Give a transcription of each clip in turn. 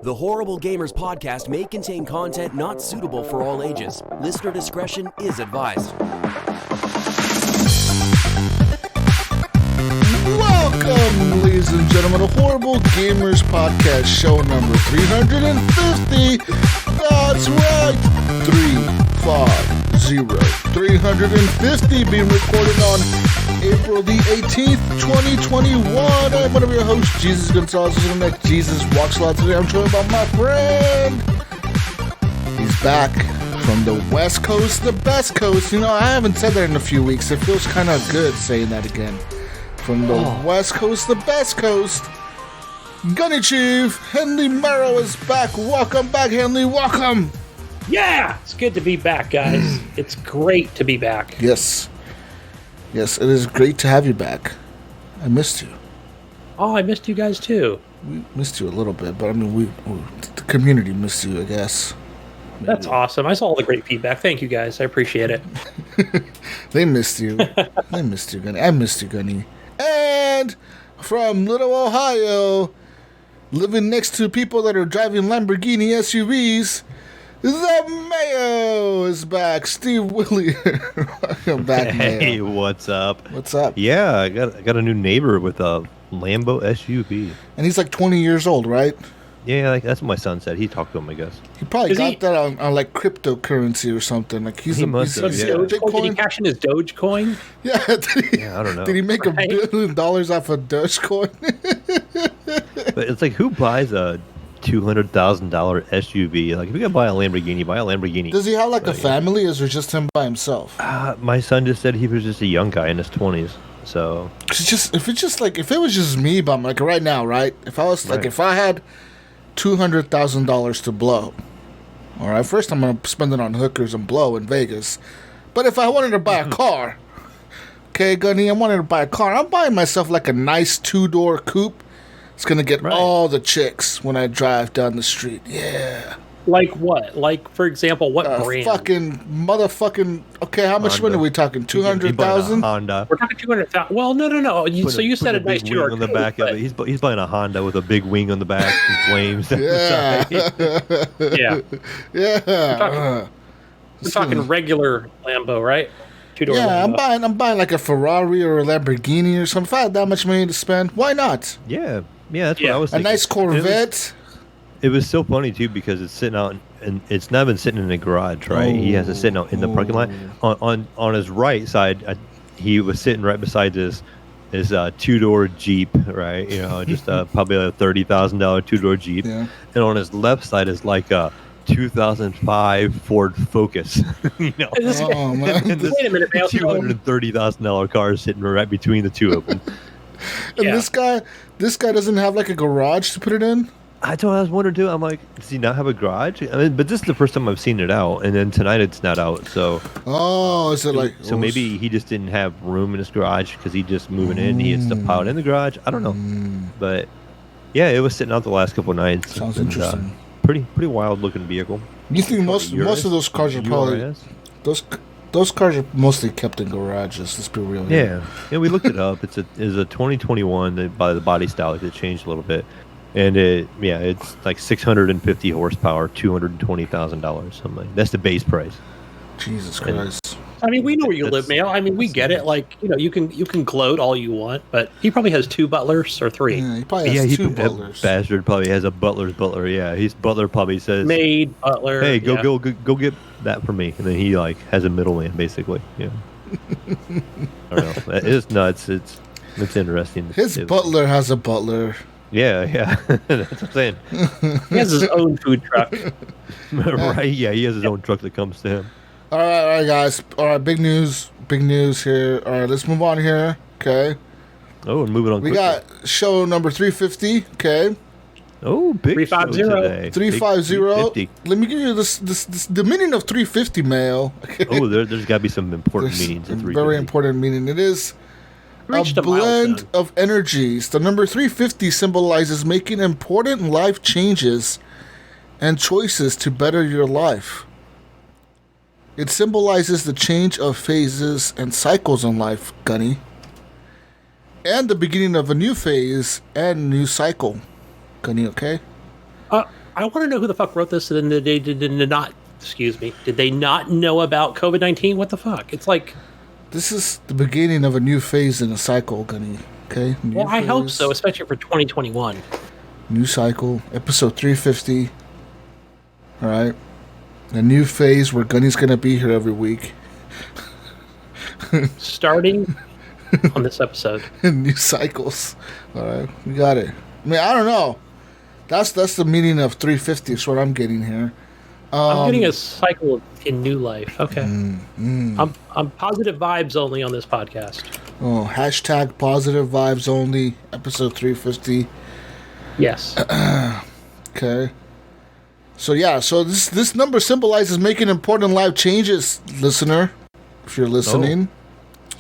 The Horrible Gamers podcast may contain content not suitable for all ages. Listener discretion is advised. Welcome, ladies and gentlemen, to Horrible Gamers podcast, show number 350. That's right, 350, being recorded on April the 18th, 2021. I'm one of your hosts, Jesus Gonzalez. This is the next Jesus Walks Lot. Today I'm joined by my friend. He's back from the West Coast, the best coast. You know, I haven't said that in a few weeks. It feels kind of good saying that again. From the West Coast, the best coast, GunnyChief and The MAYO is back. Welcome back, Henley. Welcome. Yeah, it's good to be back, guys. It's great to be back. Yes, it is great to have you back. I missed you. Oh, I missed you guys too. We missed you a little bit, but I mean, the community missed you, I guess. Maybe. That's awesome. I saw all the great feedback. Thank you, guys. I appreciate it. They missed you. They missed you, Gunny. I missed you, Gunny. And from Little Ohio, living next to people that are driving Lamborghini SUVs, The MAYO is back. Steve Willier. Welcome back, MAYO. Hey, what's up? What's up? Yeah, I got a new neighbor with a Lambo SUV. And he's like 20 years old, right? Yeah, that's what my son said. He talked to him, I guess. He probably got that on like cryptocurrency or something. Like he must have, yeah. Did he cash in his Dogecoin? Yeah. I don't know. Did he make $1 billion off of Dogecoin? But it's like, who buys a $200,000 SUV? Like, if you gotta buy a Lamborghini, buy a Lamborghini. Does he have like a family, or is it just him by himself? My son just said he was just a young guy in his 20s. So if it was just me, but like right now, right? If I was like, if I had $200,000 to blow, all right, first I'm gonna spend it on hookers and blow in Vegas. But if I wanted to buy a car, okay, Gunny, I wanted to buy a car. I'm buying myself like a nice 2-door coupe. It's gonna get all the chicks when I drive down the street. Yeah. Like what? Like, for example, what brand? Fucking motherfucking. Okay, how much money are we talking? 200,000. Honda. We're talking 200,000. Well, no. So you said a nice 2-door on the back of it. He's buying a Honda with a big wing on the back and flames. Yeah. Yeah. We're talking regular Lambo, right? 2-door. Yeah, Lambo. I'm buying like a Ferrari or a Lamborghini or something. If I had that much money to spend, why not? Yeah, that's what I was thinking. A nice Corvette. It was so funny too because it's sitting out and it's not been sitting in the garage, right? He has it sitting out in the parking lot. On his right side, he was sitting right beside this 2-door Jeep, right? You know, just probably a $30,000 2-door Jeep. Yeah. And on his left side is like a 2005 Ford Focus. You know, man. Wait a minute, $230,000 car sitting right between the two of them. And this guy doesn't have like a garage to put it in. I was wondering too. I'm like, does he not have a garage? I mean, but this is the first time I've seen it out, and then tonight it's not out. So, is it like? So maybe he just didn't have room in his garage because he just moving in. He had stuff piled in the garage. I don't know, but yeah, it was sitting out the last couple of nights. Sounds interesting. Pretty wild looking vehicle. You think most of those cars are probably those cars are mostly kept in garages. Let's be real. Yeah, we looked it up. It's a 2021. By the body style, it changed a little bit. And it's like 650 horsepower, $220,000, something like that. That's the base price. Jesus Christ! I mean, we know where you live, Mayo. I mean, we get it. Like, you know, you can gloat all you want, but he probably has 2 butlers or 3. Yeah, he probably has 2 butlers. Bastard probably has a butler's butler. Yeah, his butler probably says, maid, butler. Hey, go get that for me, and then he like has a middleman basically. Yeah. I don't know. It's nuts. It's interesting. His butler has a butler. Yeah, that's what I'm saying. He has his own food truck. Right, yeah, he has his own truck that comes to him. All right, guys. All right, big news here. All right, let's move on here, okay? Oh, and moving on quickly. Got show number 350, okay? Oh, big 350. 350. Let me give you this the meaning of 350, Mayo. Okay? Oh, there's got to be some important meanings in 350. Very important meaning. It is a blend of energies. The number 350 symbolizes making important life changes and choices to better your life. It symbolizes the change of phases and cycles in life, Gunny. and the beginning of a new phase and new cycle. Gunny, okay? I want to know who the fuck wrote this, and then they did not. Excuse me. Did they not know about COVID-19? What the fuck? It's like. This is the beginning of a new phase in a cycle, Gunny. Okay. Well, I hope so, especially for 2021. New cycle, episode 350. All right. A new phase where Gunny's gonna be here every week. Starting on this episode. New cycles. All right, we got it. I mean, I don't know. That's the meaning of 350. Is what I'm getting here. I'm getting a cycle in new life. Okay. I'm positive vibes only on this podcast. Oh, hashtag positive vibes only. Episode 350. Yes. Okay. So yeah, so this number symbolizes making important life changes, listener. If you're listening.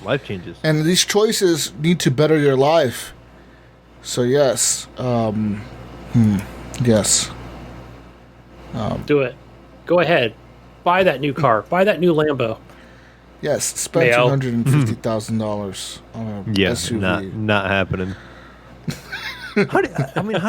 Life changes. And these choices need to better your life. So yes. Yes. Do it. Go ahead. Buy that new car. Buy that new Lambo. Yes, spend Mayo. $250,000 on a SUV. Not happening. How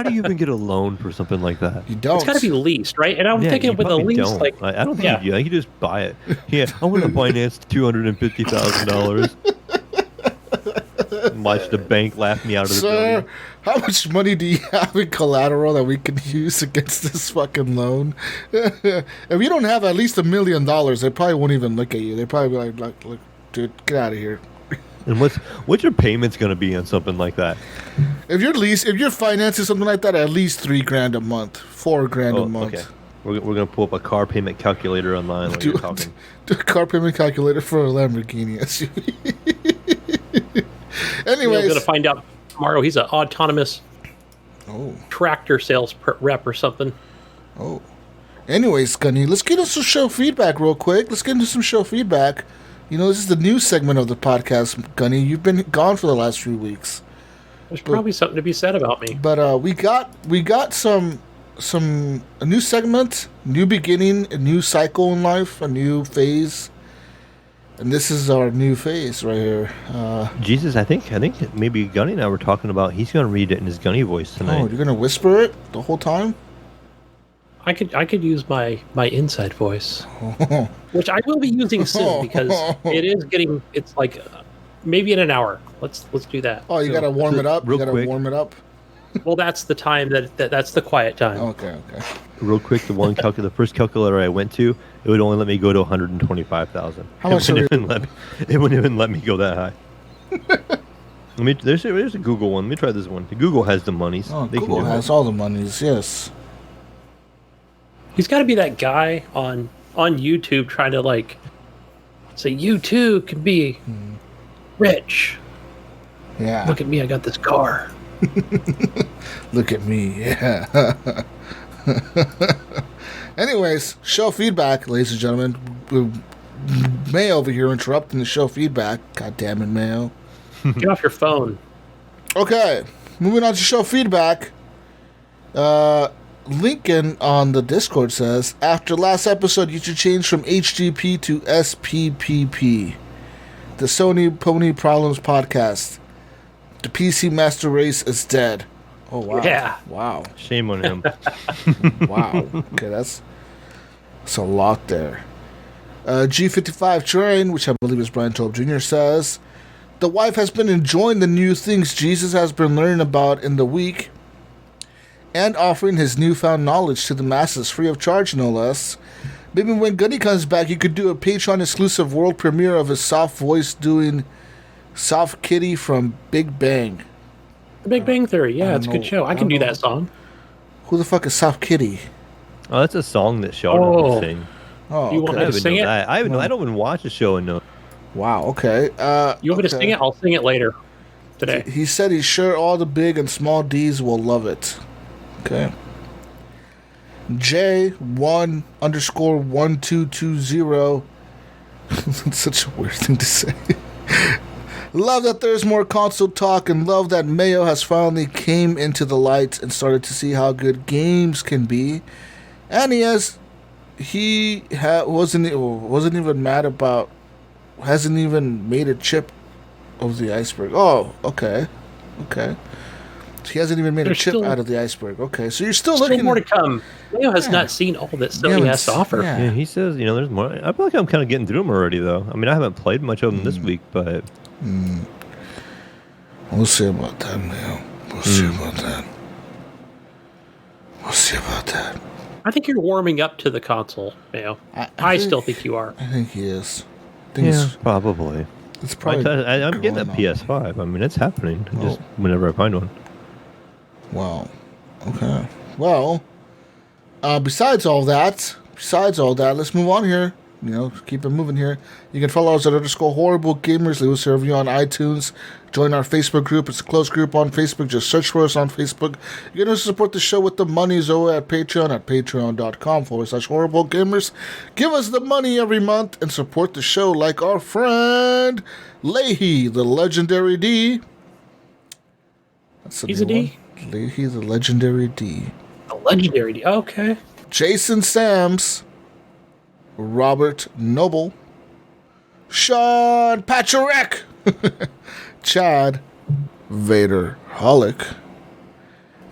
do you even get a loan for something like that? You don't. It's got to be leased, right? And I'm thinking with a lease, don't. like I don't think you can just buy it. Yeah, I want to finance $250,000. Watch the bank laugh me out of the Sir, building. how much money do you have in collateral that we can use against this fucking loan? If you don't have at least $1 million, they probably won't even look at you. They probably be like, look, dude, get out of here. And what's your payments going to be on something like that? If you're financing something like that, at least $3,000 a month, $4,000 a month. Okay. We're going to pull up a car payment calculator online while you're talking. Do a car payment calculator for a Lamborghini SUV. Anyways, I'm going to find out tomorrow he's an autonomous tractor sales rep or something. Oh. Anyways, Gunny, let's get into some show feedback real quick. Let's get into some show feedback. You know, this is the news segment of the podcast, Gunny. You've been gone for the last few weeks. There's probably something to be said about me. But we got a new segment, new beginning, a new cycle in life, a new phase. And this is our new phase right here. Jesus, I think maybe Gunny and I were talking about he's going to read it in his Gunny voice tonight. Oh, you're going to whisper it the whole time? I could use my inside voice, which I will be using soon because it's like maybe in an hour. Let's do that. Oh, you got to warm it up? Real You got to quick. warm it up? Well, that's the time that's the quiet time. Okay. Real quick, the first calculator I went to, it would only let me go to 125,000. How much? It wouldn't even let me go that high. There's a Google one. Let me try this one. Google has the monies. Oh, They can Google do has it. all the monies, yes. He's got to be that guy on YouTube trying to like say you too can be rich. Yeah. Look at me, I got this car. Look at me, yeah. Anyways, show feedback, ladies and gentlemen. Mayo over here interrupting the show feedback. God damn it, Mayo. Get off your phone. Okay, moving on to show feedback. Lincoln on the Discord says, after last episode, you should change from HGP to SPPP. The Sony Pony Problems podcast. The PC Master Race is dead. Oh, wow. Yeah. Wow. Shame on him. Wow. Okay, that's a lot there. G55 Train, which I believe is Brian Tobe Jr., says, the wife has been enjoying the new things Jesus has been learning about in the week and offering his newfound knowledge to the masses free of charge, no less. Maybe when Gunny comes back, you could do a Patreon exclusive world premiere of his soft voice doing Soft Kitty from Big Bang. The Big Bang Theory. Yeah, it's a good show. I can do that song. Who the fuck is Soft Kitty? Oh, that's a song that Sheldon would sing. Oh, You want okay. me to sing it? I don't even watch the show and know. Wow, okay. You want me to sing it? I'll sing it later today. He said he's sure all the big and small D's will love it. Okay. J1_1220. That's such a weird thing to say. Love that there's more console talk and love that Mayo has finally came into the light and started to see how good games can be. And wasn't even mad about, hasn't even made a chip of the iceberg. Oh, okay. He hasn't even made There's a chip still- out of the iceberg. Okay, so you're still Still looking. more to come. Leo has Yeah. not seen all that Sony haven't has to offer. yeah. Yeah, he says, there's more. I feel like I'm kind of getting through them already, though. I mean, I haven't played much of them this week, but We'll see about that, man. We'll see about that. We'll see about that. I think you're warming up to the console, Mayo. I still think you are. I think he is. I think yeah, probably. it's probably. I'm getting a growing on. PS5. I mean, it's happening. Just whenever I find one. Wow. Okay. Well, besides all that, let's move on here. Keep it moving here. You can follow us at _horrible gamers. Leave us a review on iTunes. Join our Facebook group. It's a closed group on Facebook. Just search for us on Facebook. You can also support the show with the monies over at Patreon at patreon.com/horrible gamers. Give us the money every month and support the show like our friend Leahy, the legendary D. He's a D? Leahy, the legendary D. A legendary D. Okay. Jason Sams, Robert Noble, Sean Pacharek, Chad Vader Holic,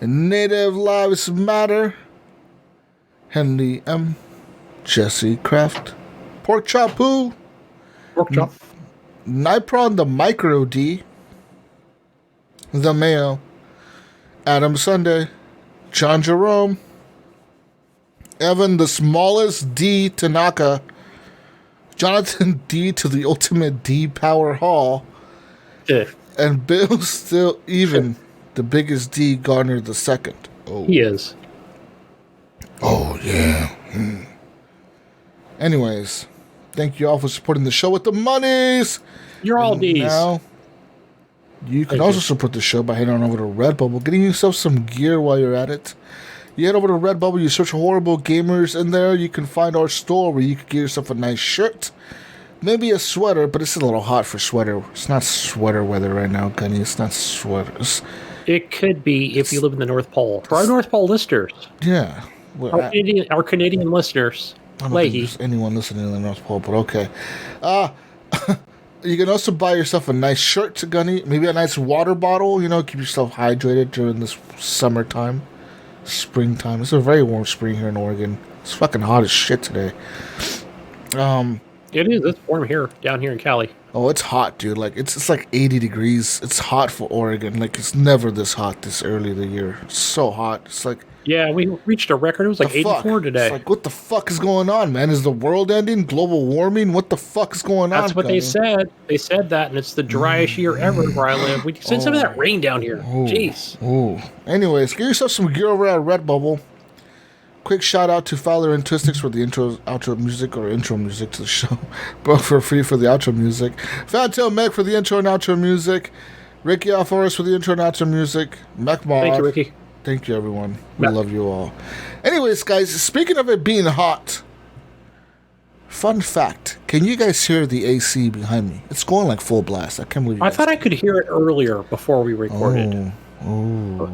Native Lives Matter, Henry M, Jesse Kraft, Pork Chop Poo, Pork chop. Nipron the Micro D, The Mayo, Adam Sunday, John Jerome, Evan the Smallest D Tanaka, Jonathan D to the Ultimate D Power Hall, and Bill Still Even, the biggest D Garner the second. Oh, He is. oh yeah. Anyways, thank you all for supporting the show with the monies. You're all Ds. Now, you can Thank also you. support the show by heading on over to Redbubble, getting yourself some gear while you're at it. You head over to Redbubble, you search Horrible Gamers, and there you can find our store where you can get yourself a nice shirt, maybe a sweater, but it's a little hot for sweater. It's not sweater weather right now, Gunny. It's not sweaters. It could be if you live in the North Pole. For our North Pole listeners, Yeah. Well, our Canadian listeners, I don't think Leahy. there's anyone listening in the North Pole, but okay. You can also buy yourself a nice shirt to Gunny, maybe a nice water bottle, keep yourself hydrated during this summertime, springtime. It's a very warm spring here in Oregon. It's fucking hot as shit today. It is. It's warm here, down here in Cali. Oh, it's hot, dude. Like it's like 80 degrees. It's hot for Oregon. Like it's never this hot this early in the year. It's so hot. It's like Yeah, we reached a record. It was like the fuck? 84 today. It's like, what the fuck is going on, man? Is the world ending? Global warming? What the fuck is going on? That's what they Gunny? said. They said that, and it's the driest year ever where I live. We send some of that rain down here. Jeez. Ooh. Anyways, get yourself some gear over at Redbubble. Quick shout out to Fowler and Twistics for the outro music to the show. Broke for free for the outro music. Fantail Meg for the intro and outro music. Ricky Alforest for the intro and outro music. Mac Mod. Thank you, Ricky. Thank you, everyone. We Mac. love you all. Anyways, guys, speaking of it being hot, fun fact. Can you guys hear the AC behind me? It's going like full blast. I can't believe you I guys thought I could hear it earlier before we recorded. Oh.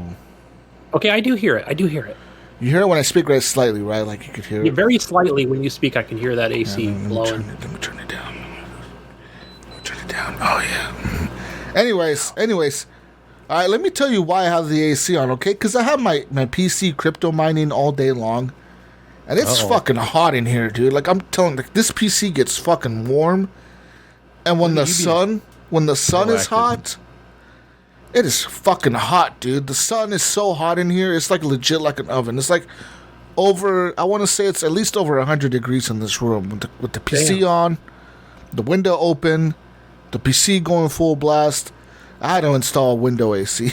Okay, I do hear it. You hear it when I speak right slightly, right? Like you could hear Yeah, it. very slightly when you speak, I can hear that AC Let me blowing. turn it down. Turn it down. Oh, yeah. Anyways. All right, let me tell you why I have the AC on, okay? Because I have my PC crypto mining all day long. And it's fucking hot in here, dude. Like, I'm telling you, this PC gets fucking warm. And when the sun is hot, it is fucking hot, dude. The sun is so hot in here. It's like legit like an oven. It's like over, I want to say it's at least over 100 degrees in this room with the PC on, the window open, the PC going full blast. I had to install window AC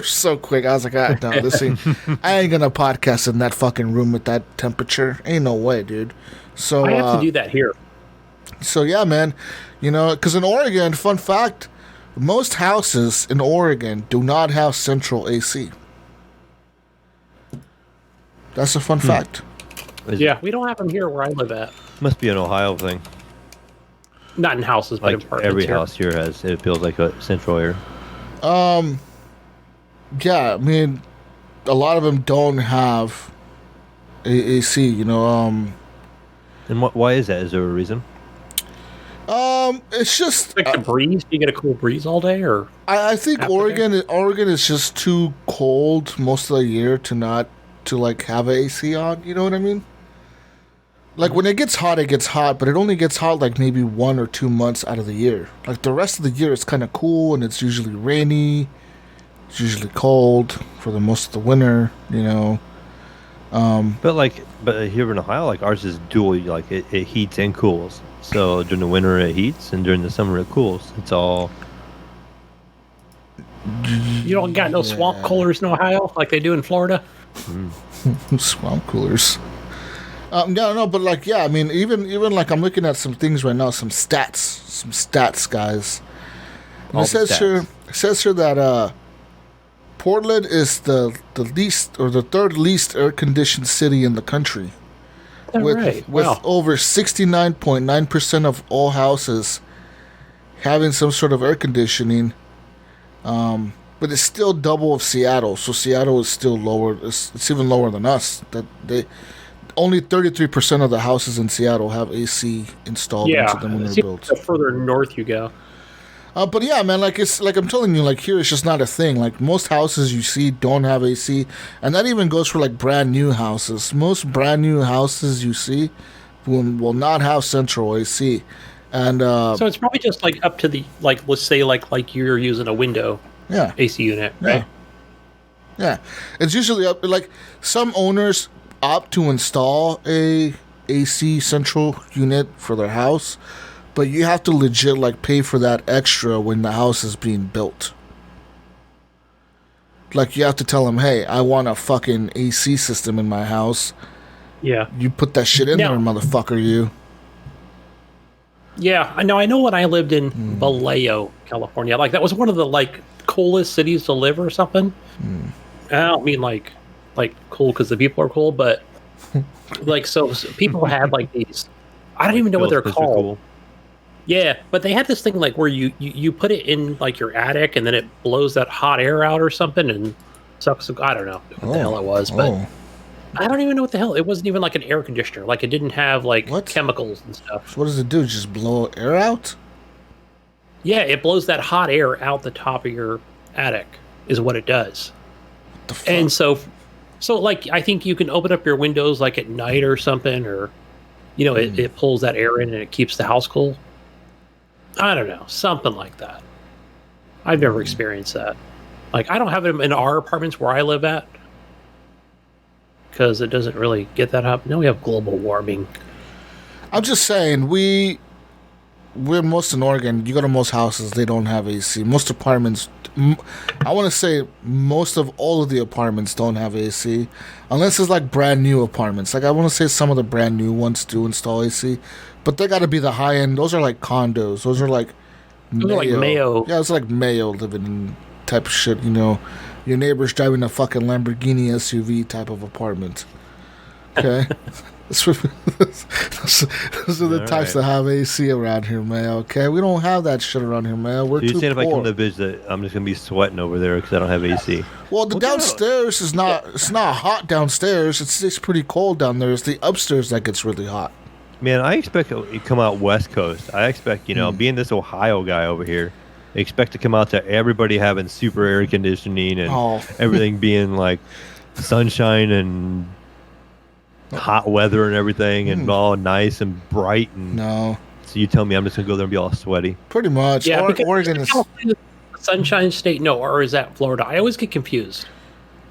so quick. I was like, no, I ain't gonna podcast in that fucking room with that temperature. Ain't no way, dude. So I have to do that here. So yeah, man, because in Oregon, fun fact, most houses in Oregon do not have central AC. That's a fun fact. Yeah, we don't have them here where I live at. Must be an Ohio thing. Not in houses, but in Like apartments every here. house here has. It feels like a central air. Yeah, I mean, a lot of them don't have AC. And why is that? Is there a reason? It's just Like the breeze. You get a cool breeze all day, or I think Oregon is just too cold most of the year to like have AC on. You know what I mean? Like when it gets hot, but it only gets hot like maybe 1 or 2 months out of the year. Like the rest of the year, it's kind of cool and it's usually rainy. It's usually cold for the most of the winter. You know. But here in Ohio, like ours is dual. Like it heats and cools. So during the winter it heats, and during the summer it cools. It's all. you don't got no swamp coolers in Ohio like they do in Florida. Swamp coolers. No, but like, yeah, I mean, even like I'm looking at some things right now, some stats, guys. And it says here that Portland is the least or the third least air conditioned city in the country, with over 69.9% of all houses having some sort of air conditioning. But it's still double of Seattle, so Seattle is still lower. It's even lower than us. Only 33% of the houses in Seattle have AC installed into them when they're built. The further north you go. But yeah, man, like it's like I'm telling you, like here it's just not a thing. Like most houses you see don't have AC, and that even goes for like brand new houses. Most brand new houses you see will not have central AC, and so it's probably just like up to the like let's say like you're using a window AC unit, right? Yeah, it's usually up. Like some owners opt to install a AC central unit for their house, but you have to legit like pay for that extra when the house is being built. Like you have to tell them, hey, I want a fucking AC system in my house. Yeah. You put that shit in there, motherfucker, you. Yeah, I know when I lived in Vallejo, California, like that was one of the like coolest cities to live or something. I don't mean like cool because the people are cool, but like so people had like these. I don't even know what they're called. Cool. Yeah, but they had this thing like where you put it in like your attic and then it blows that hot air out or something and sucks. I don't know what the hell it was, but I don't even know what the hell. It wasn't even like an air conditioner. Like it didn't have like chemicals and stuff. So what does it do? Just blow air out? Yeah, it blows that hot air out the top of your attic is what it does. What the fuck? And so like I think you can open up your windows like at night or something, or you know it pulls that air in and it keeps the house cool. I don't know, something like that. I've never experienced that. Like I don't have them in our apartments where I live at because it doesn't really get that hot. Now we have global warming. I'm just saying we're most in Oregon. You go to most houses, they don't have AC. Most apartments, I want to say most of all of the apartments don't have AC, unless it's like brand new apartments. Like I want to say some of the brand new ones do install AC, but they got to be the high end. Those are like condos. Those are like Mayo. Yeah, it's like Mayo living in type of shit. You know, your neighbor's driving a fucking Lamborghini SUV type of apartment. Okay. Those are the types that have AC around here, man. Okay, we don't have that shit around here, man. We're too poor. Saying if I come to visit, I'm just gonna be sweating over there because I don't have AC. Well, the downstairs is not. It's not hot downstairs. It's pretty cold down there. It's the upstairs that gets really hot. Man, I expect you come out West Coast. I expect being this Ohio guy over here, I expect to come out to everybody having super air conditioning and everything being like sunshine and hot weather and everything and all nice and bright and so you tell me I'm just gonna go there and be all sweaty? Pretty much. Yeah, Oregon is Sunshine State. No, or is that Florida? I always get confused.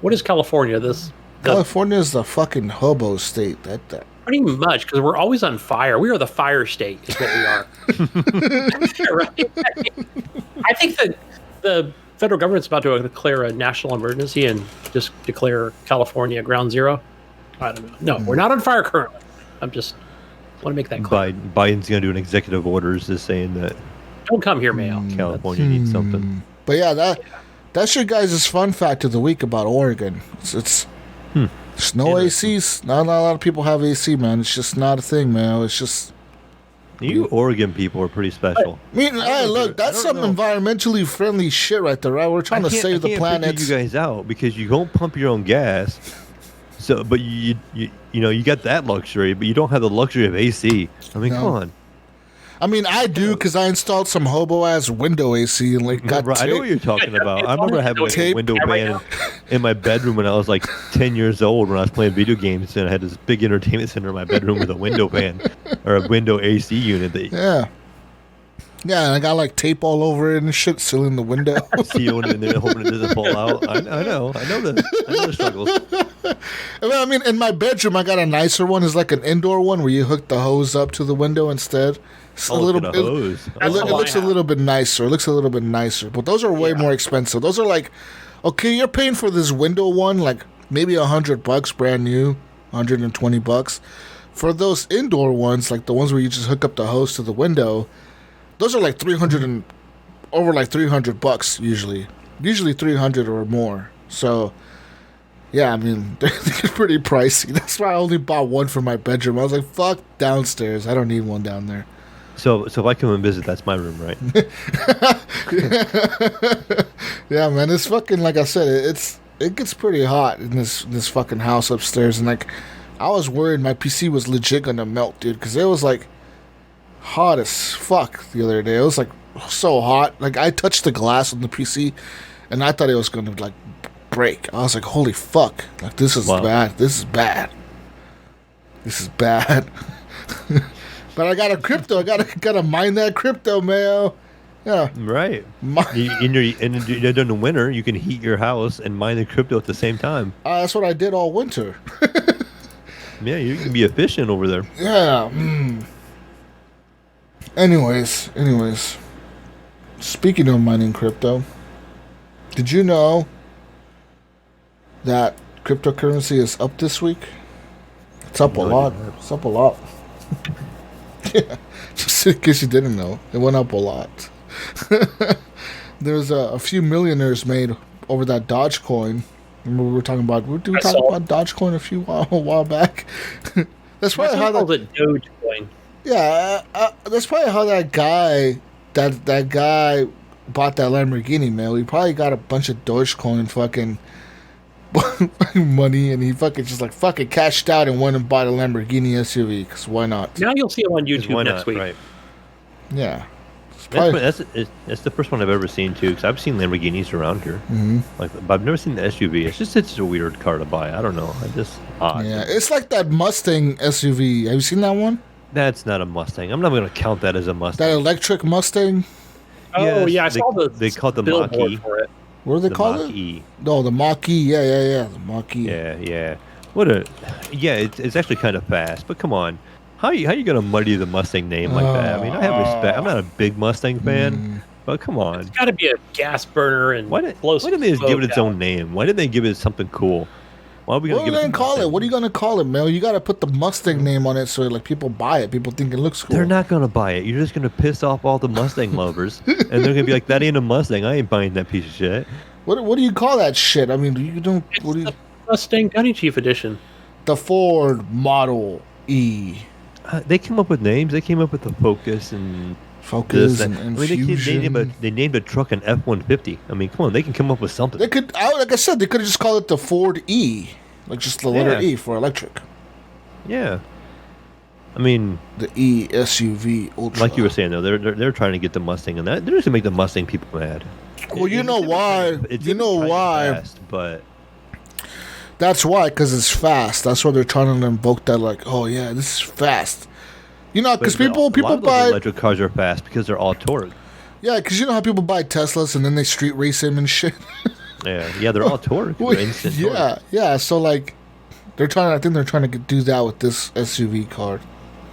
What is California? California is the fucking hobo state. That pretty much because we're always on fire. We are the fire state, is what we are. Right? I think that the federal government's about to declare a national emergency and just declare California ground zero. I don't know. No, we're not on fire currently. I'm just want to make that clear. Biden's going to do an executive order just saying that. Don't come here, Mayo. California needs something. But yeah, that's your guys' fun fact of the week about Oregon. It's no ACs. Not a lot of people have AC, man. It's just not a thing, man. It's just. You Oregon people are pretty special. I mean, hey, look, that's some environmentally friendly shit right there, right? We're trying to save the planet. I can't figure you guys out because you don't pump your own gas. So, but you got that luxury, but you don't have the luxury of AC. I mean, come on. I mean, I do because I installed some hobo ass window AC and like got. I know what you're talking about. I remember having a window fan in my bedroom when I was like 10 years old when I was playing video games, and I had this big entertainment center in my bedroom with a window fan or a window AC unit. Yeah. Yeah, and I got like tape all over it and shit, sealing the window. Sealed it and then hoping it doesn't fall out. I know the struggles. I mean, in my bedroom, I got a nicer one. It's like an indoor one where you hook the hose up to the window instead. It's a little bit. It looks a little bit nicer. It looks a little bit nicer, but those are way more expensive. Those are like, okay, you're paying for this window one, like maybe $100 brand new, $120. For those indoor ones, like the ones where you just hook up the hose to the window. Those are like $300 usually. Usually 300 or more. So, yeah, I mean, they're pretty pricey. That's why I only bought one for my bedroom. I was like, fuck downstairs. I don't need one down there. So if I come and visit, that's my room, right? Yeah, man, it's fucking, like I said, it gets pretty hot in this fucking house upstairs. And, like, I was worried my PC was legit gonna melt, dude, because it was, like, hot as fuck the other day. It was like so hot. Like I touched the glass on the PC and I thought it was gonna like break. I was like, holy fuck. Like this is bad. This is bad. This is bad. But I got a crypto. I gotta mine that crypto, Mayo. Yeah. Right. In the winter, you can heat your house and mine the crypto at the same time. That's what I did all winter. Yeah, you can be efficient over there. Yeah. Anyways, speaking of mining crypto, did you know that cryptocurrency is up this week? It's up a lot. It's up a lot. Yeah, just in case you didn't know, it went up a lot. There's a few millionaires made over that Dogecoin. Remember we were talking about? Did we talk about Dogecoin a while back? That's probably how that Dogecoin. Yeah, that's probably how that guy bought that Lamborghini, man. He probably got a bunch of Dogecoin fucking money, and he fucking just like fucking cashed out and went and bought a Lamborghini SUV. Because why not? Now you'll see him on YouTube next week. Right. Yeah. That's the first one I've ever seen too, because I've seen Lamborghinis around here. Mm-hmm. But I've never seen the SUV. It's just a weird car to buy. I don't know. Odd. Yeah, it's like that Mustang SUV. Have you seen that one? That's not a Mustang. I'm not going to count that as a Mustang. That electric Mustang? Oh, yeah, I saw they call it the Mach-E for it. What do they call it? Mach-E. No, the Mach-E. Yeah. The Mach-E. Yeah. It's actually kind of fast, but come on. How are you going to muddy the Mustang name like that? I mean, I have respect. I'm not a big Mustang fan, but come on. It's got to be a gas burner and why didn't they just give it its own name? Why didn't they give it something cool? What are we going to call it? What are you going to call it, Mel? You got to put the Mustang name on it so like people buy it. People think it looks cool. They're not going to buy it. You're just going to piss off all the Mustang lovers, and they're going to be like, "That ain't a Mustang. I ain't buying that piece of shit." What do you call that shit? I mean, you don't. The Mustang GunnyChief edition. The Ford Model E. They came up with names. They came up with the Focus and Fusion. They named a truck an F-150. I mean, come on, they can come up with something. They could, like I said, they could have just called it the Ford E, like just the letter E for electric. Yeah, I mean the E SUV Ultra. Like you were saying though, they're trying to get the Mustang, and that they're just gonna make the Mustang people mad. Well, you know why? Fast, but that's why, because it's fast. That's why they're trying to invoke that, like, oh yeah, this is fast. You know, because people buy electric cars are fast because they're all torque. Yeah, because you know how people buy Teslas and then they street race them and shit. yeah, they're all torque. They're instant torque. Yeah. So like, I think they're trying to do that with this SUV car.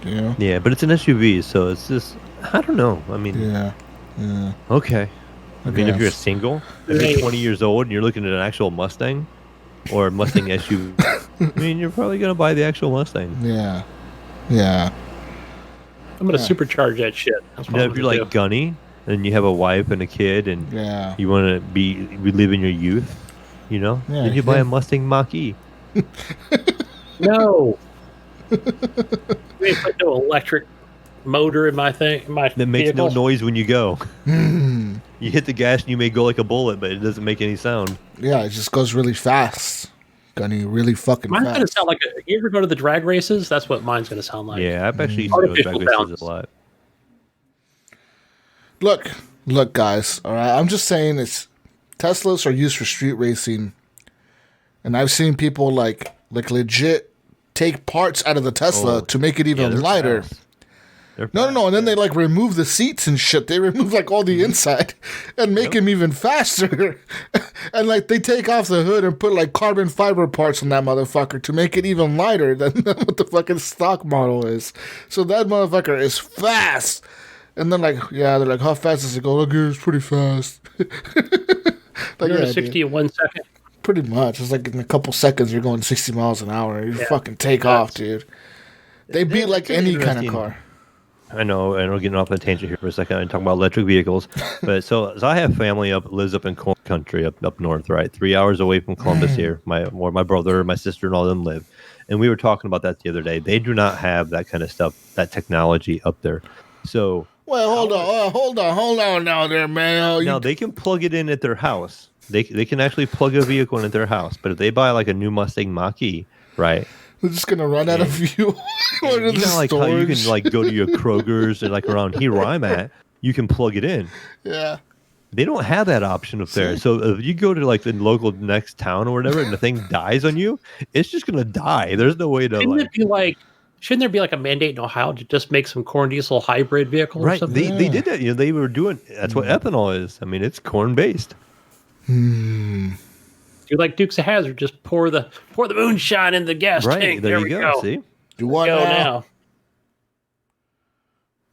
You know? Yeah, but it's an SUV, so it's just I don't know. I mean, yeah. Okay. I mean, if you're single, if you're 20 years old and you're looking at an actual Mustang or a Mustang SUV, I mean, you're probably gonna buy the actual Mustang. Yeah. I'm gonna supercharge that shit. If you're like Gunny and you have a wife and a kid and you want to be reliving your youth, you know, then you buy a Mustang Mach-E. No. We put no electric motor in my thing. That makes no noise when you go. You hit the gas and you may go like a bullet, but it doesn't make any sound. Yeah, it just goes really fast. Gunny, really fucking mine's fast. Mine's gonna sound like you ever go to the drag races? That's what mine's gonna sound like. Yeah, I've actually used to go to drag races a lot. Look, guys. All right, I'm just saying Teslas are used for street racing, and I've seen people like legit take parts out of the Tesla to make it even lighter. Fast. No, and then they like remove the seats and shit. They remove like all the inside and make them even faster. And like they take off the hood and put like carbon fiber parts on that motherfucker to make it even lighter than what the fucking stock model is. So that motherfucker is fast. And then they're like, how fast does it go? Look, it's pretty fast. Like, 60 in 1 second. Pretty much. It's like in a couple seconds you're going 60 miles an hour. You fucking take off, dude. They beat like any kind of car. I know, and we're getting off the tangent here for a second. I'm talking about electric vehicles, but so I have family lives up in corn country up north, right, 3 hours away from Columbus here. Where my brother, my sister, and all of them live, and we were talking about that the other day. They do not have that kind of stuff, that technology up there. So, well, hold on, now there, man. Now they can plug it in at their house. They can actually plug a vehicle in at their house, but if they buy like a new Mustang Mach-E, right? We're just gonna run out of fuel. You know, like how you can like go to your Kroger's and like around here where I'm at, you can plug it in. Yeah. They don't have that option up there. So if you go to like the local next town or whatever, and the thing dies on you, it's just gonna die. There's no way to Shouldn't there be like a mandate in Ohio to just make some corn diesel hybrid vehicle or something? They did that. You know, they were doing. That's what ethanol is. I mean, it's corn based. Do like Dukes of Hazzard, just pour the moonshine in the gas tank. There you go. See, you want now?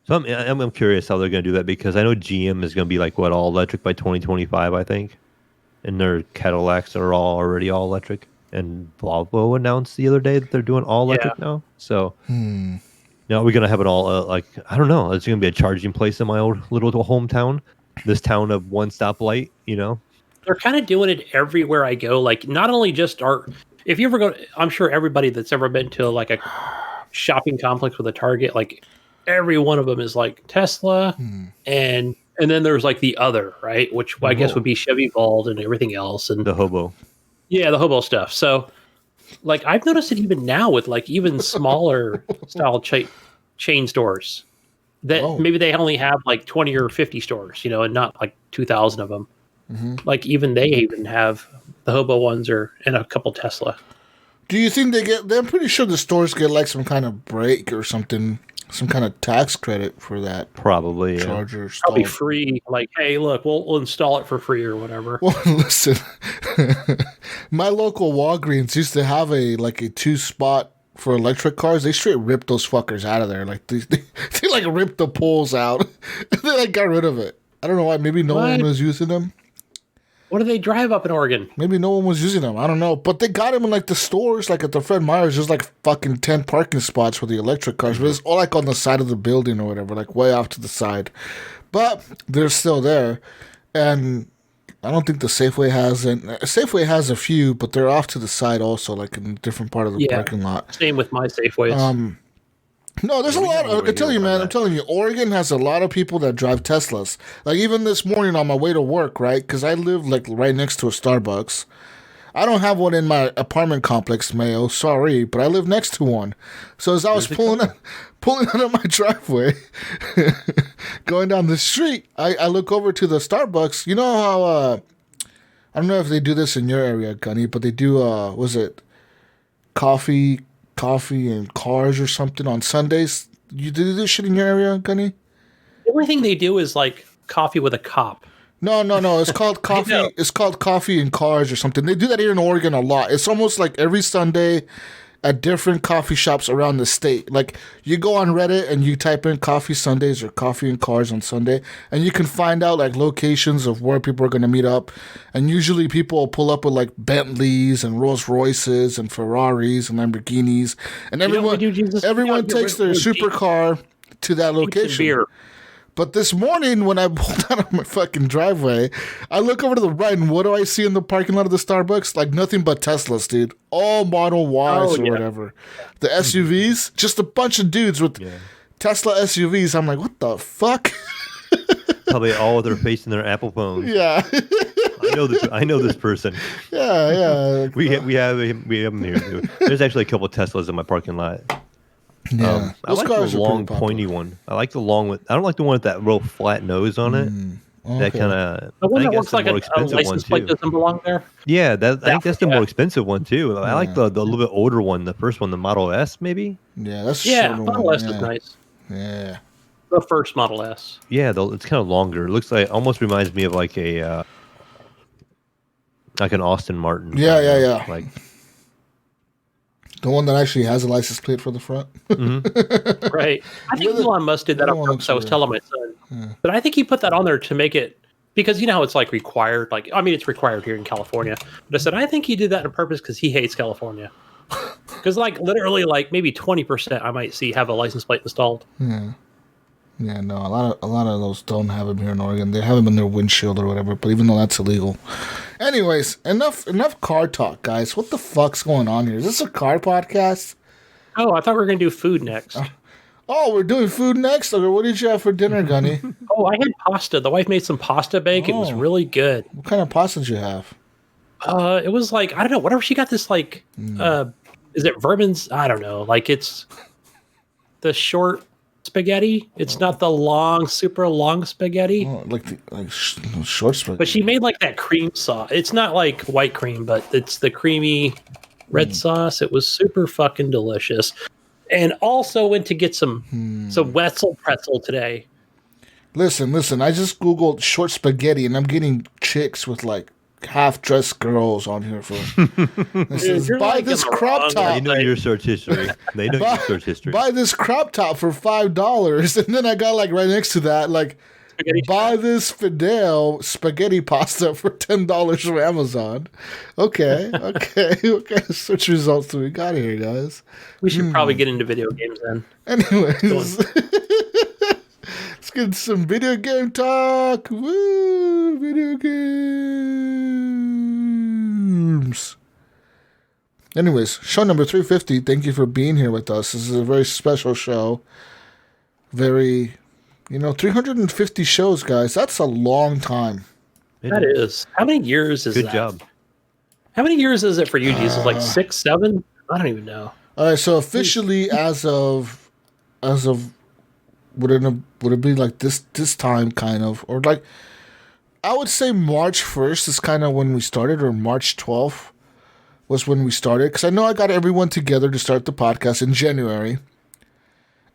So I'm curious how they're going to do that, because I know GM is going to be like all electric by 2025, I think, and their Cadillacs are already all electric. And Volvo announced the other day that they're doing all electric now. So, now we're going to have it all I don't know. It's going to be a charging place in my old little hometown, this town of one stoplight. You know. They're kind of doing it everywhere I go. Like, not only just if you ever go, I'm sure everybody that's ever been to like a shopping complex with a Target, like every one of them is like Tesla, and then there's like the other, right? Which I guess would be Chevy Volt and everything else, and the hobo. Yeah, the hobo stuff. So, like, I've noticed it even now with like even smaller style chain stores that maybe they only have like 20 or 50 stores, you know, and not like 2,000 of them. Like even they even have the hobo ones and a couple Tesla. Do you think I'm pretty sure the stores get like some kind of break or something, some kind of tax credit for that. Probably. Charger. Probably free. Like, hey, look, we'll install it for free or whatever. Well, listen, my local Walgreens used to have a 2-spot for electric cars. They straight ripped those fuckers out of there. Like they like ripped the poles out. And they like got rid of it. I don't know why. Maybe no one was using them. What do they drive up in Oregon? Maybe no one was using them. I don't know. But they got them in like the stores, like at the Fred Meyer's. There's like fucking 10 parking spots for the electric cars. But it's all like on the side of the building or whatever, like way off to the side. But they're still there. And I don't think the Safeway has it. Safeway has a few, but they're off to the side also, like in a different part of the parking lot. Same with my Safeways. No, there's a lot. I tell you, man. I'm telling you, Oregon has a lot of people that drive Teslas. Like even this morning on my way to work, right? Because I live like right next to a Starbucks. I don't have one in my apartment complex, Mayo. Sorry, but I live next to one. So as I was pulling out of my driveway, going down the street, I look over to the Starbucks. You know how I don't know if they do this in your area, Gunny, but they do. Was it coffee and cars or something on Sundays? You do this shit in your area, Gunny? The only thing they do is like coffee with a cop. No. It's called coffee. It's called coffee and cars or something. They do that here in Oregon a lot. It's almost like every Sunday at different coffee shops around the state. Like you go on Reddit and you type in coffee Sundays or coffee and cars on Sunday, and you can find out like locations of where people are going to meet up. And usually people will pull up with like Bentleys and Rolls Royces and Ferraris and Lamborghinis, and everyone takes their supercar to that location. But this morning, when I pulled out of my fucking driveway, I look over to the right, and what do I see in the parking lot of the Starbucks? Like nothing but Teslas, dude. All Model Ys or whatever. The SUVs, just a bunch of dudes with Tesla SUVs. I'm like, what the fuck? Probably all with their face in their Apple phones. Yeah. I know this person. Yeah. We have him here too. There's actually a couple of Teslas in my parking lot. Yeah, I like the long, pointy one. I like the long one. I don't like the one with that real flat nose on it. That Okay. kind of. The one I think that that's looks the like more a expensive one license plate too. doesn't belong there. Yeah, I think that's the more yeah. expensive one too. I like the little bit older one, the first one, the Model S, maybe. Yeah, that's the Yeah, shorter Model one. S is nice. Yeah. The first Model S. Yeah, it's kind of longer. It looks like almost reminds me of like like an Austin Martin. Yeah, kind of, yeah. Like the one that actually has a license plate for the front. Right. I think Elon Musk did that on purpose. I was telling my son. But I think he put that on there to make it, because you know how it's like required. Like, I mean, it's required here in California. But I said, I think he did that on purpose because he hates California. Because like literally like maybe 20% I might see have a license plate installed. Yeah, no, a lot of those don't have them here in Oregon. They have them in their windshield or whatever, but even though that's illegal. Anyways, enough car talk, guys. What the fuck's going on here? Is this a car podcast? Oh, I thought we were going to do food next. Oh, we're doing food next? Okay, what did you have for dinner, Gunny? Oh, I had pasta. The wife made some pasta bake. It was really good. What kind of pasta did you have? It was like, I don't know, whatever she got this like, is it Vermin's? I don't know. Like it's the short spaghetti. It's not the long, super long spaghetti. Oh, short spaghetti. But she made like that cream sauce. It's not like white cream, but it's the creamy red sauce. It was super fucking delicious. And also went to get some Wetzel pretzel today. Listen. I just Googled short spaghetti, and I'm getting chicks with like half-dressed girls on here for. This is buy like this crop top. They know your search history. They know your search history. Buy this crop top for $5, and then I got like right next to that like. Buy this Fidel spaghetti pasta for $10 from Amazon. Okay. What kind of search results do we got here, guys? We should probably get into video games then. Anyways, let's get some video game talk. Woo! Video games. Anyways, show number 350. Thank you for being here with us. This is a very special show. 350 shows, guys. That's a long time. That is. How many years is that? Good job. How many years is it for you, Jesus? Like 6, 7? I don't even know. All right, so officially as of would it be like this time kind of, or like I would say March 1st is kind of when we started, or March 12th was when we started, because I know I got everyone together to start the podcast in January.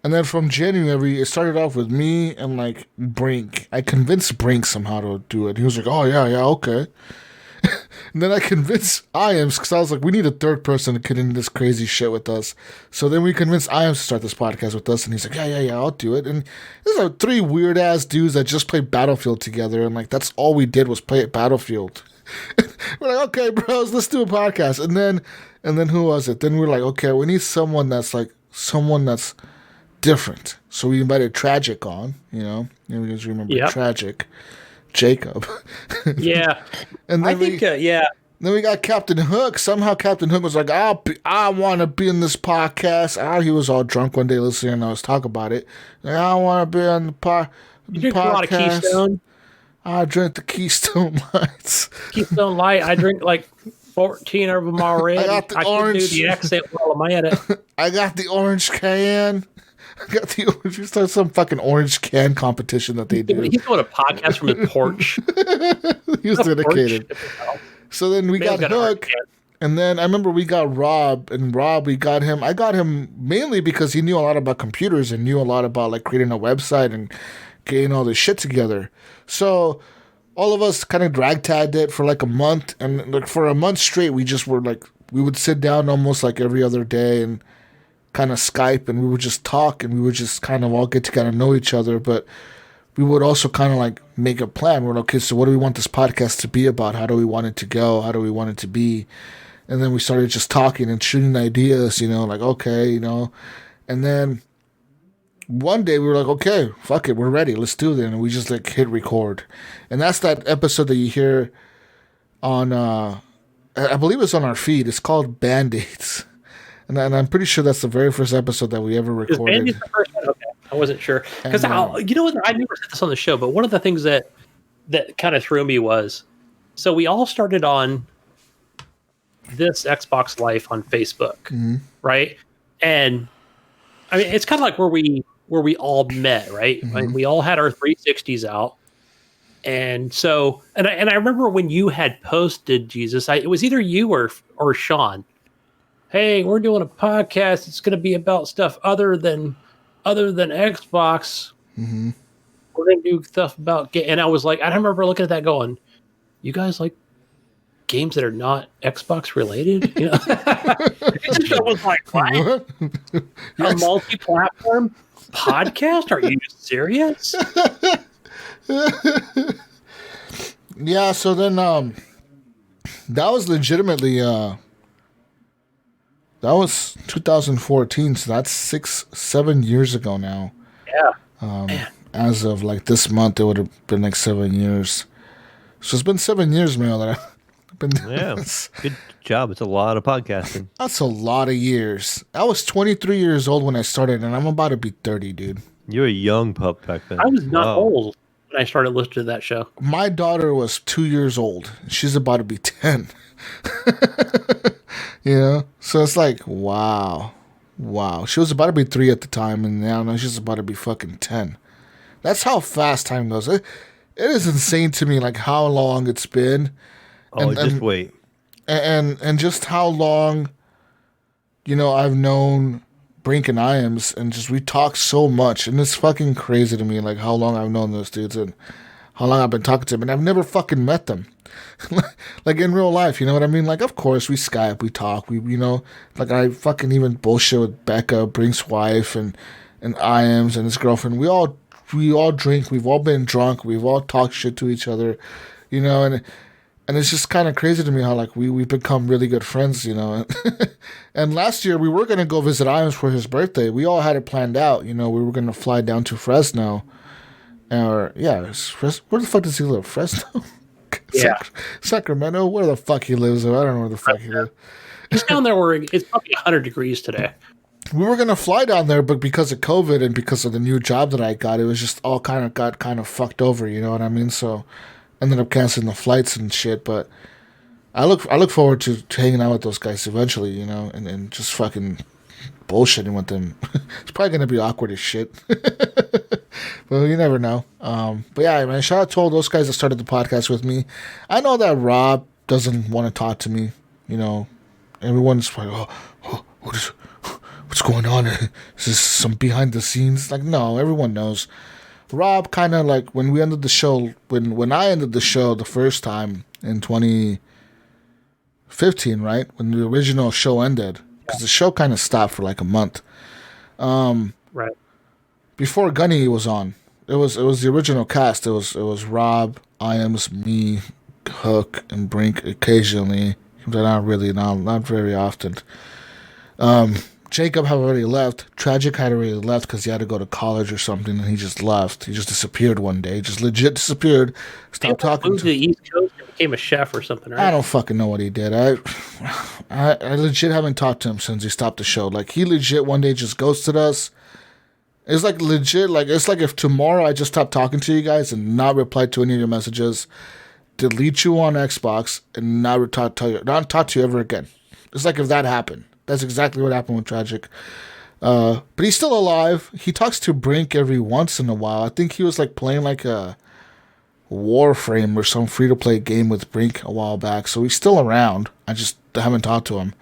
And then from January, it started off with me and, like, Brink. I convinced Brink somehow to do it. He was like, oh, yeah, okay. And then I convinced Iams, because I was like, we need a third person to get into this crazy shit with us. So then we convinced Iams to start this podcast with us, and he's like, yeah, I'll do it. And these are 3 weird-ass dudes that just play Battlefield together, and, like, that's all we did was play at Battlefield. We're like, okay, bros, let's do a podcast. And then who was it? Then we're like, okay, we need someone that's different. So we invited Tragic on, you guys remember Tragic, Jacob. Yeah. And then Then we got Captain Hook. Somehow Captain Hook was like, I want to be in this podcast. He was all drunk one day listening and I was talking about it. Like, I want to be on the podcast. You drink a lot of Keystone? I drink the Keystone Lights. Keystone Light. I drink like 14 of them already. I got the orange. Can do the accent while I'm at it. I got the orange can. You start some fucking orange can competition that they do. He's doing a podcast from his porch. He was dedicated. So then we got Hook, and then I remember we got Rob, and Rob, I got him mainly because he knew a lot about computers and knew a lot about like creating a website and getting all this shit together. So all of us kind of drag-tagged it for like a month, and like for a month straight, we just were like, we would sit down almost like every other day and kind of Skype, and we would just talk, and we would just kind of all get to kind of know each other, but we would also kind of like make a plan. We're like, okay, so what do we want this podcast to be about? How do we want it to go? How do we want it to be? And then we started just talking and shooting ideas, like, okay, and then one day we were like, okay, fuck it, we're ready, let's do it. And we just like hit record. And that's that episode that you hear on, I believe it's on our feed. It's called Band-Aids. And I'm pretty sure that's the very first episode that we ever recorded. Is the first one? Okay, I wasn't sure. Because you know what? I never said this on the show, but one of the things that kind of threw me was, so we all started on this Xbox Life on Facebook, right? And I mean, it's kind of like where we all met, right? Mm-hmm. Like we all had our 360s out, and so and I remember when you had posted Jesus, it was either you or Sean. Hey, we're doing a podcast. It's going to be about stuff other than Xbox. Mm-hmm. We're going to do stuff about and I was like, I remember looking at that going, you guys like games that are not Xbox related? You know, it was like, what? A multi-platform podcast? Are you serious? Yeah. So then, that was legitimately that was 2014. So that's 7 years ago now. Yeah. As of like this month, it would have been like 7 years. So it's been 7 years, Mayo, that I've been doing this. Good job. It's a lot of podcasting. That's a lot of years. I was 23 years old when I started, and I'm about to be 30, dude. You were a young pup back then. I was not old when I started listening to that show. My daughter was 2 years old. She's about to be 10. You know? So it's like, wow. She was about to be 3 at the time, and now she's about to be fucking 10. That's how fast time goes. It is insane to me, like how long it's been. Just wait. And just how long, you know, I've known Brink and Iams, and just we talk so much, and it's fucking crazy to me, like how long I've known those dudes and how long I've been talking to them, and I've never fucking met them. Like in real life, you know what I mean? Like, of course, we Skype, we talk, you know, like I fucking even bullshit with Becca, Brink's wife, and Iams and his girlfriend. We all drink, we've all been drunk, we've all talked shit to each other, you know, and it's just kind of crazy to me how like we've become really good friends, you know. And last year we were gonna go visit Iams for his birthday. We all had it planned out, you know. We were gonna fly down to Fresno, where the fuck does he live? Fresno, Sacramento. Where the fuck he lives? I don't know where the fuck he lives. He's down there where it's probably 100 degrees today. We were gonna fly down there, but because of COVID and because of the new job that I got, it was just all got kind of fucked over. You know what I mean? So ended up canceling the flights and shit. But I look forward to hanging out with those guys eventually. You know, and just fucking bullshitting with them. It's probably gonna be awkward as shit. Well, you never know. But yeah, man, shout out to all those guys that started the podcast with me. I know that Rob doesn't want to talk to me. You know, everyone's like, what's going on? Is this some behind the scenes? Like, no, everyone knows. Rob kind of like when we ended the show, when I ended the show the first time in 2015, right? When the original show ended, because the show kind of stopped for like a month. Right. Before Gunny was on, it was the original cast. It was Rob, Iams, me, Hook, and Brink occasionally, but not very often. Jacob had already left. Tragic had already left because he had to go to college or something, and he just left. He just disappeared one day. Just legit disappeared. Stopped talking to the East Coast and became a chef or something, right? I don't fucking know what he did. I legit haven't talked to him since he stopped the show. Like, he legit one day just ghosted us. It's like legit, like, it's like if tomorrow I just stopped talking to you guys and not replied to any of your messages, delete you on Xbox, and not talk to you ever again. It's like if that happened. That's exactly what happened with Tragic. But he's still alive. He talks to Brink every once in a while. I think he was like playing like a Warframe or some free-to-play game with Brink a while back. So he's still around. I just haven't talked to him.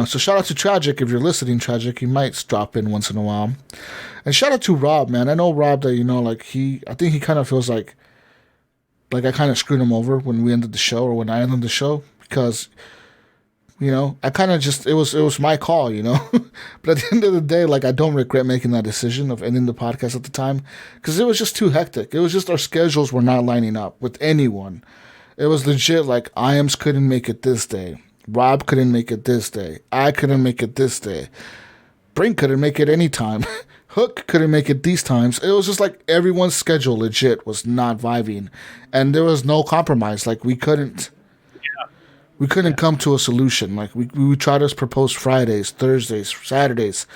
So shout out to Tragic. If you're listening, Tragic, he might drop in once in a while. And shout out to Rob, man. I know Rob that, you know, like I think he kind of feels like I kind of screwed him over when we ended the show or when I ended the show because, you know, I kind of just, it was my call, you know. But at the end of the day, like, I don't regret making that decision of ending the podcast at the time because it was just too hectic. It was just our schedules were not lining up with anyone. It was legit like Iams couldn't make it this day. Rob couldn't make it this day. I couldn't make it this day. Brink couldn't make it any time. Hook couldn't make it these times. It was just like everyone's schedule legit was not vibing. And there was no compromise. Like, we couldn't come to a solution. Like, we would try to propose Fridays, Thursdays, Saturdays.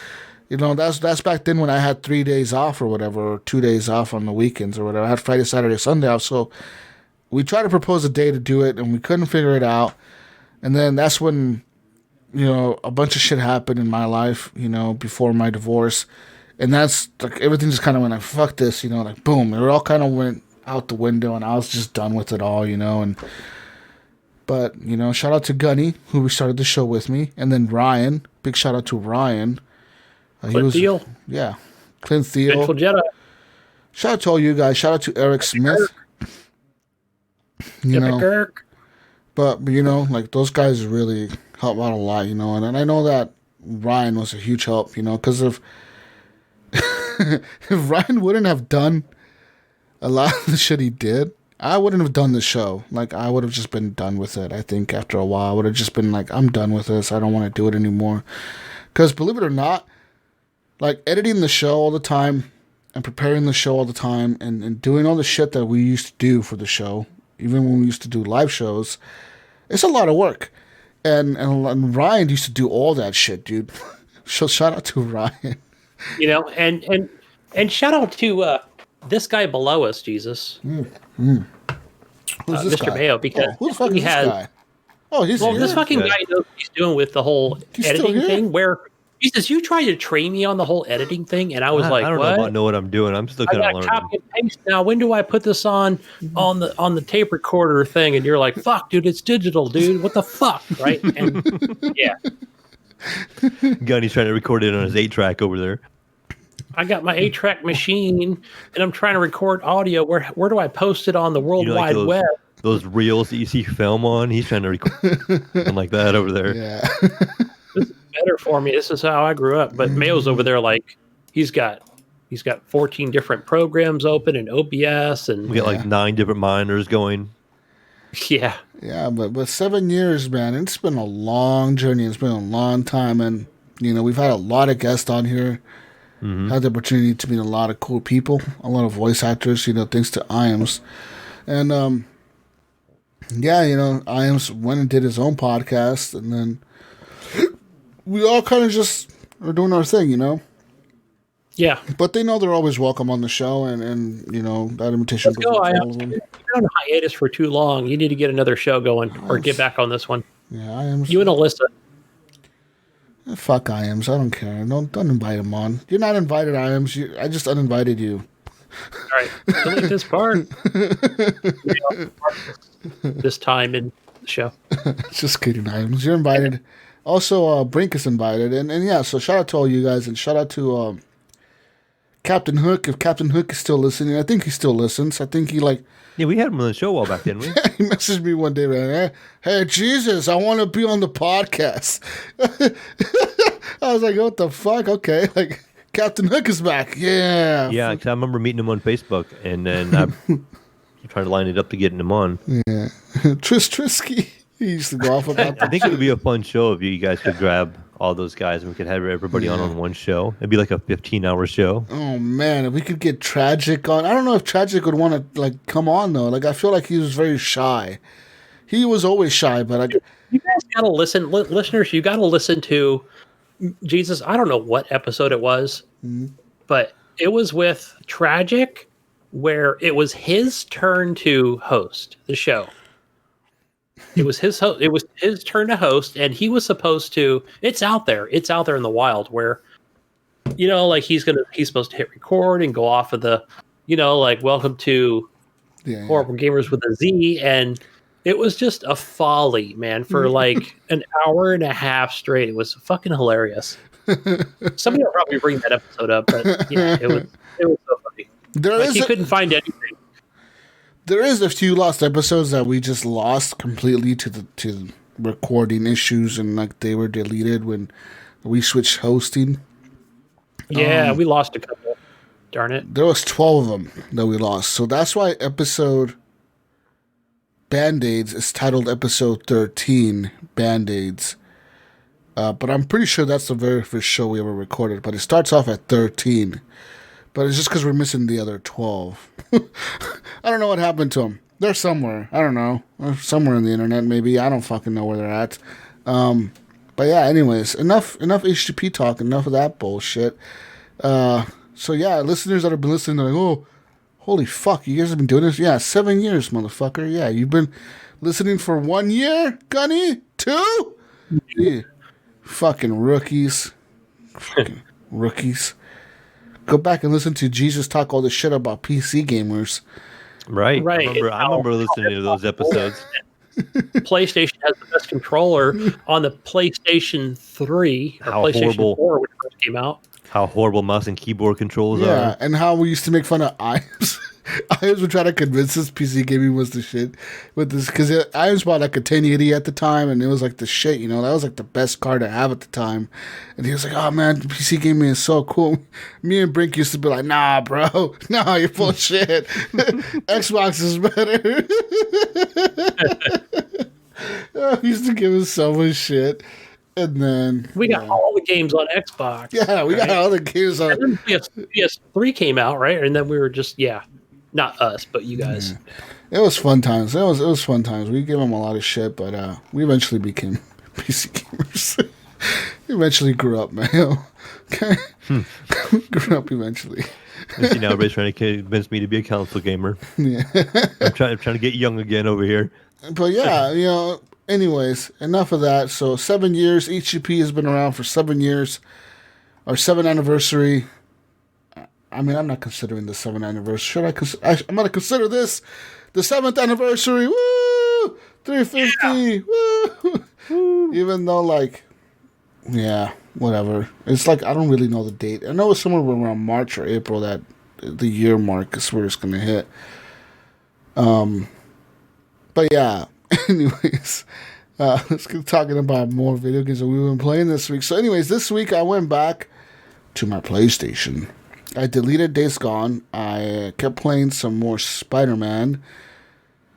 You know, that's back then when I had 3 days off or whatever, or 2 days off on the weekends or whatever. I had Friday, Saturday, Sunday off. So we tried to propose a day to do it, and we couldn't figure it out. And then that's when a bunch of shit happened in my life, before my divorce. And that's like everything just kind of went like, fuck this, like boom. It all kind of went out the window and I was just done with it all, But, shout out to Gunny, who started the show with me. And then Ryan. Big shout out to Ryan. Clint Thiel. Yeah. Clint Thiel. Vengeful Jedi. Shout out to all you guys. Shout out to Eric Smith. Kirk. But, like those guys really help out a lot, And I know that Ryan was a huge help, because if Ryan wouldn't have done a lot of the shit he did, I wouldn't have done the show. Like, I would have just been done with it. I think after a while, I would have just been like, I'm done with this. I don't want to do it anymore. Because believe it or not, like editing the show all the time and preparing the show all the time and doing all the shit that we used to do for the show, even when we used to do live shows, it's a lot of work. And Ryan used to do all that shit, dude. So shout out to Ryan. And shout out to this guy below us, Jesus. Who's this Mr. guy? Mayo, because who the fuck is this guy? Oh, he's well, here. this fucking guy knows what he's doing with the whole He's still editing here? thing. Where he says you tried to train me on the whole editing thing, and I was like, I don't "What? know what I'm doing. I'm still I kind of got learning. copy and paste now. When do I put this on the tape recorder thing?" And you're like, "Fuck, dude, it's digital, dude. What the fuck, right?" And yeah, Gunny's trying to record it on his 8-track over there. I got my 8-track machine, and I'm trying to record audio. Where do I post it on the World Wide Web? Those reels that you see film on, he's trying to record something like that over there. Yeah. This is better for me. This is how I grew up. But Mayo's over there, like he's got 14 different programs open and OBS, and We got like 9 different monitors going. yeah. Yeah, but 7 years, man, it's been a long journey. It's been a long time, and we've had a lot of guests on here. Mm-hmm. Had the opportunity to meet a lot of cool people, a lot of voice actors, thanks to IAMS. And IAMS went and did his own podcast, and then we all kind of just are doing our thing, Yeah. But they know they're always welcome on the show, and that invitation Let's go. out to all of them. You've been on hiatus for too long. You need to get another show going or get back on this one. Yeah, IAMS. You and Alyssa. Fuck IAMS. I don't care. Don't invite him on. You're not invited, IAMS. I just uninvited you. All right. Delete this part. This time in the show. Just kidding, IAMS. You're invited. Also, Brink is invited. And yeah, so shout out to all you guys. And shout out to Captain Hook. If Captain Hook is still listening, I think he still listens. I think he Yeah, we had him on the show a while back, didn't we? he messaged me one day, man. Hey, Jesus, I want to be on the podcast. I was like, what the fuck? Okay, like Captain Hook is back. Yeah. Yeah, because I remember meeting him on Facebook, and then I tried to line it up to getting him on. Yeah. Trisky. He used to go off about I think it would be a fun show if you guys could grab all those guys and we could have everybody on one show. It'd be like a 15-hour show. Oh man, if we could get Tragic on. I don't know if Tragic would want to come on though. I feel like he was very shy. He was always shy, but You guys gotta listen, listeners. You gotta listen to Jesus. I don't know what episode it was, but it was with Tragic, where it was his turn to host the show. It was his turn to host, and he was supposed to. It's out there in the wild where, he's supposed to hit record and go off of the, welcome to Horrible Gamers with a Z, and it was just a folly, man, for like an hour and a half straight. It was fucking hilarious. Somebody will probably bring that episode up, but yeah, it was so funny. He couldn't find anything. There is a few lost episodes that we just lost completely to recording issues, and they were deleted when we switched hosting. Yeah, we lost a couple. Darn it. There was 12 of them that we lost. So that's why episode Band-Aids is titled episode 13, Band-Aids. But I'm pretty sure that's the very first show we ever recorded. But it starts off at 13. But it's just because we're missing the other 12. I don't know what happened to them. They're somewhere. I don't know. Somewhere on the internet, maybe. I don't fucking know where they're at. But yeah, anyways, enough HGP talk. Enough of that bullshit. So yeah, listeners that have been listening, they're like, oh, holy fuck, you guys have been doing this? Yeah, 7 years, motherfucker. Yeah, you've been listening for 1 year, Gunny? 2? Yeah. Fucking rookies. Fucking rookies. Go back and listen to Jesus talk all this shit about PC gamers. Right. Right. I remember listening to those episodes. PlayStation has the best controller on the PlayStation 3 or How PlayStation horrible. 4, which first came out. How horrible mouse and keyboard controls Yeah, are. and how we used to make fun of Ives. Ives would try to convince us PC gaming was the shit with this, because Ives bought like a 1080 at the time, and it was like the shit, you know, that was like the best card to have at the time. And he was like, oh man, PC gaming is so cool. Me and Brink used to be like, nah, bro, nah, you're full of shit. Xbox is better. He used to give us so much shit. And then We got all the games on Xbox. yeah, we got all the games on. And then PS3 came out, right? And then we were just, not us, but you guys. It was fun times. It was fun times. We gave them a lot of shit, but we eventually became PC gamers. We eventually grew up, man. Okay, grew up eventually. You see, now everybody's trying to convince me to be a console gamer. Yeah, I'm trying to get young again over here. but yeah, you know. Anyways, enough of that. So 7 years. HGP has been around for 7 years. Our 7th anniversary. I mean, I'm not considering the 7th anniversary. I'm going to consider this the 7th anniversary. Woo! 350. Woo! Even though, like, yeah, whatever. It's like, I don't really know the date. I know it's somewhere around March or April that the year mark is where it's going to hit. But yeah. Anyways, let's get talking about more video games that we've been playing this week. So anyways, this week I went back to my PlayStation. I deleted Days Gone. I kept playing some more Spider-Man.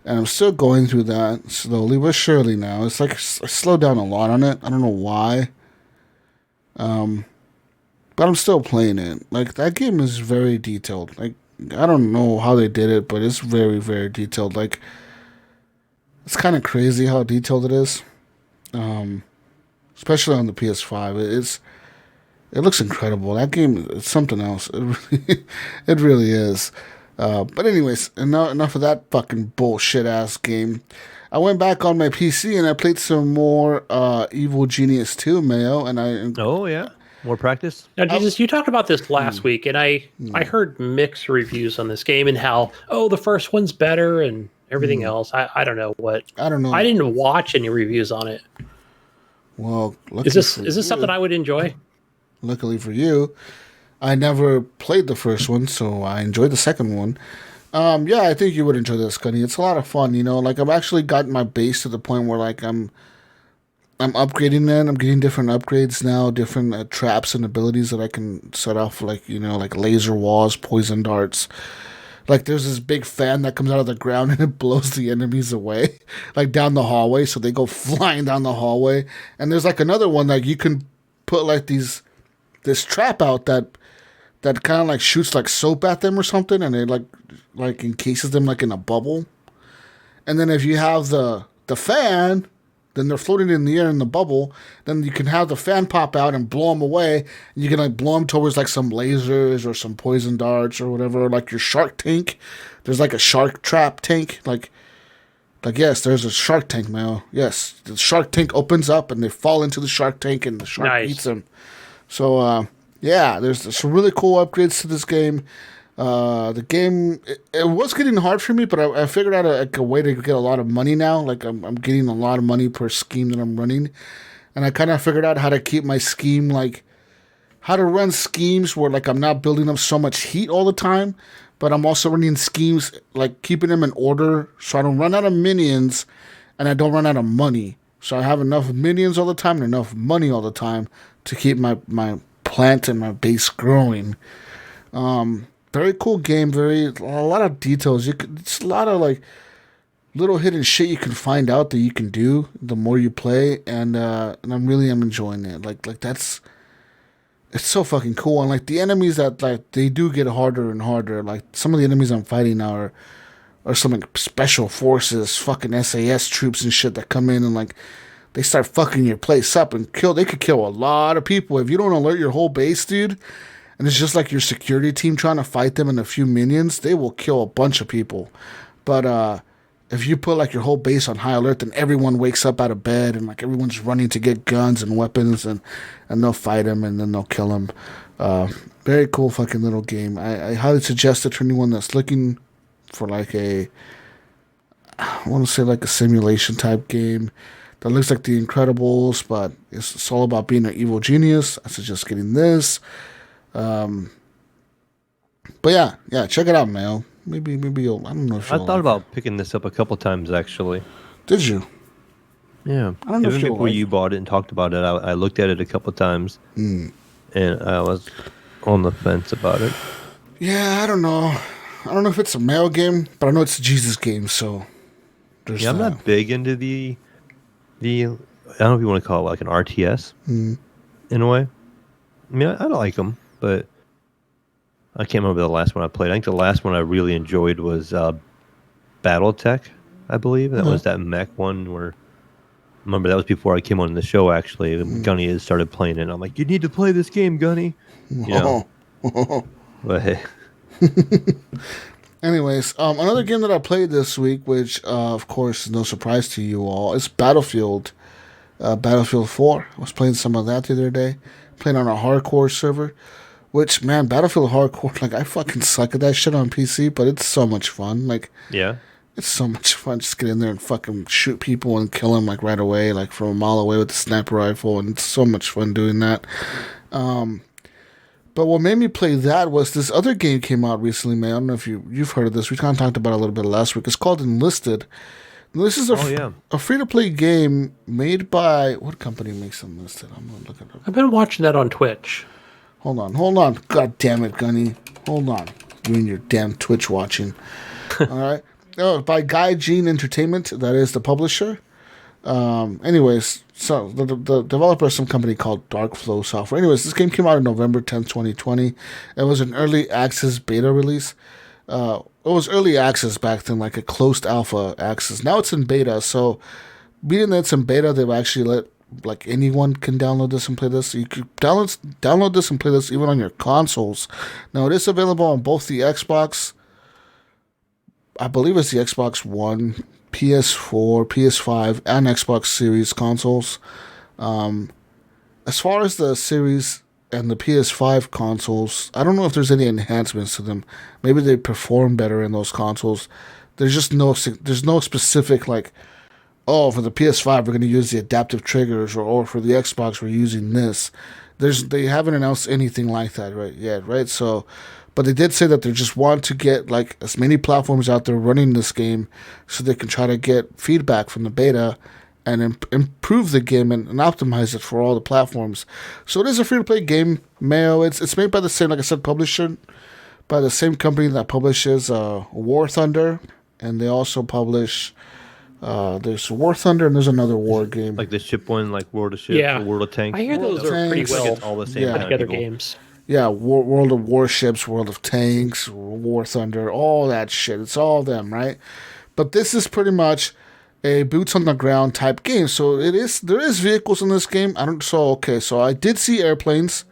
And I'm still going through that slowly but surely now. It's like I slowed down a lot on it. I don't know why. But I'm still playing it. Like, that game is very detailed. Like, I don't know how they did it, but it's very, very detailed. Like, it's kind of crazy how detailed it is, especially on the PS5. It looks incredible. That game is something else. It really is. But anyways, enough of that fucking bullshit ass game. I went back on my PC and I played some more Evil Genius 2, Mayo, and Oh yeah, more practice. Now, Jesus, you talked about this last week, and I heard mixed reviews on this game and how, the first one's better and everything else. I don't know what. I don't know. I didn't watch any reviews on it. Well, Is this something I would enjoy? Luckily for you, I never played the first one, so I enjoyed the second one. Yeah, I think you would enjoy this, Gunny. It's a lot of fun, you know. Like, I've actually gotten my base to the point where, like, I'm upgrading it. I'm getting different upgrades now, different traps and abilities that I can set off, like, you know, like laser walls, poison darts. Like, there's this big fan that comes out of the ground and it blows the enemies away, like, down the hallway, so they go flying down the hallway. And there's, like, another one, like, you can put, like, this trap out that kind of, like, shoots, like, soap at them or something, and it, like encases them, like, in a bubble. And then if you have the fan, then they're floating in the air in the bubble, then you can have the fan pop out and blow them away, and you can, like, blow them towards, like, some lasers or some poison darts or whatever, like your shark tank. There's, like, a shark trap tank, like, yes, there's a shark tank, man. Yes, the shark tank opens up, and they fall into the shark tank, and the shark eats them. So, yeah, there's some really cool upgrades to this game. The game, it was getting hard for me, but I figured out a way to get a lot of money now. Like, I'm getting a lot of money per scheme that I'm running. And I kind of figured out how to keep my scheme, like, how to run schemes where, like, I'm not building up so much heat all the time, but I'm also running schemes, like, keeping them in order so I don't run out of minions and I don't run out of money. So I have enough minions all the time and enough money all the time to keep my plant and my base growing. Very cool game. A lot of details. It's a lot of, like, little hidden shit you can find out that you can do the more you play, and I'm enjoying it. Like it's so fucking cool. And, like, the enemies that, like, they do get harder and harder. Like, some of the enemies I'm fighting now are some, like, special forces, fucking SAS troops and shit that come in and, like, they start fucking your place up and they could kill a lot of people if you don't alert your whole base, dude. And it's just like your security team trying to fight them and a few minions. They will kill a bunch of people. But if you put like your whole base on high alert, then everyone wakes up out of bed and like everyone's running to get guns and weapons and they'll fight him and then they'll kill him. Very cool fucking little game. I highly suggest it to anyone that's looking for like I want to say like a simulation type game that looks like The Incredibles, but it's all about being an evil genius. I suggest getting this. But yeah, check it out, Mayo. Maybe you'll, I don't know if I you'll thought like about picking this up a couple times actually. Did you? Yeah, I don't know if even you'll before like you bought it and talked about it, I looked at it a couple times, and I was on the fence about it. Yeah, I don't know. I don't know if it's a Mayo game, but I know it's a Jesus game, so there's Yeah, I'm that. not big into the I don't know if you want to call it like an RTS in a way. I mean, I like them, but I can't remember the last one I played. I think the last one I really enjoyed was BattleTech, I believe. That was that mech one where, remember, that was before I came on the show, actually. Gunny had started playing it, and I'm like, you need to play this game, Gunny. You know? But hey. Anyways, another game that I played this week, which of course is no surprise to you all, is Battlefield 4. I was playing some of that the other day, playing on a hardcore server, which, man, Battlefield hardcore, like, I fucking suck at that shit on PC, but it's so much fun. Like, Yeah. it's so much fun just get in there and fucking shoot people and kill them, like, right away, like, from a mile away with the sniper rifle, and it's so much fun doing that. But what made me play that was this other game came out recently, man. I don't know if you've heard of this. We kind of talked about it a little bit last week. It's called Enlisted. This is a free-to-play game made by... What company makes Enlisted? I'm going to look it up. I've been watching that on Twitch. Hold on. God damn it, Gunny. Hold on. You and your damn Twitch watching. All right. Oh, by Guy Gene Entertainment. That is the publisher. Anyways, so the developer is some company called Darkflow Software. Anyways, this game came out on November 10th, 2020. It was an early access beta release. It was early access back then, like a closed alpha access. Now it's in beta, so being that it's in beta, they've actually let like anyone can download this and play this. You could download this and play this even on your consoles. Now it is available on both the Xbox, I believe it's the Xbox One, PS4, PS5, and Xbox Series consoles. As far as the Series and the PS5 consoles, I don't know if there's any enhancements to them. Maybe they perform better in those consoles. There's no specific like, oh, for the PS5 we're going to use the adaptive triggers, or for the Xbox we're using this. They haven't announced anything like that right? So, but they did say that they just want to get like as many platforms out there running this game so they can try to get feedback from the beta and improve the game and optimize it for all the platforms. So it is a free-to-play game, Mayo. It's made by the same, like I said, publisher, by the same company that publishes War Thunder, and they also publish there's War Thunder and there's another war game. Like the ship one, like World of Ships, or World of Tanks. I hear World those of are pretty Tanks. well It's all the same put kind of together people. games. Yeah, World of Warships, World of Tanks, War Thunder, all that shit. It's all them, right? But this is pretty much a boots on the ground type game. So there is vehicles in this game. So I did see airplanes.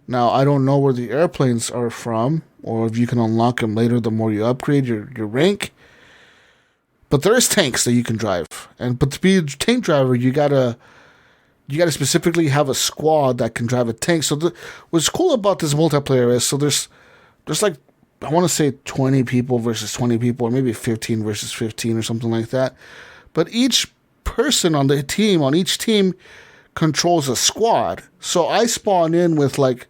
Now I don't know where the airplanes are from, or if you can unlock them later the more you upgrade your rank. But there is tanks that you can drive. But to be a tank driver, you gotta specifically have a squad that can drive a tank. So what's cool about this multiplayer is, so there's like, I want to say 20 people versus 20 people, or maybe 15 versus 15 or something like that. But each person on each team controls a squad. So I spawn in with like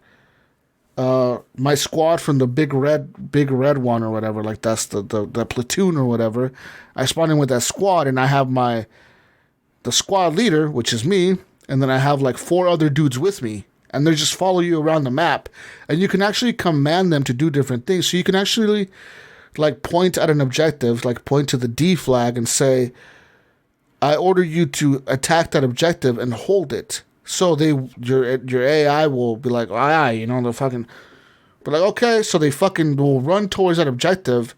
my squad from the big red one or whatever, like that's the platoon or whatever. I spawn in with that squad, and I have the squad leader, which is me, and then I have like 4 other dudes with me, and they just follow you around the map, and you can actually command them to do different things. So you can actually like point at an objective, like point to the D flag and say, I order you to attack that objective and hold it. So your AI will be like, aye, they'll fucking be like, okay, so they fucking will run towards that objective.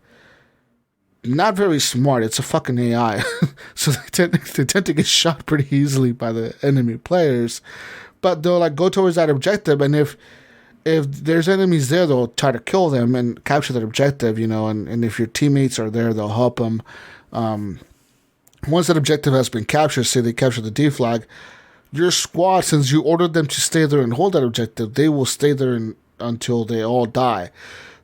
Not very smart. It's a fucking AI. So they tend to get shot pretty easily by the enemy players. But they'll like go towards that objective, and if there's enemies there, they'll try to kill them and capture that objective, and if your teammates are there, they'll help them. Once that objective has been captured, say they capture the D flag, your squad, since you ordered them to stay there and hold that objective, they will stay there until they all die.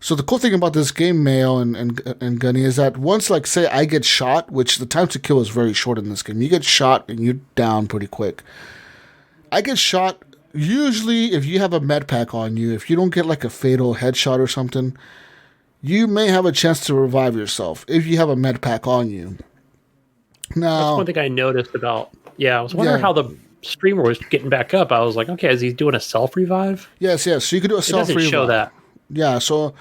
So the cool thing about this game, Mayo and Gunny, is that once, like, say I get shot, which the time to kill is very short in this game. You get shot and you're down pretty quick. I get shot, usually if you have a med pack on you, if you don't get like a fatal headshot or something, you may have a chance to revive yourself if you have a med pack on you. Now, that's one thing I noticed about. Yeah, I was wondering how the streamer was getting back up. I was like, okay, is he doing a self revive? Yes. So you can do a self revive. It doesn't show that. Yeah, so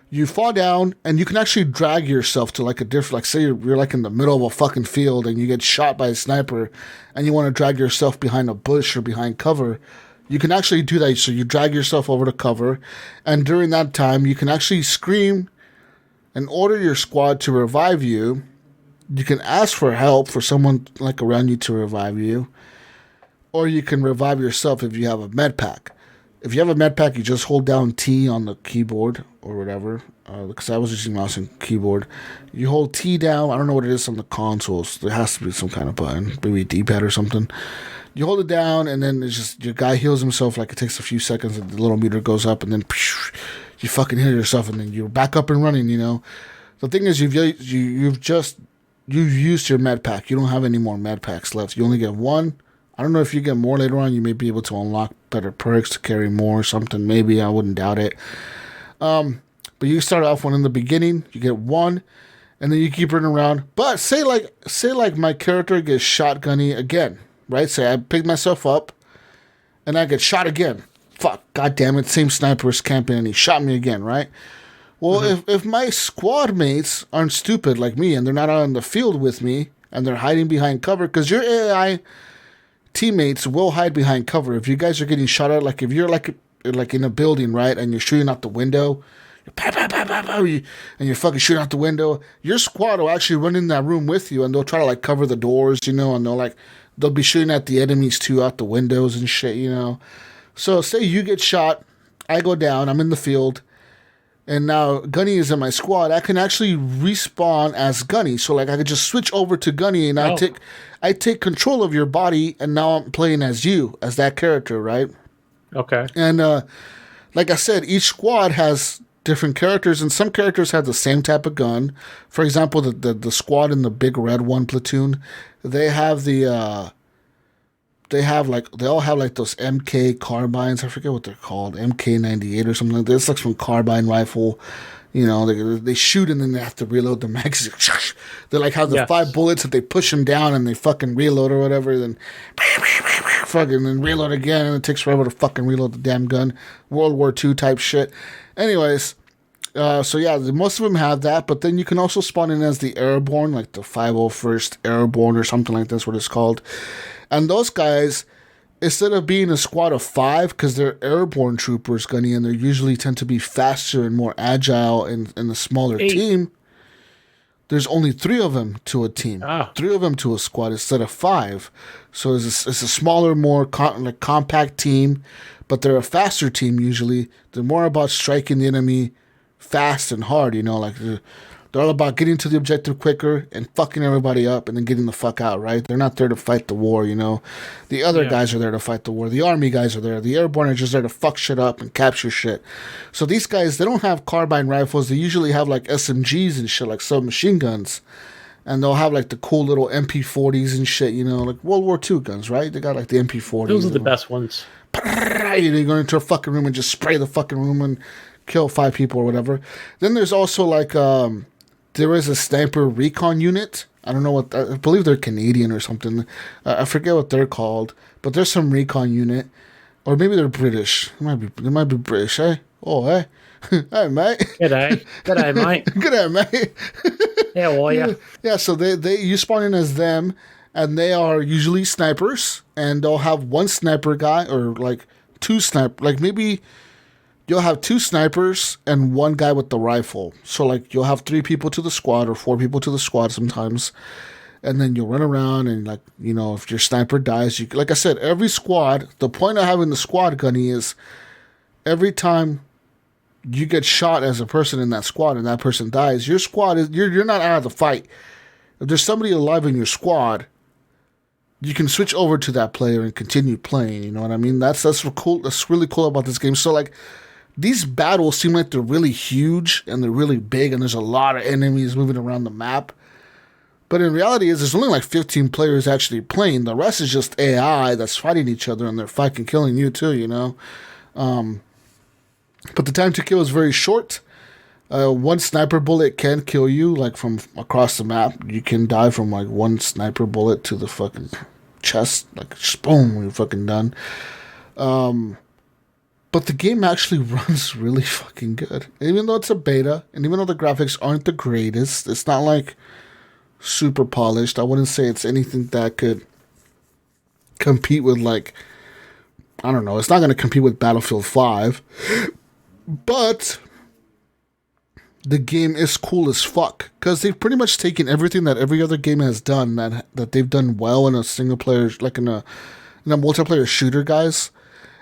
you fall down and you can actually drag yourself to like a different, like say you're like in the middle of a fucking field and you get shot by a sniper and you want to drag yourself behind a bush or behind cover. You can actually do that. So you drag yourself over to cover, and during that time you can actually scream and order your squad to revive you. You can ask for help for someone like around you to revive you, or you can revive yourself if you have a med pack. If you have a med pack, you just hold down T on the keyboard or whatever, because I was using mouse and keyboard. You hold T down. I don't know what it is on the consoles. There has to be some kind of button, maybe a D-pad or something. You hold it down, and then it's just your guy heals himself. Like, it takes a few seconds, and the little meter goes up, and then you fucking heal yourself, and then you're back up and running. You know, the thing is, you've used your med pack. You don't have any more med packs left. You only get one. I don't know if you get more later on. You may be able to unlock better perks to carry more or something. Maybe. I wouldn't doubt it. But you start off one in the beginning. You get one, and then you keep running around. But say like my character gets shotgunny again, right? Say I pick myself up, and I get shot again. Fuck, god damn it! Same sniper is camping, and he shot me again, right? Well, if my squad mates aren't stupid like me, and they're not out in the field with me, and they're hiding behind cover, because your AI teammates will hide behind cover. If you guys are getting shot at, like if you're like in a building, right, and you're shooting out the window, and you're fucking shooting out the window, your squad will actually run in that room with you, and they'll try to like cover the doors, you know, and they'll be shooting at the enemies too out the windows and shit, you know. So say you get shot, I go down, I'm in the field, and now Gunny is in my squad. I can actually respawn as Gunny. So like I could just switch over to Gunny, and I take control of your body, and now I'm playing as you, as that character, right? Okay. And like I said, each squad has different characters, and some characters have the same type of gun. For example, the squad in the big red one platoon, they have they all have like those MK carbines. I forget what they're called, MK98 or something like that. It's like some carbine rifle. You know, they shoot and then they have to reload the magazine. They like have the 5 bullets that they push them down and they fucking reload or whatever. Then fucking then reload again, and it takes forever to fucking reload the damn gun. World War II type shit. Anyways, so yeah, most of them have that, but then you can also spawn in as the airborne, like the 501st Airborne or something like that's what it's called. And those guys, instead of being a squad of 5, because they're airborne troopers, Gunny, and they usually tend to be faster and more agile in a smaller team, there's only 3 of them to a team. 3 of them to a squad instead of 5. So it's a smaller, more compact team, but they're a faster team usually. They're more about striking the enemy fast and hard, you know, like they're all about getting to the objective quicker and fucking everybody up and then getting the fuck out, right? They're not there to fight the war, you know. The other guys are there to fight the war. The army guys are there. The airborne are just there to fuck shit up and capture shit. So these guys, they don't have carbine rifles. They usually have like SMGs and shit, like submachine guns. And they'll have like the cool little MP40s and shit, you know, like World War II guns, right? They got like the MP40s. Those are the best ones. You go into a fucking room and just spray the fucking room and kill 5 people or whatever. Then there's also like there is a sniper recon unit. I don't know what, I believe they're Canadian or something. I forget what they're called, but there's some recon unit, or maybe they're British. They might be British, eh? Oh, hey, hey, mate. G'day, mate. G'day, mate. How are you? Yeah. So you spawn in as them, and they are usually snipers, and they'll have one sniper guy or like 2 sniper, like maybe. You'll have 2 snipers and 1 guy with the rifle. So, like, you'll have 3 people to the squad or 4 people to the squad sometimes. And then you'll run around and, like, you know, if your sniper dies, like I said, every squad, the point of having the squad, Gunny, is every time you get shot as a person in that squad and that person dies, your squad is, you're not out of the fight. if there's somebody alive in your squad, you can switch over to that player and continue playing. You know what I mean? That's cool. That's really cool about this game. So like, these battles seem like they're really huge and they're really big, and there's a lot of enemies moving around the map. But in reality, there's only like 15 players actually playing. The rest is just AI that's fighting each other, and they're fucking killing you too. You know. But the time to kill is very short. One sniper bullet can kill you, like from across the map. You can die from like one sniper bullet to the fucking chest, like just boom, you're fucking done. But the game actually runs really fucking good. Even though it's a beta, and even though the graphics aren't the greatest, it's not like super polished. I wouldn't say it's anything that could compete with, like, I don't know, it's not going to compete with Battlefield 5. But the game is cool as fuck, because they've pretty much taken everything that every other game has done that they've done well in a single player, like in a multiplayer shooter, guys,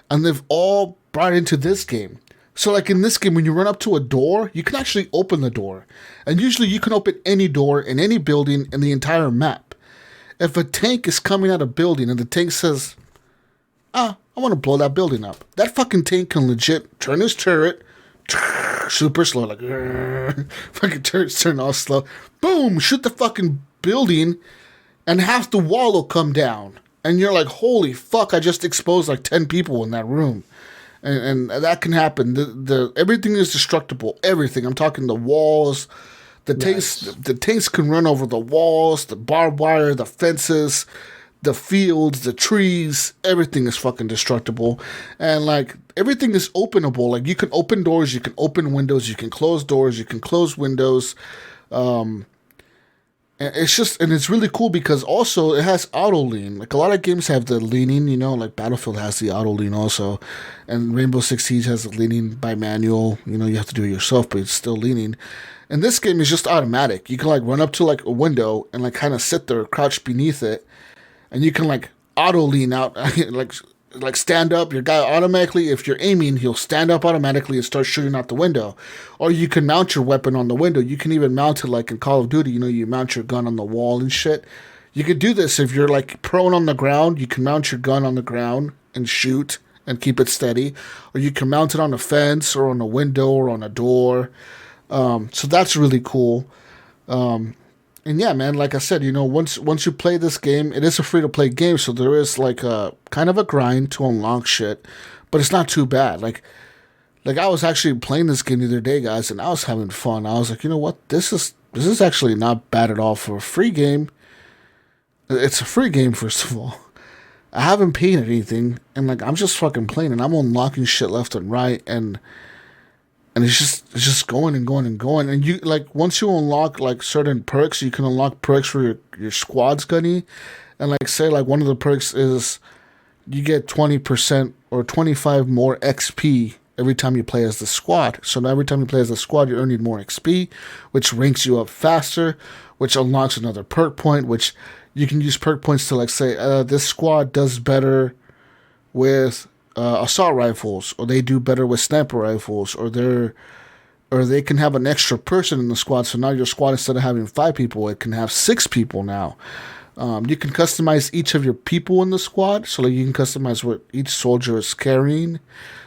and they've all brought it into this game. So like in this game, when you run up to a door, you can actually open the door, and usually you can open any door in any building in the entire map. If a tank is coming at a building and the tank says, I want to blow that building up, that fucking tank can legit turn his turret super slow, like fucking turrets turn all slow, boom, shoot the fucking building, and half the wall will come down, and you're like, holy fuck, I just exposed like 10 people in that room. And that can happen. The everything is destructible. Everything. I'm talking the walls, the tanks. The tanks can run over the walls, the barbed wire, the fences, the fields, the trees. Everything is fucking destructible. And like, everything is openable. Like, you can open doors, you can open windows, you can close doors, you can close windows. And it's really cool because also it has auto lean. Like, a lot of games have the leaning, you know, like Battlefield has the auto lean also, and Rainbow Six Siege has the leaning by manual. You know, you have to do it yourself, but it's still leaning. And this game is just automatic. You can like run up to like a window and like kind of sit there, crouch beneath it, and you can like auto lean out, like stand up. Your guy automatically, if you're aiming, he'll stand up automatically and start shooting out the window. Or you can mount your weapon on the window. You can even mount it like in Call of Duty. You know, you mount your gun on the wall and shit. You could do this if you're like prone on the ground. You can mount your gun on the ground and shoot and keep it steady. Or you can mount it on a fence or on a window or on a door. So that's really cool. And yeah, man, like I said, you know, once you play this game, it is a free-to-play game, so there is like a kind of a grind to unlock shit, but it's not too bad. Like I was actually playing this game the other day, guys, and I was having fun. I was like, you know what, this is actually not bad at all for a free game. It's a free game, first of all. I haven't paid anything, and like I'm just fucking playing, and I'm unlocking shit left and right, and it's just going and going and going. And you like, once you unlock like certain perks, you can unlock perks for your squad's gunny. And like, say like one of the perks is you get 20% or 25 more XP every time you play as the squad. So now every time you play as the squad, you're earning more XP, which ranks you up faster, which unlocks another perk point, which you can use perk points to like say, this squad does better with assault rifles, or they do better with sniper rifles, or they can have an extra person in the squad. So now your squad, instead of having 5 people, it can have 6 people now. You can customize each of your people in the squad. So like, you can customize what each soldier is carrying.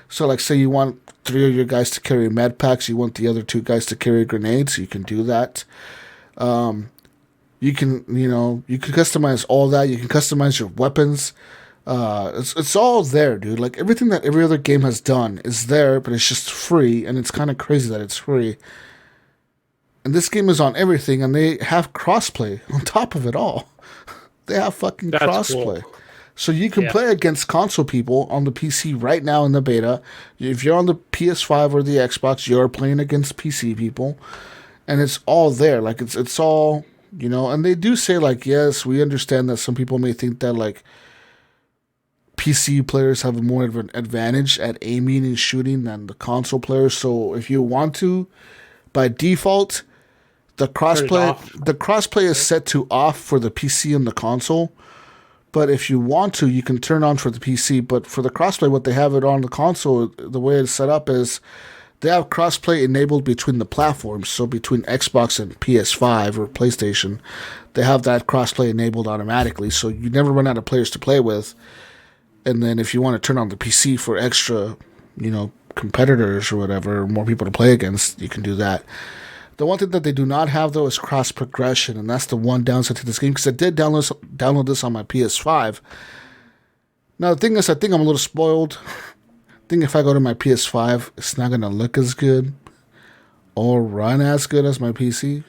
So like, say you want 3 of your guys to carry med packs, you want the other 2 guys to carry grenades, you can do that. You can customize all that. You can customize your weapons. It's all there, dude. Like, everything that every other game has done is there, but it's just free, and it's kind of crazy that it's free. And this game is on everything, and they have crossplay on top of it all. They have fucking crossplay. Cool. So you can play against console people on the PC right now in the beta. If you're on the PS5 or the Xbox, you're playing against PC people, and it's all there. Like, it's all, you know. And they do say, like, yes, we understand that some people may think that, like, PC players have more of an advantage at aiming and shooting than the console players. So if you want to, by default, the crossplay is set to off for the PC and the console. But if you want to, you can turn on for the PC. But for the crossplay, what they have it on the console, the way it's set up is they have crossplay enabled between the platforms. So between Xbox and PS5 or PlayStation, they have that crossplay enabled automatically. So you never run out of players to play with. And then if you want to turn on the PC for extra, competitors or whatever, more people to play against, you can do that. The one thing that they do not have, though, is cross progression, and that's the one downside to this game, because I did download this on my PS5. Now, the thing is, I think I'm a little spoiled. I think if I go to my PS5, it's not going to look as good or run as good as my PC.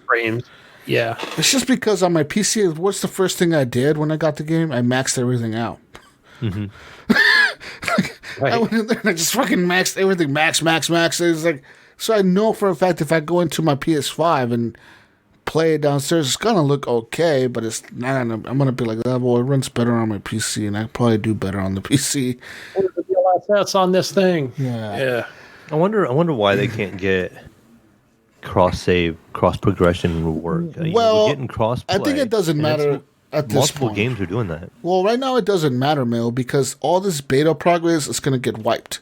Frames. Yeah. It's just because on my PC, what's the first thing I did when I got the game? I maxed everything out. Mm-hmm. I went in there and I just fucking maxed everything. Max. It's like, so I know for a fact if I go into my PS5 and play it downstairs, it's gonna look okay, but it's not gonna. I'm gonna be like, that boy, it runs better on my PC, and I probably do better on the PC. What are the DLSS on this thing? Yeah. I wonder why they can't get cross save, cross progression work. Well, we're getting cross play. I think it doesn't matter at this multiple point. games are doing that. Well, right now it doesn't matter, Mail, because all this beta progress is gonna get wiped.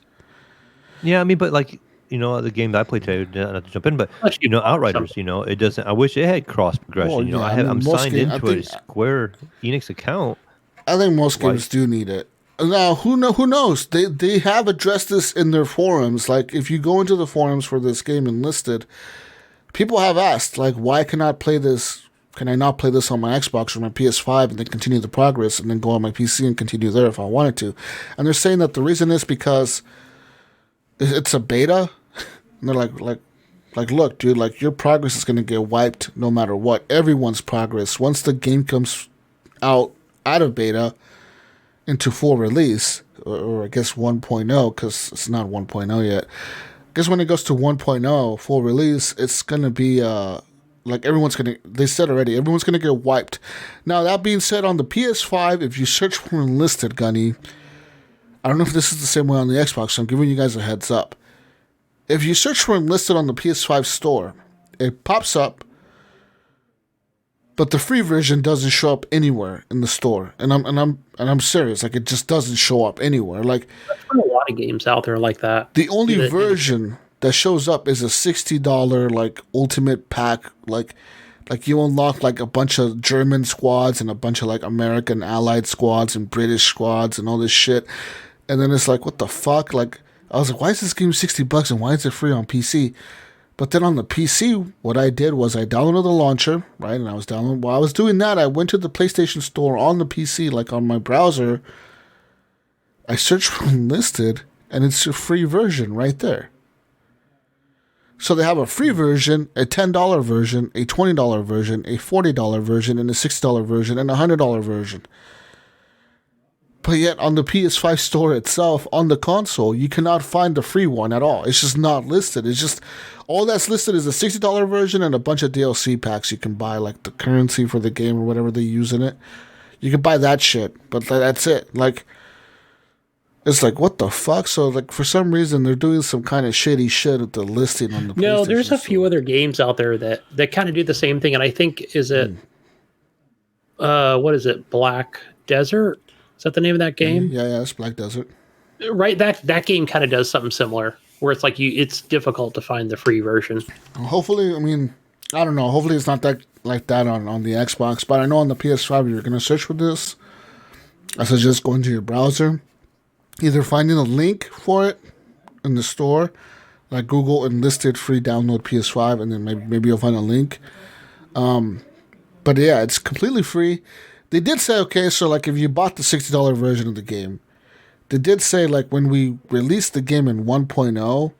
Yeah, I mean, but like. The game that I played today, not to jump in, but Outriders, it doesn't. I wish it had cross progression. Well, I'm signed into a Square Enix account. I think most games do need it. Now, who knows? They have addressed this in their forums. Like, if you go into the forums for this game Enlisted, people have asked, like, why can I play this? Can I not play this on my Xbox or my PS5 and then continue the progress and then go on my PC and continue there if I wanted to? And they're saying that the reason is because it's a beta. And they're like, look, dude, like, your progress is going to get wiped no matter what. Everyone's progress. Once the game comes out of beta into full release, or I guess 1.0, because it's not 1.0 yet. I guess when it goes to 1.0, full release, it's going to be, like, they said already, everyone's going to get wiped. Now, that being said, on the PS5, if you search for Enlisted, Gunny, I don't know if this is the same way on the Xbox, so I'm giving you guys a heads up. If you search for Enlisted on the PS5 store, it pops up, but the free version doesn't show up anywhere in the store. And I'm serious, like, it just doesn't show up anywhere. Like, there's a lot of games out there like that. The only version that shows up is a $60 like ultimate pack, like you unlock like a bunch of German squads and a bunch of like American allied squads and British squads and all this shit. And then it's like, what the fuck? Like, I was like, why is this game $60 and why is it free on PC? But then on the PC, what I did was I downloaded the launcher, right? And while I was doing that, I went to the PlayStation Store on the PC, like on my browser. I searched for Enlisted, and it's a free version right there. So they have a free version, a $10 version, a $20 version, a $40 version, and a $60 version, and a $100 version. But yet on the PS5 store itself, on the console, you cannot find the free one at all. It's just not listed. It's just, all that's listed is a $60 version and a bunch of DLC packs you can buy, like the currency for the game or whatever they use in it. You can buy that shit, but that's it. Like, it's like, what the fuck? So, like, for some reason, they're doing some kind of shitty shit at the listing on the PlayStation No, there's a few store. other games out there that kind of do the same thing. And I think, what is it? Black Desert? Is that the name of that game? Yeah, it's Black Desert. Right, that game kind of does something similar, where it's like it's difficult to find the free version. Hopefully, I mean, I don't know. Hopefully, it's not that like that on the Xbox. But I know on the PS5, you're gonna search for this. I suggest going to your browser, either finding a link for it in the store, like Google Enlisted free download PS5, and then maybe you'll find a link. But yeah, it's completely free. They did say, okay, so like if you bought the $60 version of the game, they did say like when we released the game in 1.0,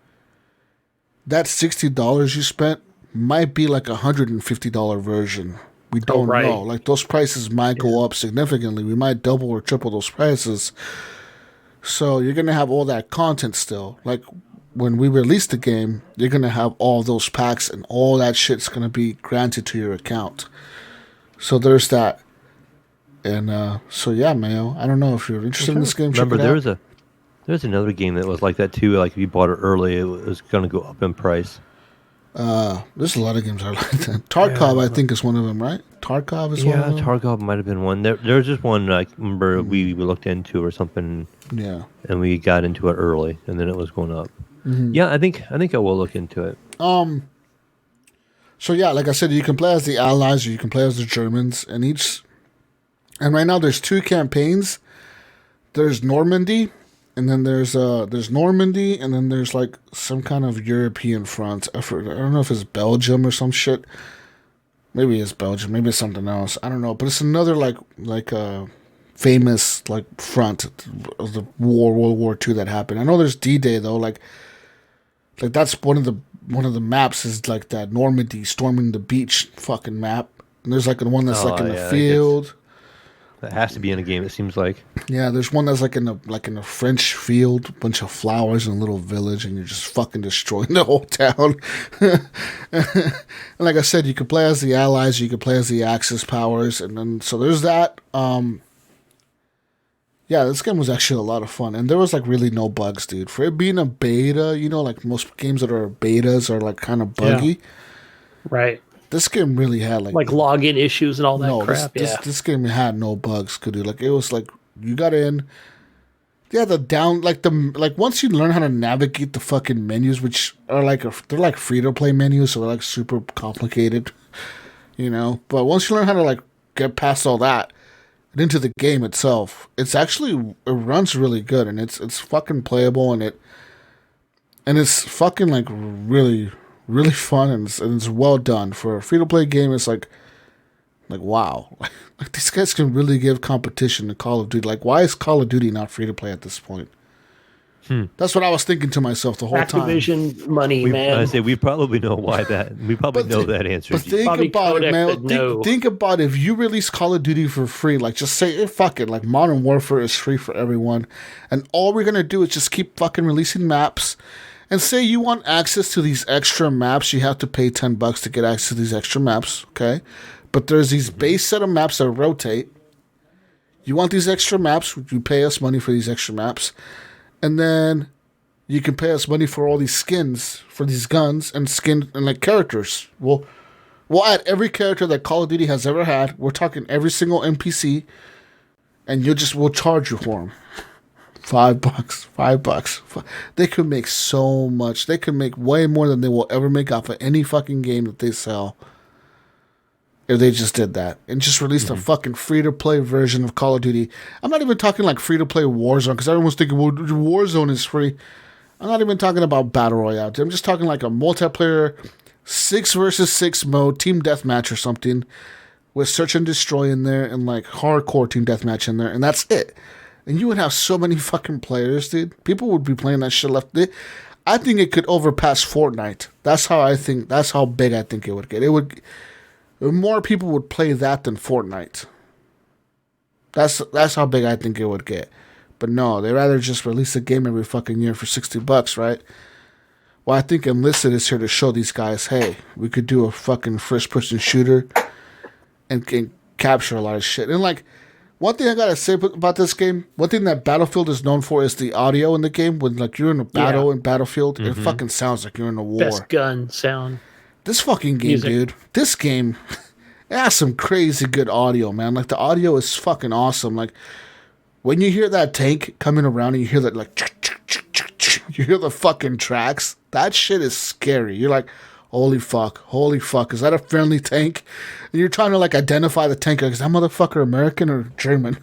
that $60 you spent might be like a $150 version. We don't know. Like those prices might go up significantly. We might double or triple those prices. So you're going to have all that content still. Like when we release the game, you're going to have all those packs and all that shit's going to be granted to your account. So there's that. And so yeah, Mayo, I don't know if you're interested in this game. Remember, there's another game that was like that too. Like if you bought it early, it was going to go up in price. There's a lot of games that are like that. Tarkov, I think, is one of them, right? Tarkov is one of them. Yeah, Tarkov might have been one. There's just one I remember we looked into or something. Yeah. And we got into it early, and then it was going up. Yeah, I think I will look into it. So yeah, like I said, you can play as the Allies or you can play as the Germans, and right now there's 2 campaigns. There's Normandy, and then there's Normandy, and then there's like some kind of European front. I don't know if it's Belgium or some shit. Maybe it's Belgium. Maybe it's something else. I don't know. But it's another like famous like front of the World War II that happened. I know there's D-Day though. Like that's one of the maps is like that Normandy storming the beach fucking map. And there's like one that's like in the field. That has to be in a game. It seems like. Yeah, there's one that's like in a French field, bunch of flowers in a little village, and you're just fucking destroying the whole town. And like I said, you can play as the Allies, you can play as the Axis powers, and then so there's that. Yeah, this game was actually a lot of fun, and there was like really no bugs, dude. For it being a beta, like most games that are betas are like kind of buggy. Yeah. Right. This game really had like login issues and all that crap. This game had no bugs, dude. Like it was like you got in. Yeah, once you learn how to navigate the fucking menus, which are they're like free to play menus, so they're like super complicated, But once you learn how to like get past all that and into the game itself, it runs really good, and it's fucking playable, and it's fucking like really, really fun, and it's well done for a free to play game. It's like wow, like these guys can really give competition to Call of Duty. Like, why is Call of Duty not free to play at this point? That's what I was thinking to myself the whole time. Activision money, man. I say we probably know why that. We probably know that answer. But think about it, man. Think about if you release Call of Duty for free. Like, just say, fuck it. Like, Modern Warfare is free for everyone, and all we're gonna do is just keep fucking releasing maps. And say you want access to these extra maps, you have to pay $10 to get access to these extra maps, okay? But there's these base set of maps that rotate. You want these extra maps, you pay us money for these extra maps. And then you can pay us money for all these skins, for these guns and like characters. We'll add every character that Call of Duty has ever had. We're talking every single NPC. And we'll charge you for them. $5. They could make so much. They could make way more than they will ever make off of any fucking game that they sell. If they just did that and just released a fucking free-to-play version of Call of Duty. I'm not even talking like free-to-play Warzone, because everyone's thinking, well, Warzone is free. I'm not even talking about Battle Royale. I'm just talking like a multiplayer 6 versus 6 mode, team deathmatch or something, with search and destroy in there and like hardcore team deathmatch in there, and that's it. And you would have so many fucking players, dude. People would be playing that shit left. I think it could overpass Fortnite. That's how big I think it would get. More people would play that than Fortnite. That's how big I think it would get. But no, they rather just release a game every fucking year for $60, right? Well, I think Enlisted is here to show these guys, hey, we could do a fucking first-person shooter and capture a lot of shit. And like, one thing I gotta say about this game, one thing that Battlefield is known for is the audio in the game. When like you're in a battle in Battlefield, it fucking sounds like you're in a war. Best gun sound. This fucking game, dude. This game, it has some crazy good audio, man. Like, the audio is fucking awesome. Like, when you hear that tank coming around and you hear that, like, you hear the fucking tracks, that shit is scary. You're like, holy fuck, is that a friendly tank? And you're trying to, like, identify the tank. Like, is that motherfucker American or German?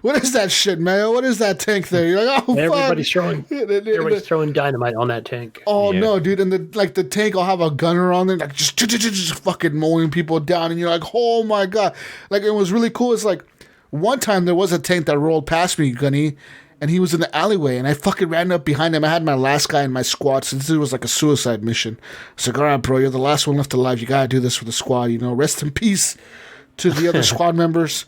What is that shit, man? What is that tank there? You're like, oh, everybody's fuck. Everybody's throwing dynamite on that tank. Oh, yeah. No, dude. And the tank will have a gunner on there, like, just fucking mowing people down. And you're like, oh, my God. Like, it was really cool. It's like, one time there was a tank that rolled past me, Gunny, and he was in the alleyway, and I fucking ran up behind him. I had my last guy in my squad, since it was like a suicide mission. It's like, all right, bro, you're the last one left alive. You gotta do this for the squad, Rest in peace to the other squad members.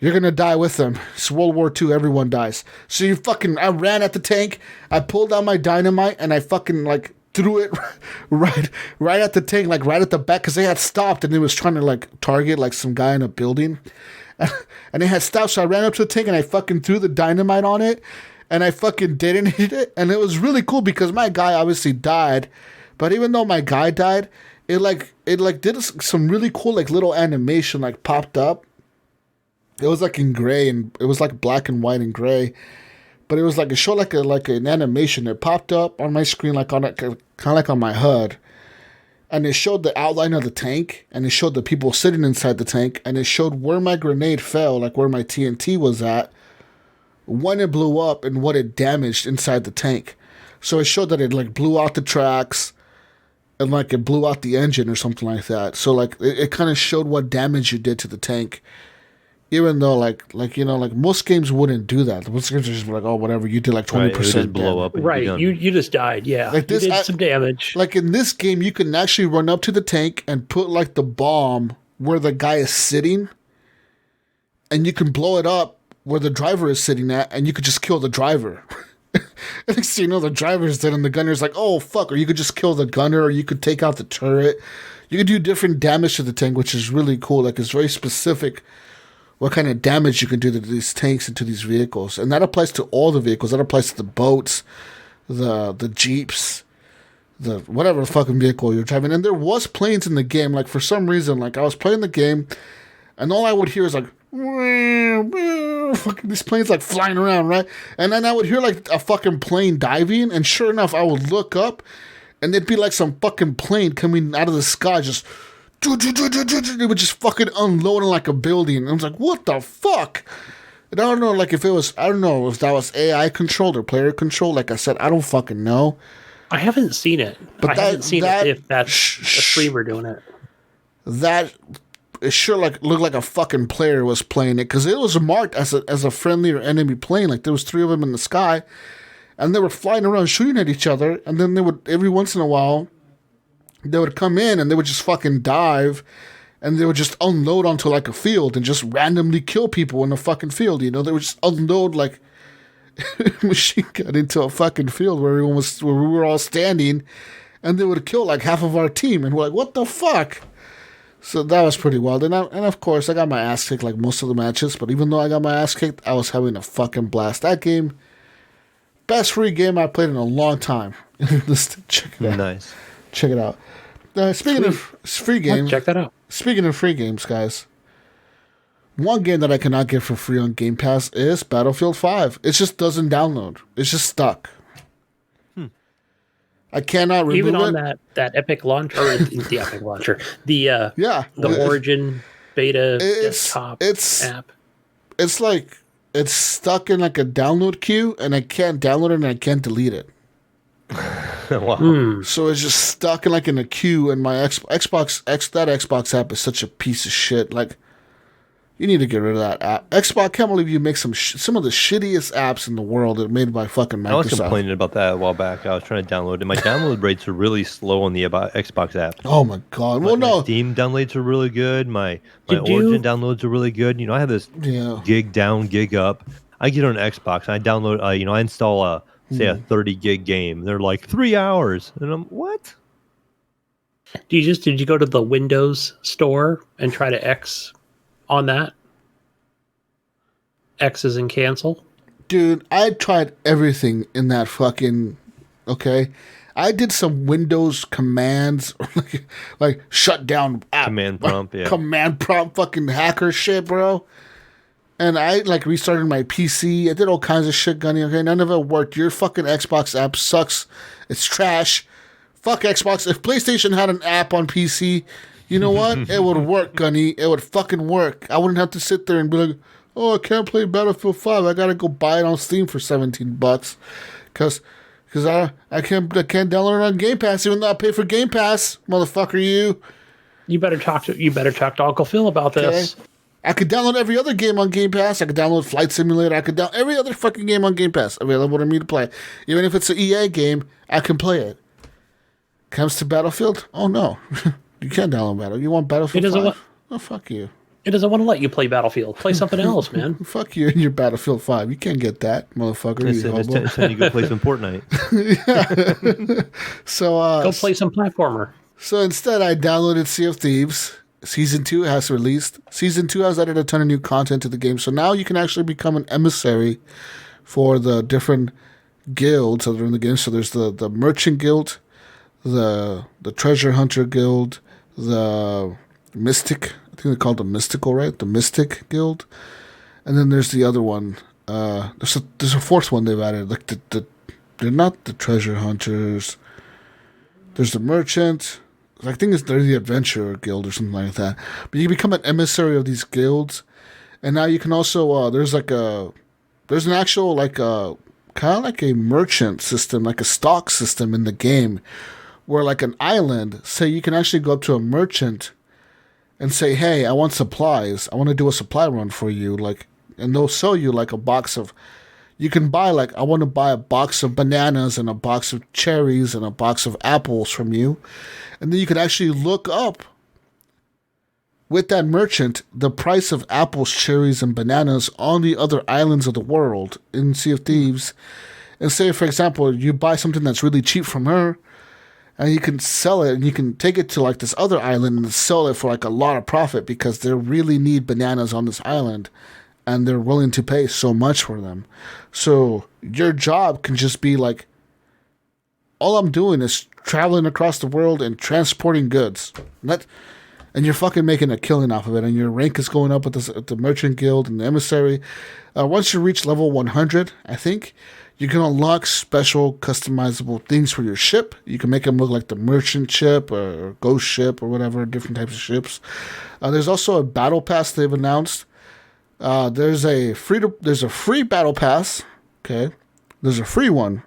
You're gonna die with them. It's World War II. Everyone dies. So I ran at the tank. I pulled out my dynamite, and I fucking, like, threw it right at the tank, like, right at the back, because they had stopped, and it was trying to, like, target, like, some guy in a building. And it had stopped, so I ran up to the tank and I fucking threw the dynamite on it, and I fucking didn't hit it. And it was really cool because my guy obviously died, but even though my guy died, it did some really cool, like, little animation, like, popped up. It was like in gray, and it was like black and white and gray, But it was like it showed like an animation. It popped up on my screen like on it, kind of like on my HUD, and it showed the outline of the tank, and it showed the people sitting inside the tank, and it showed where my grenade fell, like where my TNT was at, when it blew up, and what it damaged inside the tank. So it showed that it like blew out the tracks, and like it blew out the engine or something like that. So like it kind of showed what damage you did to the tank. Even though, like most games wouldn't do that. Most games are just like, oh, whatever, you did like 20%. Right, just blow up. Right, you just died. Yeah, like this, you did some damage. Like in this game, you can actually run up to the tank and put like the bomb where the guy is sitting, and you can blow it up where the driver is sitting at, and you could just kill the driver. And so the driver's dead, and the gunner's like, oh fuck! Or you could just kill the gunner, or you could take out the turret. You could do different damage to the tank, which is really cool. Like it's very specific what kind of damage you can do to these tanks and to these vehicles. And that applies to all the vehicles. That applies to the boats, the jeeps, the whatever the fucking vehicle you're driving. And there was planes in the game. Like for some reason, like I was playing the game, and all I would hear is like, fucking these planes like flying around, right? And then I would hear like a fucking plane diving, and sure enough, I would look up, and there'd be like some fucking plane coming out of the sky, just it would just fucking unloading like a building. And I was like, what the fuck? And I don't know, like if that was AI controlled or player controlled. Like I said, I don't fucking know. I haven't seen it. But I haven't seen it if that's a streamer doing it. That it sure like looked like a fucking player was playing it, because it was marked as a friendly or enemy plane. Like there was 3 of them in the sky, and they were flying around shooting at each other. And then they would every once in a while, they would come in and they would just fucking dive, and they would just unload onto like a field and just randomly kill people in the fucking field. They would just unload like machine gun into a fucking field where we were all standing, and they would kill like half of our team, and we're like, what the fuck? So that was pretty wild. And of course, I got my ass kicked like most of the matches, but even though I got my ass kicked, I was having a fucking blast. That game, best free game I played in a long time. Check it out. Nice. Check it out. Speaking of free games, check that out. Speaking of free games, guys, one game that I cannot get for free on Game Pass is Battlefield 5. It just doesn't download. It's just stuck. I cannot remove even on it. that Epic launcher, or the Epic launcher, the Origin beta desktop app. It's like it's stuck in like a download queue, and I can't download it and I can't delete it. Wow. So it's just stuck in a queue, and my Xbox app is such a piece of shit. Like, you need to get rid of that app. Xbox, can't believe you make some of the shittiest apps in the world that are made by fucking Microsoft. I was complaining about that a while back. I was trying to download it. My download rates are really slow on the Xbox app. Oh my god! My Steam downloads are really good. My Origin downloads are really good. I have this gig down, gig up. I get on Xbox and I download. I install a 30 gig game. They're like 3 hours, and I'm what? Did you go to the Windows store and try to X on that? X is in cancel? Dude, I tried everything in that fucking... Okay? I did some Windows commands, like shut down app. Command prompt, yeah. Command prompt fucking hacker shit, bro. And I like restarted my PC. I did all kinds of shit, Gunny. Okay, none of it worked. Your fucking Xbox app sucks. It's trash. Fuck Xbox. If PlayStation had an app on PC, you know what? It would work, Gunny. It would fucking work. I wouldn't have to sit there and be like, oh, I can't play Battlefield 5. I gotta go buy it on Steam for $17 because I can't download it on Game Pass, even though I pay for Game Pass, motherfucker. You better talk to Uncle Phil about this. Okay. I could download every other game on Game Pass. I could download Flight Simulator. I could download every other fucking game on Game Pass available to me to play. Even if it's an EA game, I can play it. Comes to Battlefield? Oh, no. You can't download Battlefield. You want Battlefield 5? Oh, fuck you. It doesn't want to let you play Battlefield. Play something else, man. Fuck you and your Battlefield 5. You can't get that, motherfucker. It's time you go play some Fortnite. So, go play some platformer. So instead, I downloaded Sea of Thieves. Season 2 has released. Season 2 has added a ton of new content to the game. So now you can actually become an emissary for the different guilds that are in the game. So there's the Merchant Guild, the Treasure Hunter Guild, the Mystic. I think they call it the Mystical, right? The Mystic Guild. And then there's the other one. There's a fourth one they've added. Like they're not the treasure hunters. There's the merchant. I think they're the adventurer guild or something like that. But you can become an emissary of these guilds, and now you can also there's an actual like a kind of like a merchant system, like a stock system in the game, where like an island. Say you can actually go up to a merchant and say, "Hey, I want supplies. I want to do a supply run for you." Like, and they'll sell you like a box of. You can buy like I want to buy a box of bananas and a box of cherries and a box of apples from you, and then you can actually look up with that merchant the price of apples, cherries, and bananas on the other islands of the world in Sea of Thieves, and say for example you buy something that's really cheap from her, and you can sell it and you can take it to like this other island and sell it for like a lot of profit because they really need bananas on this island. And they're willing to pay so much for them. So your job can just be like, all I'm doing is traveling across the world and transporting goods. And you're fucking making a killing off of it. And your rank is going up at the Merchant Guild and the Emissary. Once you reach level 100, I think, you can unlock special customizable things for your ship. You can make them look like the Merchant ship or Ghost ship or whatever, different types of ships. There's also a battle pass they've announced. There's a free battle pass. Okay, there's a free one,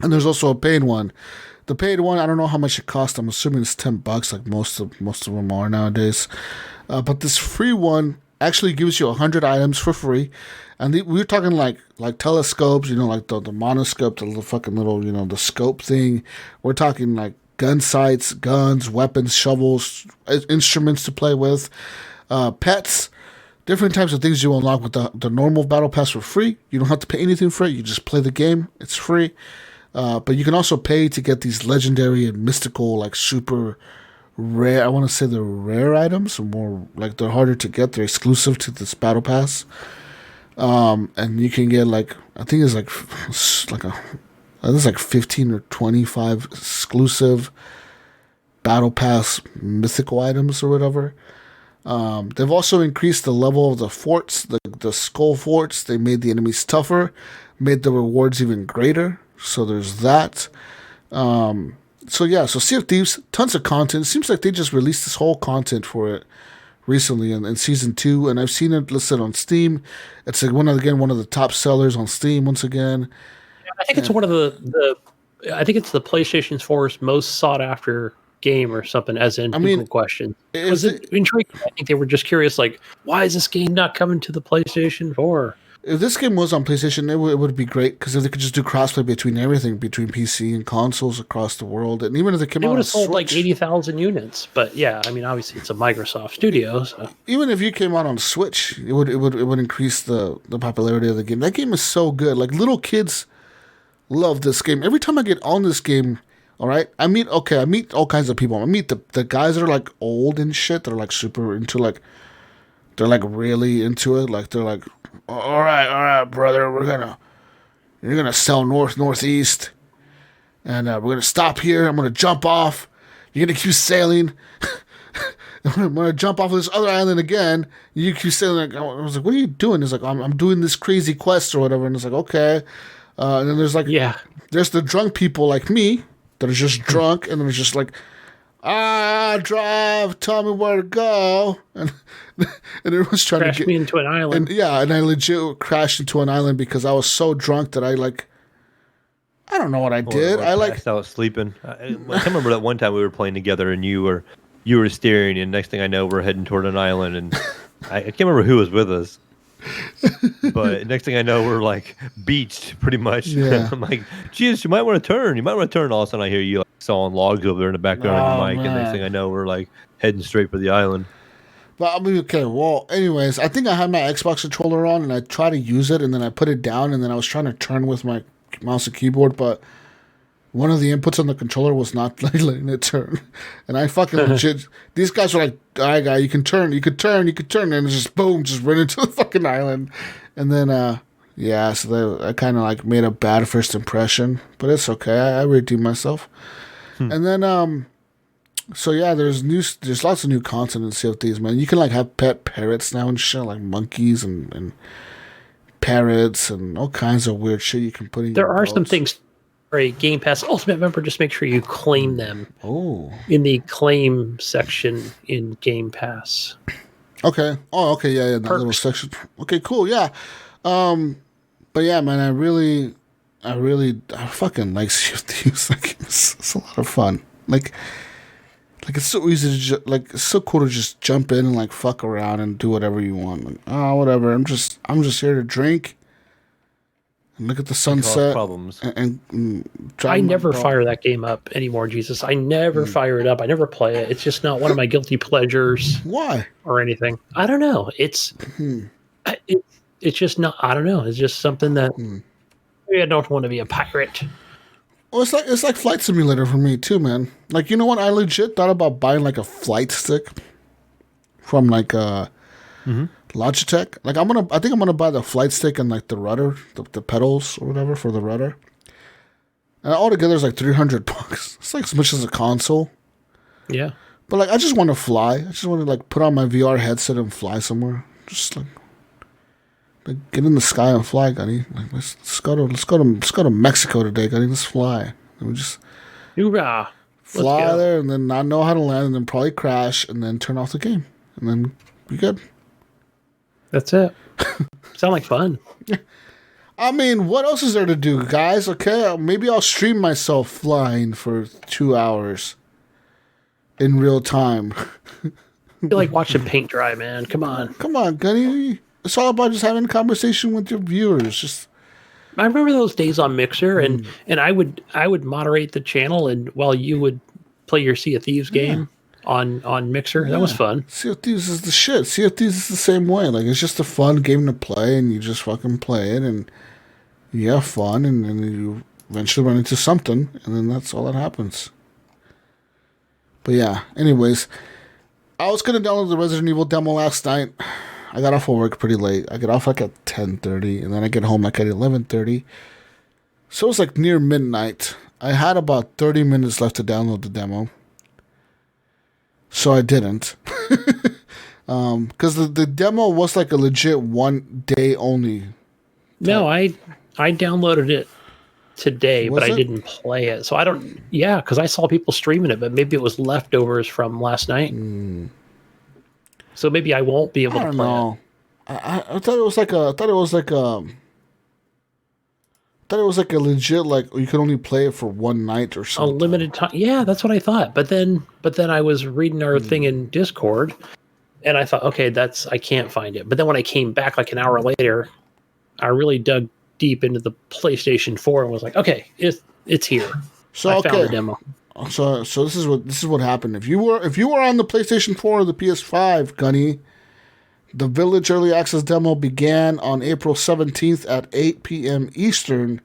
and there's also a paid one. The paid one, I don't know how much it costs. I'm assuming it's $10, like most of them are nowadays. But this free one actually gives you 100 items for free, and we're talking like telescopes, like the monoscope, the little fucking little the scope thing. We're talking like gun sights, guns, weapons, shovels, instruments to play with, pets. Different types of things you unlock with the normal battle pass for free. You don't have to pay anything for it. You just play the game. It's free. But you can also pay to get these legendary and mystical, like super rare. I want to say they're rare items, or more like they're harder to get. They're exclusive to this battle pass. And you can get like I think it's like 15 or 25 exclusive battle pass mythical items or whatever. They've also increased the level of the forts, the skull forts. They made the enemies tougher, made the rewards even greater. So there's that. So Sea of Thieves, tons of content. It seems like they just released this whole content for it recently in Season 2, and I've seen it listed on Steam. It's like one of the top sellers on Steam once again. I think it's one of I think it's the PlayStation 4's most sought after game or something, as in people question. Was it intriguing? I think they were just curious, like, why is this game not coming to the PlayStation 4? If this game was on PlayStation, it would be great, because if they could just do crossplay between everything, between PC and consoles across the world, and even if they came out on Switch, sold like 80,000 units. But yeah, I mean, obviously it's a Microsoft studio, so even if you came out on Switch, it would increase the popularity of the game. That game is so good. Like, little kids love this game. Every time I get on this game, all right, I meet all kinds of people. I meet the guys that are like old and shit. They're like super into they're like really into it. Like they're like, all right, brother, you're gonna sell northeast, and we're gonna stop here. I'm gonna jump off. You're gonna keep sailing. I'm gonna jump off of this other island again. You keep sailing. I was like, what are you doing? He's like, I'm doing this crazy quest or whatever. And it's like, okay. And then there's there's the drunk people like me that are just drunk, and then it's just like, drive, tell me where to go, and everyone's trying to get me into an island. And I legit crashed into an island because I was so drunk that I don't know what I did. I passed out sleeping. I can remember that one time we were playing together, and you were steering, and next thing I know, we're heading toward an island, and I can't remember who was with us. But next thing I know, we're like beached pretty much. Yeah. I'm like, Jesus, you might want to turn. All of a sudden I hear you sawing logs over there in the background of the mic, man. And next thing I know, we're like heading straight for the island. But I mean, okay, well, anyways, I think I had my Xbox controller on, and I tried to use it, and then I put it down, and then I was trying to turn with my mouse and keyboard, but one of the inputs on the controller was not letting it turn. And I fucking legit, these guys were like, all right, guy, you can turn. And it's just boom, just run into the fucking island. And then, so I kind of made a bad first impression, but it's okay. I redeemed myself. And then, there's lots of new content in Sea of Thieves, man. You can have pet parrots now and shit, like monkeys and parrots and all kinds of weird shit you can put in. There your are boats. some things for a Game Pass Ultimate member. Just make sure you claim them Oh, in the claim section in Game Pass. okay. Oh, okay. Yeah, that little section. Okay, cool. Yeah. But yeah, man, I fucking like Sea of Thieves. Like, it's a lot of fun. Like it's so easy to it's so cool to just jump in and like fuck around and do whatever you want. Like, whatever. I'm just here to drink and look at the sunset. Problems. And I never fire that game up anymore, Jesus. I never fire it up. I never play it. It's just not one of my guilty pleasures. Why? Or anything. I don't know. It's just not. I don't know. It's just something that maybe I don't want to be a pirate. Well, it's like Flight Simulator for me too, man. Like, you know what? I legit thought about buying like a flight stick from like Logitech. Like, I think I'm gonna buy the flight stick and like the rudder, the pedals or whatever for the rudder. And altogether, it's like $300. It's like as much as a console. Yeah. But like, I just want to fly. I just want to like put on my VR headset and fly somewhere. Just like get in the sky and fly, Gunny. Like, let's go to Mexico today, Gunny. Let's fly. And we just Hoorah. fly there and then not know how to land and then probably crash and then turn off the game and then be good. That's it. Sound like fun. I mean, what else is there to do, guys? Okay, maybe I'll stream myself flying for 2 hours in real time. I feel like watching paint dry, man. Come on. Come on, Gunny. It's all about just having a conversation with your viewers. Just I remember those days on Mixer, and I would moderate the channel, and while you would play your Sea of Thieves game on Mixer, that was fun. Sea of Thieves is the shit. Sea of Thieves is the same way. Like, it's just a fun game to play, and you just fucking play it, and you have fun, and then you eventually run into something, and then that's all that happens. But yeah, anyways, I was gonna download the Resident Evil demo last night. I got off of work pretty late. I get off like at 10:30, and then I get home like at 11:30. So it was like near midnight. I had about 30 minutes left to download the demo. So I didn't. Because the demo was like a legit 1 day only. No, I downloaded it today, Was but I it? didn't play it. So I don't, because I saw people streaming it, but maybe it was leftovers from last night. So maybe I won't be able I to don't play know. I thought it was like a legit, like, you could only play it for one night or a something. limited time. Yeah, that's what I thought. But then I was reading our thing in Discord, and I thought, okay, I can't find it. But then when I came back like an hour later, I really dug deep into the PlayStation 4 and was like, okay, it's here. So I found the demo. So this is what happened. If you were on the PlayStation 4 or the PS5, Gunny, the Village Early Access demo began on April 17th at 8 p.m. Eastern,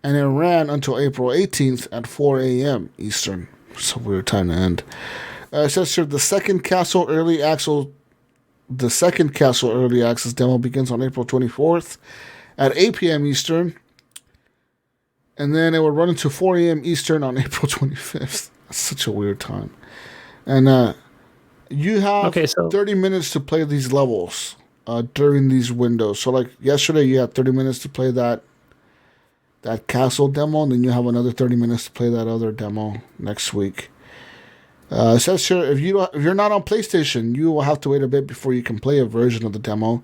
and it ran until April 18th at 4 a.m. Eastern. It's a weird time to end. It says here the second Castle Early Access demo begins on April 24th at 8 p.m. Eastern. And then it would run until 4 a.m. Eastern on April 25th. That's such a weird time. And you have 30 minutes to play these levels during these windows. So, like, yesterday you had 30 minutes to play that castle demo, and then you have another 30 minutes to play that other demo next week. It says here, if you're not on PlayStation, you will have to wait a bit before you can play a version of the demo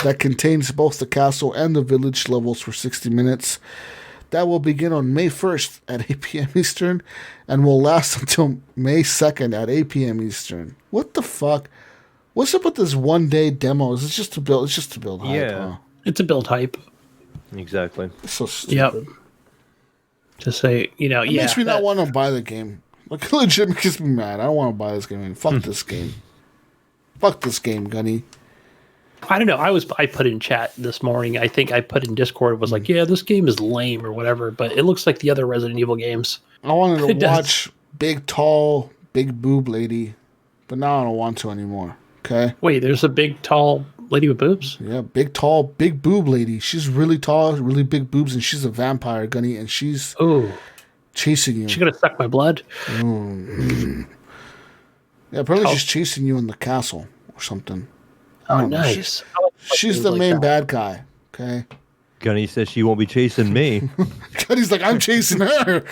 that contains both the castle and the village levels for 60 minutes. That will begin on May 1st at 8 p.m. Eastern and will last until May 2nd at 8 p.m. Eastern. What the fuck? What's up with this 1 day demo? Is it just to build? It's just to build hype. Yeah. Huh? It's a build hype. Exactly. It's so stupid. Yep. To say, It makes me not want to buy the game. Like, legit makes me mad. I don't want to buy this game. Fuck this game. Fuck this game, Gunny. I don't know. I put in chat this morning. I think I put in Discord, was like, yeah, this game is lame or whatever, but it looks like the other Resident Evil games. I wanted to watch big, tall, big boob lady, but now I don't want to anymore. Okay? Wait, there's a big, tall lady with boobs? Yeah, big, tall, big boob lady. She's really tall, really big boobs, and she's a vampire, Gunny, and she's chasing you. She's going to suck my blood? Yeah, apparently she's chasing you in the castle or something. Oh, nice. She's the main bad guy. Okay. Gunny says she won't be chasing me. Gunny's like, I'm chasing her.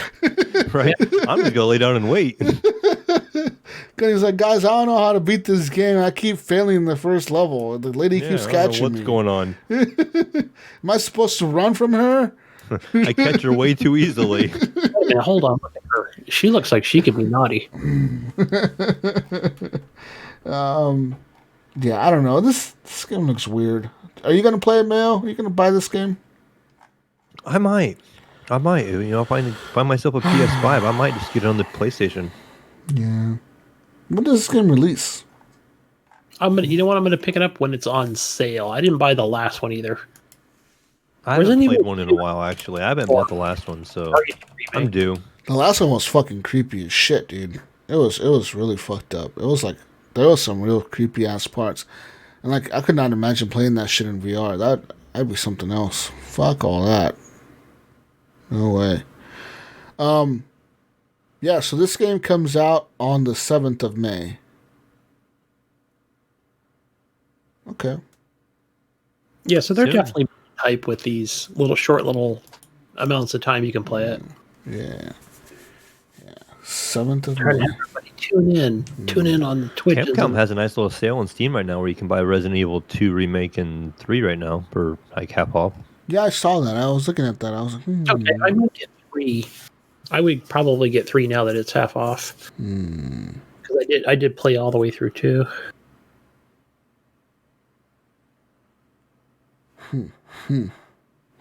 Right? I'm just gonna lay down and wait. Gunny's like, guys, I don't know how to beat this game. I keep failing the first level. The lady keeps catching me. What's going on? Am I supposed to run from her? I catch her way too easily. Now, hold on, look at her. She looks like she could be naughty. Yeah, I don't know. This game looks weird. Are you gonna play it, Mayo? Are you gonna buy this game? I might. You know, find myself a PS5. I might just get it on the PlayStation. Yeah. When does this game release? You know what? I'm gonna pick it up when it's on sale. I didn't buy the last one either. I haven't played one in a while, actually. I haven't bought the last one, so I'm due. The last one was fucking creepy as shit, dude. It was really fucked up. It was like there was some real creepy ass parts, and like I could not imagine playing that shit in VR. That'd be something else. Fuck all that. No way. Yeah. So this game comes out on the 7th of May. Okay. Yeah, so they're Soon. definitely hype with these short little amounts of time you can play it. Yeah. 7th of Turn May. everybody tune in on Twitch. Capcom has a nice little sale on Steam right now where you can buy Resident Evil 2 Remake and 3 right now for like half off. Yeah, I saw that. I was looking at that. I was like, Okay, I might get 3. I would probably get 3 now that it's half off. Because I did play all the way through 2.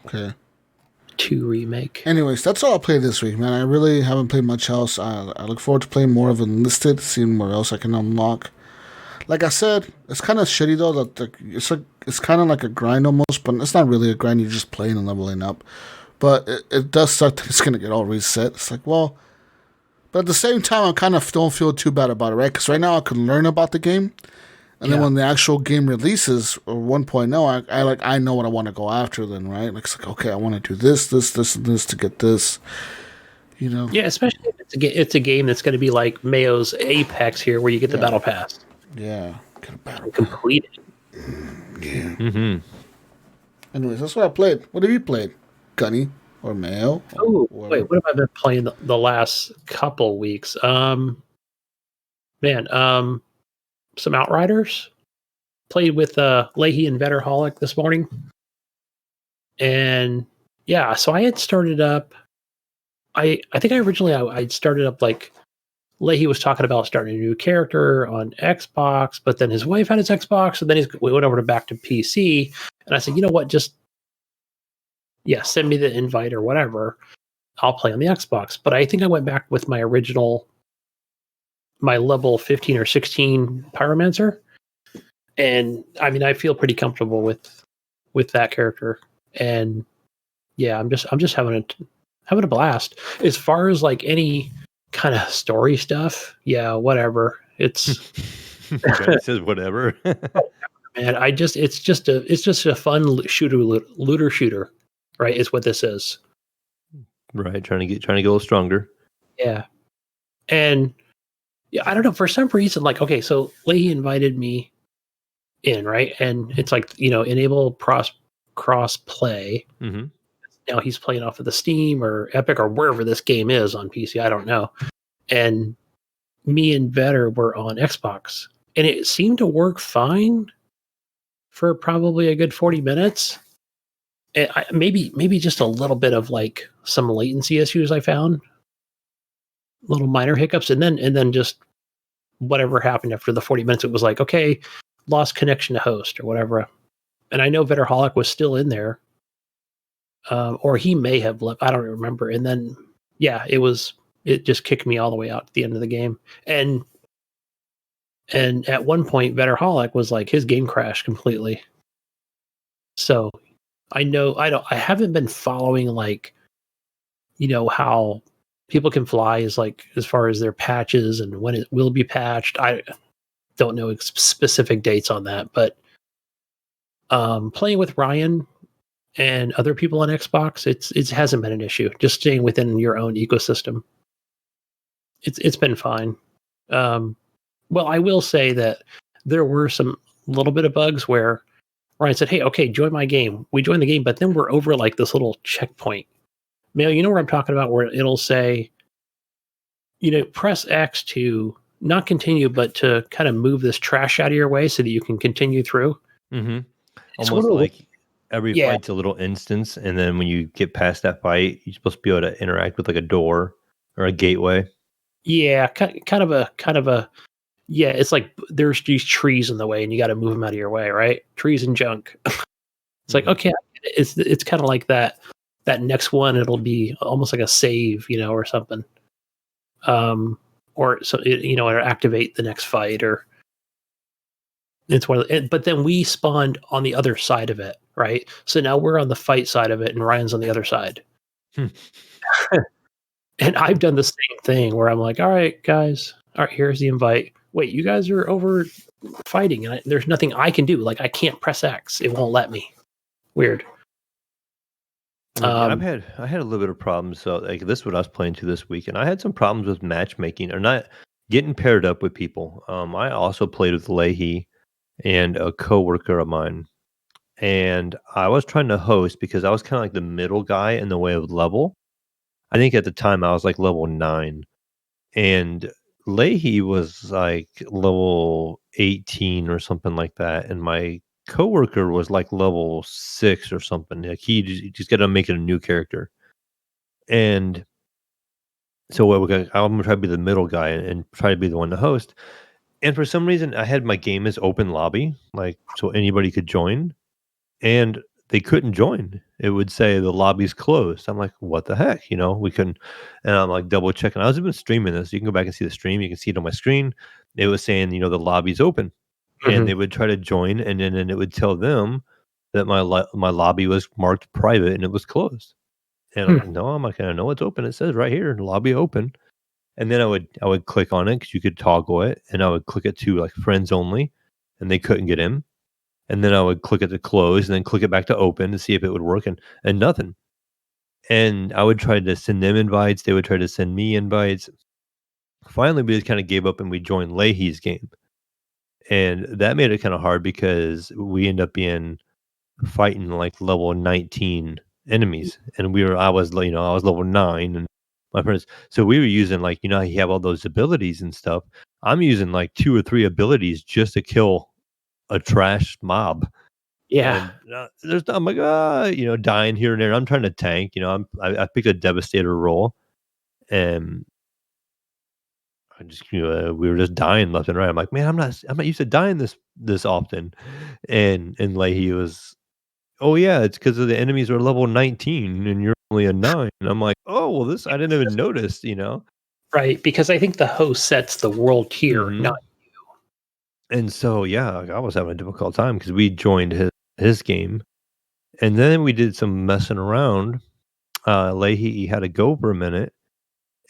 Okay. 2 Remake. Anyways, that's all I played this week, man. I really haven't played much else. I look forward to playing more of Enlisted, seeing what else I can unlock. Like I said, it's kind of shitty though that it's kind of like a grind almost, but it's not really a grind. You're just playing and leveling up. But it does suck that it's gonna get all reset. It's like, well, but at the same time, I kind of don't feel too bad about it, right? Because right now I can learn about the game, and then when the actual game releases or 1.0, I know what I want to go after. Then right, like it's like, okay, I want to do this, and this to get this. You know? Yeah, especially if it's a game that's going to be like Mayo's Apex here, where you get the battle pass. Yeah, get a battle Complete it. Yeah. Mm-hmm. Anyways, that's what I played. What have you played, Gunny or Mayo? Oh, wait, what have I been playing the last couple weeks? Some Outriders. Played with Leahy and Vetterholic this morning. And yeah, so I had started up. I think I'd started up like Leahy was talking about starting a new character on Xbox, but then his wife had his Xbox, and then we went over back to PC. And I said, you know what, just send me the invite or whatever. I'll play on the Xbox. But I think I went back with my level 15 or 16 Pyromancer. And I mean, I feel pretty comfortable with that character. And yeah, I'm just having a blast. As far as like any kind of story stuff, yeah, whatever. It's It says whatever. man, it's just a fun looter shooter, right? Is what this is. Right, trying to get a little stronger. Yeah. And yeah, I don't know, for some reason, like, okay, so Leahy invited me in, right? And it's like, enable cross play. Mm-hmm. Now he's playing off of the Steam or Epic or wherever this game is on PC. I don't know. And me and Vetter were on Xbox, and it seemed to work fine for probably a good 40 minutes. And maybe just a little bit of like some latency issues I found, little minor hiccups, and then just whatever happened after the 40 minutes, it was like, okay, lost connection to host or whatever. And I know Vetterholic was still in there. Or he may have left. I don't remember. And then, yeah, it just kicked me all the way out at the end of the game. And at one point, Vetterholic was like, his game crashed completely. So I haven't been following like, how people can fly is like, as far as their patches and when it will be patched. I don't know specific dates on that, but playing with Ryan and other people on Xbox, it hasn't been an issue. Just staying within your own ecosystem, it's been fine. Well, I will say that there were some little bit of bugs where Ryan said, "Hey, okay, join my game." We joined the game, but then we're over like this little checkpoint. Mail, you know where I'm talking about, where it'll say, press X to not continue, but to kind of move this trash out of your way so that you can continue through. Mm-hmm. It's one Almost of the, like every yeah, fight's a little instance, and then when you get past that fight, you're supposed to be able to interact with like a door or a gateway. yeah, kind of a, yeah. It's like there's these trees in the way, and you got to move them out of your way, right? Trees and junk. It's like, Mhm. okay, it's kind of like that. That next one, it'll be almost like a save, or something. Or so or activate the next fight, or it's one of the, but then we spawned on the other side of it, right? So now we're on the fight side of it, and Ryan's on the other side. Hmm. And I've done the same thing where I'm like, all right, guys, all right, here's the invite. Wait, you guys are over fighting, and there's nothing I can do. Like, I can't press X; it won't let me. Weird. Yeah, I had a little bit of problems. So like this is what I was playing to this week, and I had some problems with matchmaking or not getting paired up with people. I also played with Leahy and a coworker of mine, and I was trying to host because I was kind of like the middle guy in the way of level. I think at the time I was like level 9, and Leahy was like level 18 or something like that, and my coworker was like level 6 or something. Like he just got to make it a new character. And so what I'm gonna try to be the middle guy and try to be the one to host. And for some reason, I had my game as open lobby, like so anybody could join, and they couldn't join. It would say the lobby's closed. I'm like, what the heck? We couldn't. And I'm like double checking. I was even streaming this. You can go back and see the stream. You can see it on my screen. It was saying, the lobby's open, and Mhm. they would try to join, and then it would tell them that my lobby was marked private and it was closed. And I'm Hmm. like, no, I'm not gonna know it's open. It says right here, lobby open. And then I would click on it because you could toggle it, and I would click it to like friends only, and they couldn't get in. And then I would click it to close, and then click it back to open to see if it would work, and nothing. And I would try to send them invites. They would try to send me invites. Finally, we just kind of gave up and we joined Leahy's game, and that made it kind of hard because we end up being fighting like level 19 enemies, and I was level 9, and my friends, so we were using like how you have all those abilities and stuff. I'm using like 2 or 3 abilities just to kill a trash mob. Yeah. And I'm like dying here and there. I'm trying to tank. I picked a devastator role, and I just we were just dying left and right. I'm like, man, I'm not used to dying this often. And like he was, oh yeah, it's because of the enemies are level 19 and you're only a 9. And I'm like, oh well, this I didn't even notice. Right, because I think the host sets the world tier, Hmm. not And so yeah, like, I was having a difficult time because we joined his game, and then we did some messing around. Leahy had to go for a minute,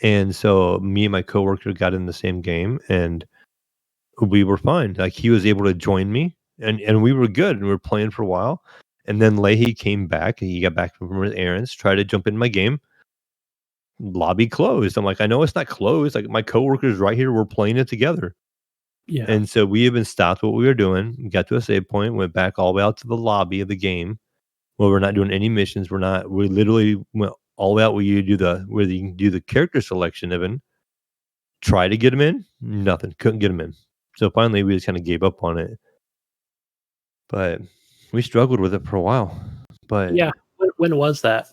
and so me and my coworker got in the same game, and we were fine. Like he was able to join me, and we were good, and we were playing for a while. And then Leahy came back. He got back from his errands, tried to jump in my game. Lobby closed. I'm like, I know it's not closed. Like my coworker's right here. We're playing it together. yeah. And so we even stopped what we were doing, got to a save point, went back all the way out to the lobby of the game. Well, we're not doing any missions. We literally went all the way out where you can do the character selection even. Try to get him in, nothing. Couldn't get him in. So finally we just kind of gave up on it. But we struggled with it for a while. But Yeah. When was that?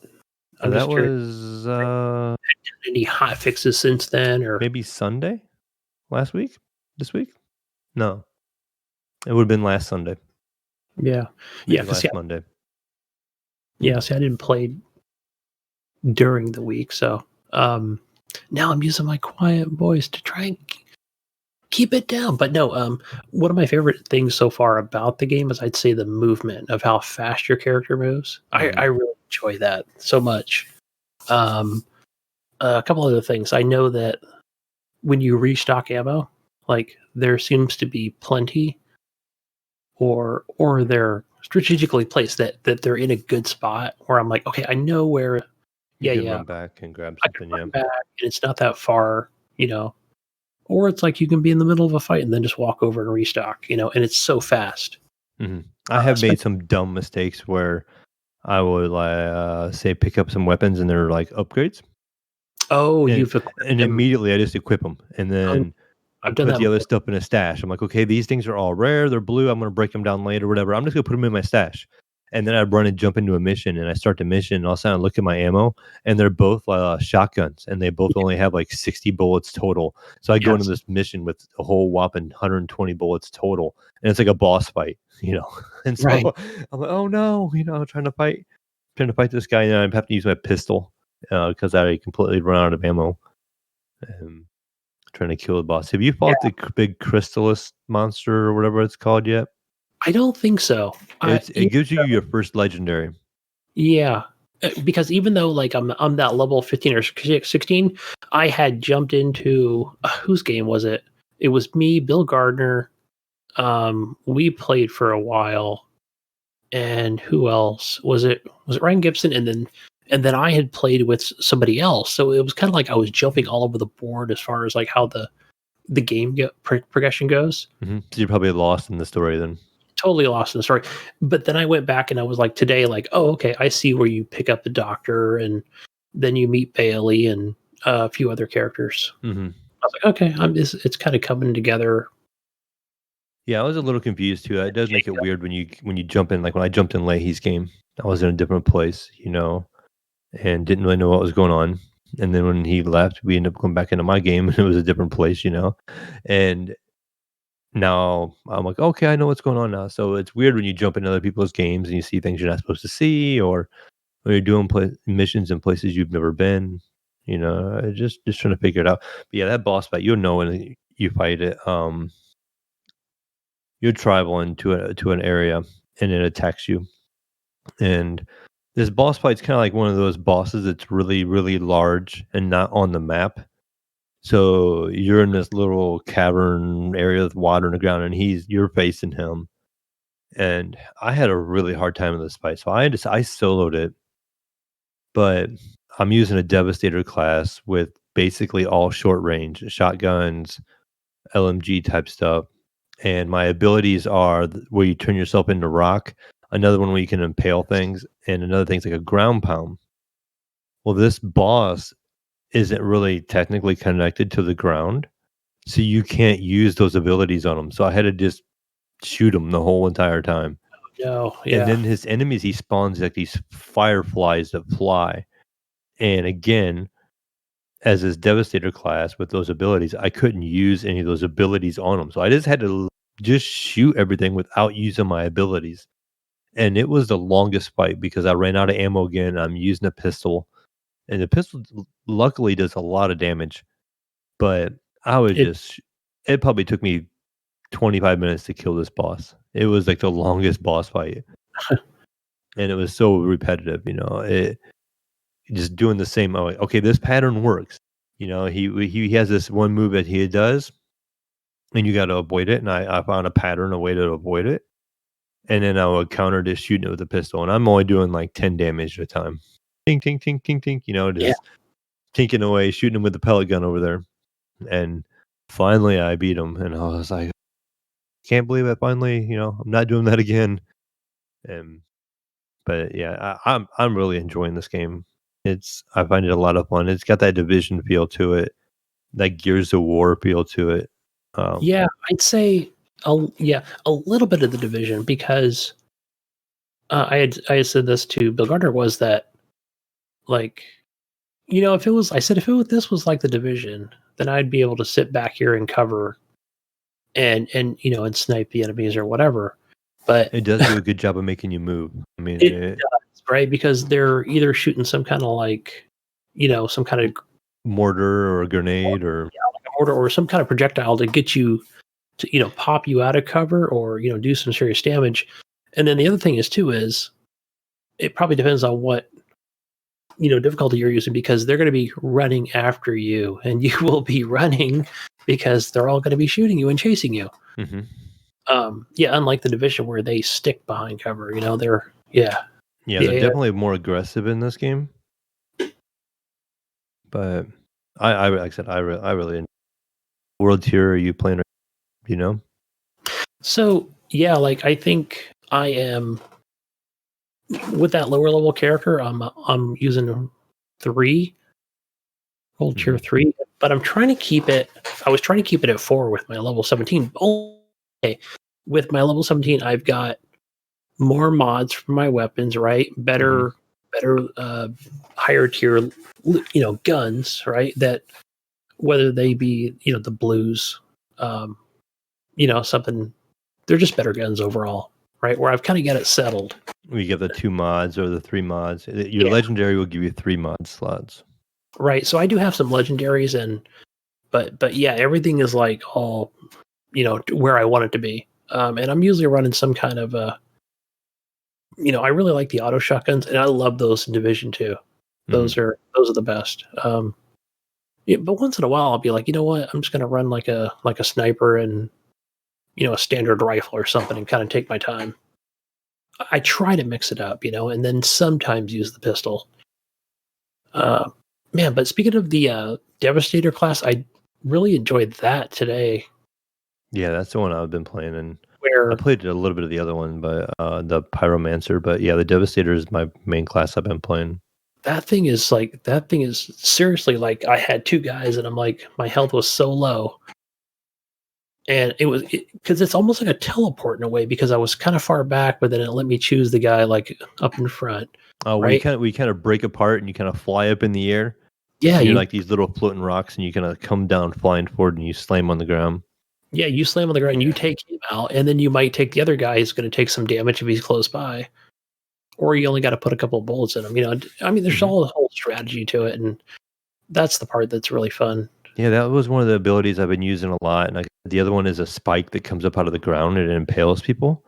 I'm that just curious. was Any hot fixes since then, or maybe Sunday last week? This week? No. It would have been last Sunday. yeah, Maybe because last Monday. see, I didn't play during the week, so now I'm using my quiet voice to try and keep it down. But no, one of my favorite things so far about the game is I'd say the movement of how fast your character moves. Mhm. I really enjoy that so much. Um, a couple other things. I know that when you restock ammo, like there seems to be plenty, or they're strategically placed that they're in a good spot where I'm like, okay, I know where. You Yeah, can yeah, run back and grab I can something, yeah. run back, and it's not that far, Or it's like you can be in the middle of a fight and then just walk over and restock, and it's so fast. I have made some dumb mistakes where I would say pick up some weapons and they're like upgrades. Oh, And, you've equipped and them. immediately I just equip them and then I've done put that the other before. stuff in a stash. I'm like, okay, these things are all rare. They're blue. I'm going to break them down later, whatever. I'm just going to put them in my stash. And then I run and jump into a mission and I start the mission and all of a sudden I look at my ammo and they're both shotguns and they both only have like 60 bullets total. So I go into this mission with a whole whopping 120 bullets total and it's like a boss fight, And so Right. I'm like, oh no, I'm trying to fight this guy and I have to use my pistol because I completely run out of ammo. Trying to kill the boss. Have you fought the big Crystallis monster or whatever it's called yet? I don't think so. It gives you your first legendary. Yeah, because even though like I'm that level 15 or 16, I had jumped into whose game was it? It was me, Bill Gardner. We played for a while, and who else was it? Was it Ryan Gibson? And then I had played with somebody else, so it was kind of like I was jumping all over the board as far as like how the game progression goes. So you're probably lost in the story then. Totally lost in the story. But then I went back and I was like, today, like, oh, okay, I see where you pick up the doctor and then you meet Bailey and a few other characters. I was like, okay, it's kind of coming together. Yeah, I was a little confused too. It does make it weird when you jump in. Like when I jumped in Leahy's game, I was in a different place, and didn't really know what was going on. And then when he left, we ended up going back into my game, and it was a different place, And now I'm like, okay, I know what's going on now. So it's weird when you jump into other people's games and you see things you're not supposed to see, or when you're doing missions in places you've never been. Just trying to figure it out. But yeah, that boss fight, you'll know when you fight it. You're traveling to an area and it attacks you, and this boss fight's kind of like one of those bosses that's really, really large and not on the map. So you're in this little cavern area with water in the ground, and you're facing him. And I had a really hard time in this fight, so I soloed it, but I'm using a Devastator class with basically all short range shotguns, LMG type stuff, and my abilities are where you turn yourself into rock. Another one where you can impale things, and another thing's like a ground pound. Well, this boss isn't really technically connected to the ground, so you can't use those abilities on him. So I had to just shoot him the whole entire time. No, And yeah. then his enemies, he spawns like these fireflies that fly. And again, as his Devastator class with those abilities, I couldn't use any of those abilities on him. So I just had to just shoot everything without using my abilities. And it was the longest fight because I ran out of ammo again. I'm using a pistol. And the pistol luckily does a lot of damage. But it probably took me 25 minutes to kill this boss. It was like the longest boss fight. And it was so repetitive, it just doing the same. I'm like, okay, this pattern works. He has this one move that he does, and you got to avoid it. And I found a pattern, a way to avoid it. And then I would counter just shooting it with a pistol. And I'm only doing like 10 damage at a time. Tink, tink, tink, tink, tink, just tinking away, shooting him with the pellet gun over there. And finally I beat him. And I was like, can't believe it. Finally, I'm not doing that again. But yeah, I'm really enjoying this game. I find it a lot of fun. It's got that Division feel to it, that Gears of War feel to it. Yeah, I'd say a little bit of the Division because I had said this to Bill Gardner was that like if this was like the Division, then I'd be able to sit back here and cover and snipe the enemies or whatever. But it does do a good job of making you move. I mean, it does, right? Because they're either shooting some kind of like, some kind of mortar or a grenade or like a mortar or some kind of projectile to get you to pop you out of cover or do some serious damage. And then the other thing is it probably depends on what difficulty you're using because they're going to be running after you and you will be running because they're all going to be shooting you and chasing you. Mm-hmm. Unlike the Division where they stick behind cover, they're they're definitely more aggressive in this game. But I like I said, I really enjoy. World Tier are you playing? So yeah, like I think I am with that lower level character. I'm using 3, old tier 3, but I'm trying to keep it. I was trying to keep it at 4 with my level 17. Okay, with my level 17, I've got more mods for my weapons, right? Better, higher tier, guns, right? That whether they be, the blues, something, they're just better guns overall, right? Where I've kind of got it settled. We get the 2 mods or the 3 mods. Your Yeah. legendary will give you 3 mod slots. Right. So I do have some legendaries but yeah, everything is like all, where I want it to be. And I'm usually running some kind of I really like the auto shotguns, and I love those in Division 2. Those are the best. Yeah, but once in a while I'll be like, you know what, I'm just gonna run like a sniper and a standard rifle or something and kind of take my time. I try to mix it up, and then sometimes use the pistol. Man, but speaking of the Devastator class, I really enjoyed that today. Yeah, that's the one I've been playing, and Where I played a little bit of the other one, but the Pyromancer. But yeah, the Devastator is my main class I've been playing. that thing is seriously like I had 2 guys and I'm like my health was so low. And it was because it's almost like a teleport in a way because I was kind of far back, but then it let me choose the guy like up in front. We Right? kind of break apart and you kind of fly up in the air. Yeah, And you're you like these little floating rocks, and you kind of come down flying forward, and you slam on the ground. yeah, you slam on the ground, you take him out, and then you might take the other guy who's going to take some damage if he's close by, or you only got to put a couple of bullets in him. I mean, there's all a whole strategy to it, and that's the part that's really fun. Yeah, that was one of the abilities I've been using a lot. And the other one is a spike that comes up out of the ground and it impales people.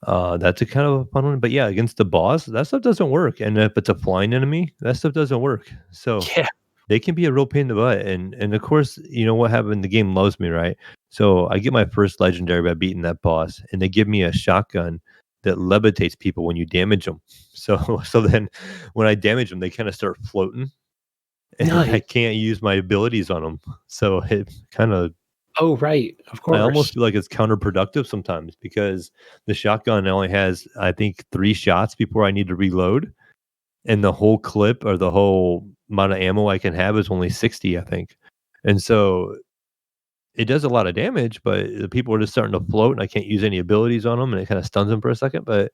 That's a kind of a fun one. But yeah, against the boss, that stuff doesn't work. And if it's a flying enemy, that stuff doesn't work. So Yeah, they can be a real pain in the butt. And of course, you know what happened? The game loves me, right? So I get my first legendary by beating that boss, and they give me a shotgun that levitates people when you damage them. So then when I damage them, they kind of start floating, and I nice. can't use my abilities on them. So it kind of, Oh, right, of I almost course. feel like it's counterproductive sometimes because the shotgun only has, I think, 3 shots before I need to reload, and the whole clip or the whole amount of ammo I can have is only 60, I think. And so it does a lot of damage, but the people are just starting to float, and I can't use any abilities on them, and it kind of stuns them for a second. But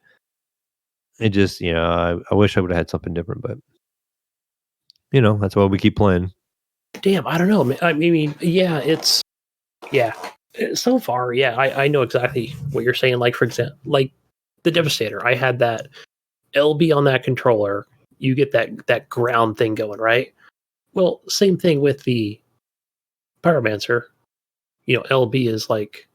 it just, I wish I would have had something different, but that's why we keep playing. Damn, I don't know. I mean, yeah, yeah. So far, yeah, I know exactly what you're saying. Like for example, like the Devastator, I had that LB on that controller. You get that ground thing going, right? Well, same thing with the Pyromancer. LB is like,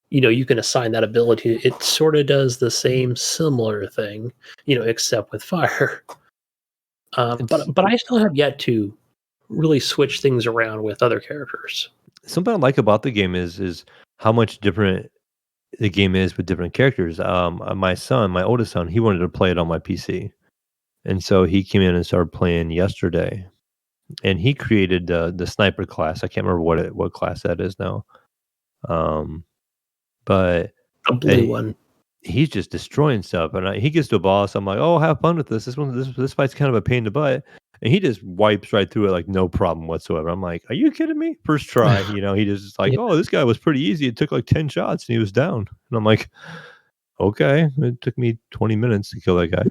you can assign that ability. It sort of does the same similar thing, except with fire. It's But I still have yet to really switch things around with other characters. something I like about the game is how much different the game is with different characters. My son, my oldest son, he wanted to play it on my PC, and so he came in and started playing yesterday. And he created the sniper class. I can't remember what class that is now. Um, but A blue one. he's just destroying stuff. And he gets to a boss. I'm like, oh, have fun with this. This fight's kind of a pain in the butt. And he just wipes right through it like no problem whatsoever. I'm like, are you kidding me? First try, he just like, Yeah. oh, this guy was pretty easy. It took like 10 shots and he was down. And I'm like, okay, it took me 20 minutes to kill that guy.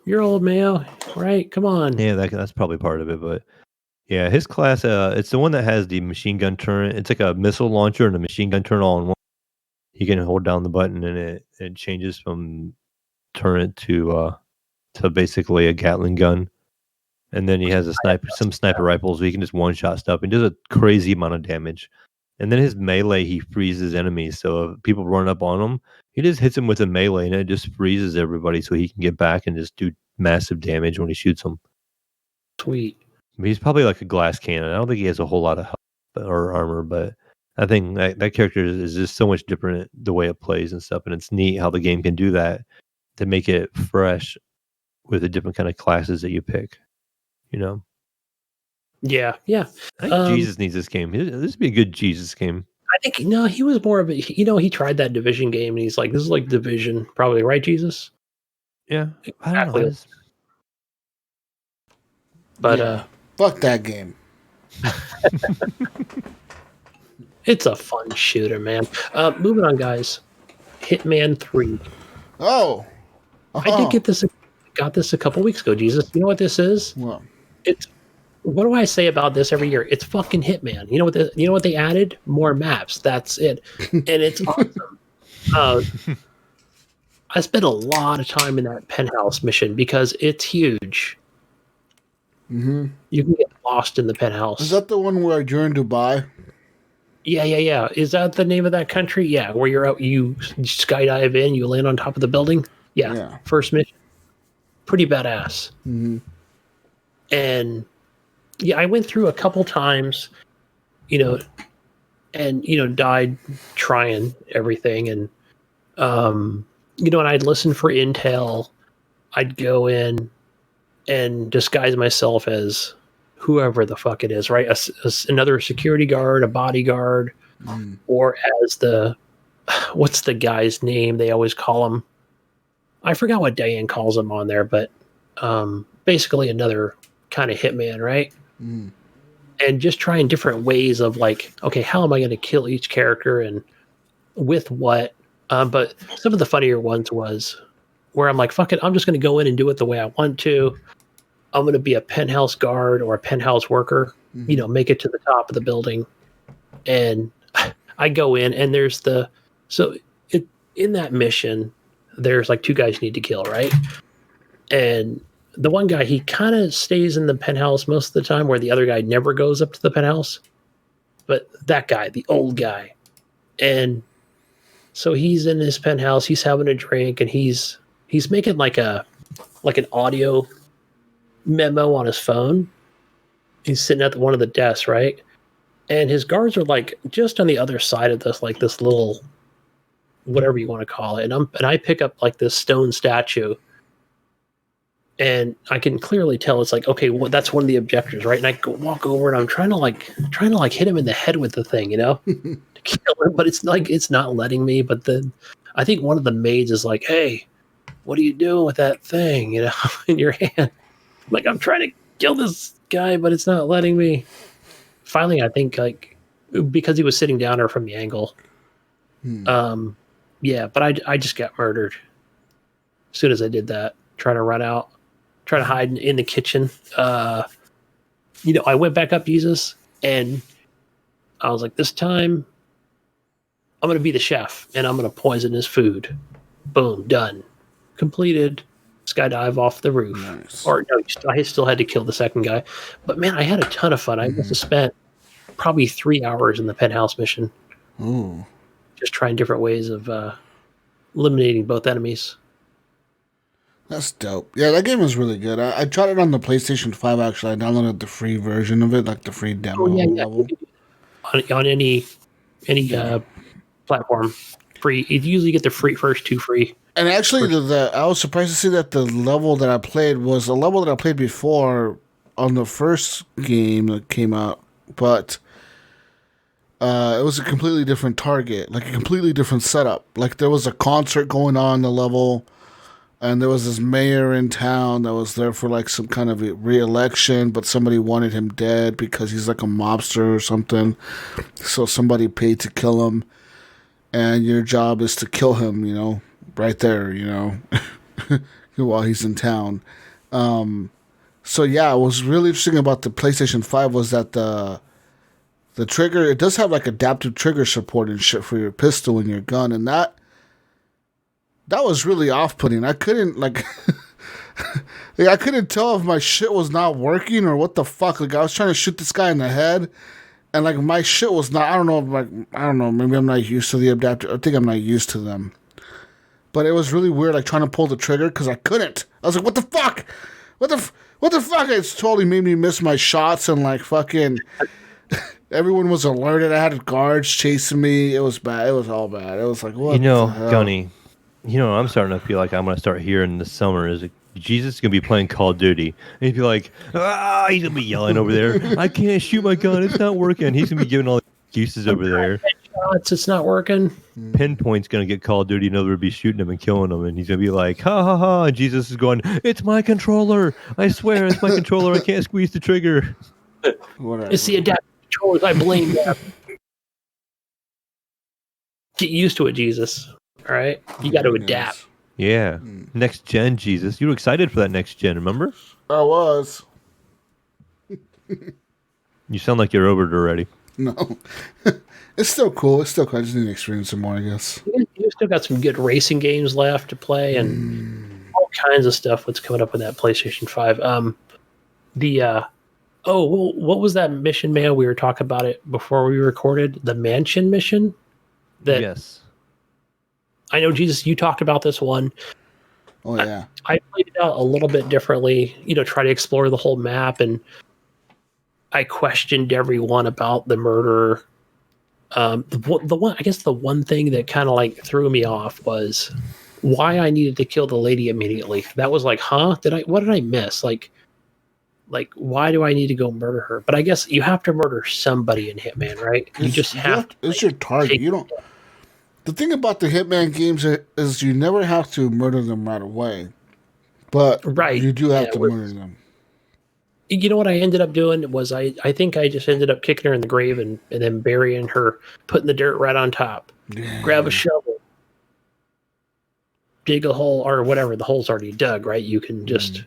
You're old Mayo, right? Come on. Yeah, that's probably part of it. But yeah, his class, it's the one that has the machine gun turret. It's like a missile launcher and a machine gun turret all in one. You can hold down the button and it changes from turret to basically a Gatling gun. And then he has some sniper rifles where you can just one shot stuff and does a crazy amount of damage. And then his melee, he freezes enemies. So if people run up on him, he just hits them with a melee and it just freezes everybody so he can get back and just do massive damage when he shoots them. Sweet. I mean, he's probably like a glass cannon. I don't think he has a whole lot of health or armor, but I think that character is just so much different the way it plays and stuff. And it's neat how the game can do that to make it fresh with the different kind of classes that you pick. Yeah, yeah. I think Jesus needs this game. This would be a good Jesus game. I think no, he was more of a. He tried that Division game, and he's like, "This is like Division, probably right, Jesus." Yeah, I don't know. Exactly. But Yeah. Fuck that game. it's a fun shooter, man. Moving on, guys. Hitman 3. Oh. I did get this. Got this a couple weeks ago. Jesus, you know what this is? Well, It's. What do I say about this every year? It's fucking Hitman. You know what they added? More maps. That's it, and it's awesome. I spent a lot of time in that penthouse mission because it's huge. mm-hmm. You can get lost in the penthouse. Is that the one where you're in Dubai? Yeah. Is that the name of that country? Yeah, where you're out, you skydive in, you land on top of the building. Yeah. First mission, pretty badass. Mm-hmm. And yeah, I went through a couple times, and died trying everything, and and I'd listen for intel. I'd go in and disguise myself as whoever the fuck it is, right? Another security guard, a bodyguard, or as what's the guy's name? They always call him. I forgot what Diane calls him on there, but basically another kind of hitman, right? Mm. And just trying different ways of like, okay, how am I going to kill each character and with what? But some of the funnier ones was where I'm like, fuck it, I'm just going to go in and do it the way I want to. I'm going to be a penthouse guard or a penthouse worker, make it to the top of the building. And I go in and there's in that mission, there's like two guys you need to kill, right? And the one guy, he kind of stays in the penthouse most of the time where the other guy never goes up to the penthouse. But that guy, the old guy. And so he's in his penthouse, he's having a drink, and he's making like an audio memo on his phone. He's sitting at one of the desks, right? And his guards are like just on the other side of this, like this little, whatever you want to call it. And I pick up like this stone statue, and I can clearly tell it's like, okay, well, that's one of the objectives, right? And I walk over and I'm trying to hit him in the head with the thing, to kill him, but it's not letting me. But then I think one of the maids is like, hey, what are you doing with that thing, in your hand? Like, I'm trying to kill this guy, but it's not letting me. Finally, I think because he was sitting down or from the angle. Yeah, but I just got murdered as soon as I did that. Trying to run out, trying to hide in the kitchen. I went back up Jesus, and I was like, this time I'm going to be the chef, and I'm going to poison his food. Boom, done. Completed. Skydive off the roof. Nice. Or no, I still had to kill the second guy. But man, I had a ton of fun. I must have spent probably 3 hours in the penthouse mission. Ooh. Just trying different ways of eliminating both enemies. That's dope. Yeah, that game is really good. I tried it on the PlayStation 5, actually. I downloaded the free version of it, like the free demo level. On any platform. Free. You usually get the first two free. And actually, I was surprised to see that the level that I played was a level that I played before on the first game that came out, but it was a completely different target, like a completely different setup. Like there was a concert going on the level, and there was this mayor in town that was there for like some kind of re-election, but somebody wanted him dead because he's like a mobster or something. So somebody paid to kill him, and your job is to kill him, right there, while he's in town. So yeah, what was really interesting about the PlayStation 5 was that the trigger, it does have like adaptive trigger support and shit for your pistol and your gun, and that was really off-putting. I couldn't I couldn't tell if my shit was not working or what the fuck. Like I was trying to shoot this guy in the head, and like my shit was not. I don't know. Maybe I'm not used to the adaptive. I think I'm not used to them. But it was really weird, like trying to pull the trigger because I couldn't. I was like, "What the fuck? What the fuck?" It's totally made me miss my shots, and like fucking everyone was alerted. I had guards chasing me. It was bad. It was all bad. It was like, what? The hell? Gunny. I'm starting to feel like I'm going to start hearing this summer is Jesus is going to be playing Call of Duty. And he'd be like, he's going to be yelling over there. I can't shoot my gun. It's not working. He's going to be giving all the excuses over there. shots. It's not working. Pinpoint's gonna get Call of Duty, and they'll be shooting him and killing him, and he's gonna be like, ha ha ha, and Jesus is going, it's my controller. I swear, it's my controller. I can't squeeze the trigger. Whatever. It's the adaptive controllers. I blame that. Get used to it, Jesus. All right, you got to adapt. Yeah, next gen, Jesus. You were excited for that next gen, remember? I was. You sound like you're over it already. No. It's still cool. It's still cool. I just need to experience some more, I guess. You still got some good racing games left to play, and all kinds of stuff. What's coming up with that PlayStation 5? What was that mission, Mayo? We were talking about it before we recorded. The mansion mission. Yes. I know, Jesus, you talked about this one. Oh, yeah. I played it out a little bit differently, try to explore the whole map, and I questioned everyone about the murder. The one thing that kind of like threw me off was why I needed to kill the lady immediately. That was like, what did I miss? Like, why do I need to go murder her? But I guess you have to murder somebody in Hitman, right? You just have to. It's your target. You don't. The thing about the Hitman games is you never have to murder them right away, but you do have to murder them. You know what I ended up doing was I think I just ended up kicking her in the grave and then burying her, putting the dirt right on top. Yeah. Grab a shovel, dig a hole, or whatever. The hole's already dug, right? You can just,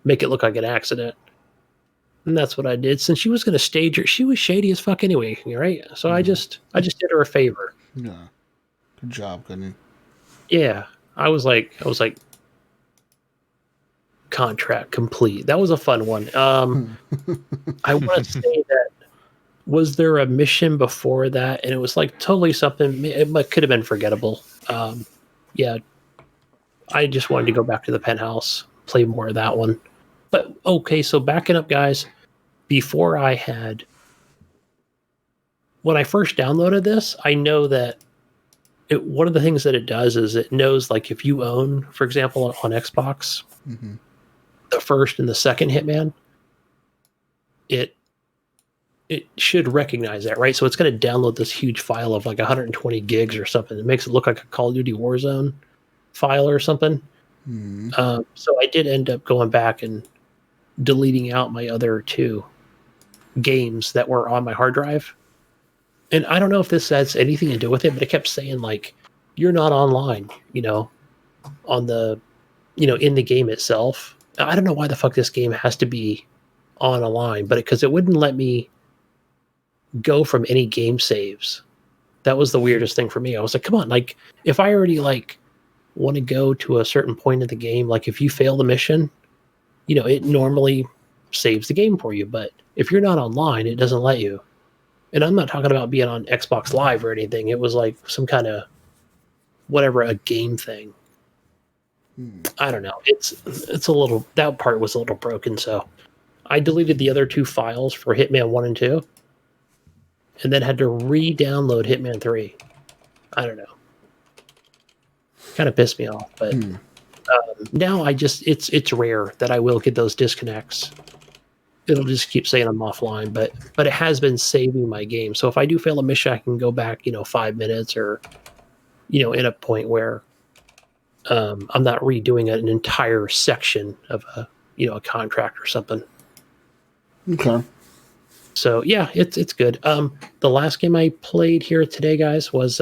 make it look like an accident. And that's what I did. Since she was going to stage her, she was shady as fuck anyway, right? So I just did her a favor. Yeah. Good job, Gunny. Yeah. I was like, contract complete. That was a fun one. I want to say that, was there a mission before that? And it was like totally something, it could have been forgettable. Yeah. I just wanted to go back to the penthouse, play more of that one. But okay, so backing up, guys, before when I first downloaded this, I know that one of the things that it does is it knows, like, if you own, for example, on Xbox, the first and the second Hitman, it should recognize that, right? So it's going to download this huge file of like 120 gigs or something. It makes it look like a Call of Duty Warzone file or something. So I did end up going back and deleting out my other two games that were on my hard drive. And I don't know if this has anything to do with it, but it kept saying, like, you're not online, on the, in the game itself. I don't know why the fuck this game has to be on a line, but because it wouldn't let me go from any game saves. That was the weirdest thing for me. I was like, come on, like, if I already want to go to a certain point of the game, like if you fail the mission, it normally saves the game for you. But if you're not online, it doesn't let you. And I'm not talking about being on Xbox Live or anything. It was like some kind of a game thing. I don't know. It's a little, that part was a little broken. So I deleted the other two files for Hitman 1 and 2 and then had to re-download Hitman 3. I don't know. Kind of pissed me off, but now it's rare that I will get those disconnects. It'll just keep saying I'm offline, but it has been saving my game. So if I do fail a mission, I can go back, 5 minutes or, in a point where I'm not redoing an entire section of a contract or something. Okay. So yeah, it's good. The last game I played here today, guys, was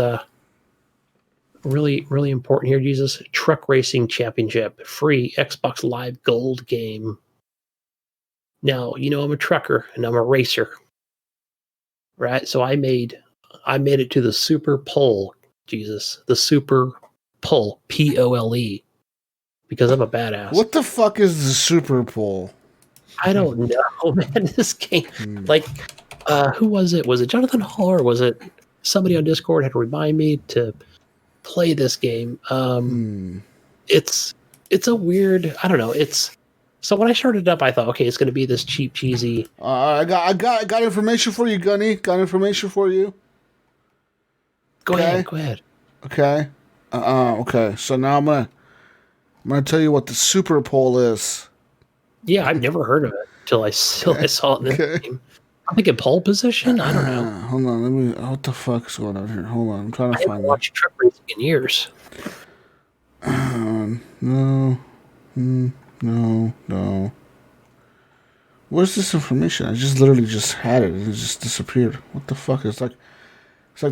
really, really important here, Jesus. Truck Racing Championship, free Xbox Live Gold game. Now, I'm a trucker and I'm a racer, right? So I made it to the Super Pole, Jesus, the Super Pole, Pole, because I'm a badass. What the fuck is the Super Pole? I don't know, man. This game, who was it? Was it Jonathan Hall or was it somebody on Discord had to remind me to play this game? It's a weird, I don't know. So when I started up, I thought, okay, it's going to be this cheap, cheesy. I got information for you, Gunny. Got information for you. Go ahead. Okay. Okay. So now I'm gonna tell you what the Super Pole is. Yeah, I've never heard of it until I saw it in this game. I think in pole position. I don't know. Hold on, let me. What the fuck's going on here? Hold on, I'm trying to I haven't find it. watched truck racing in years. No, no. Where's this information? I just literally just had it and it just disappeared. What the fuck? It's like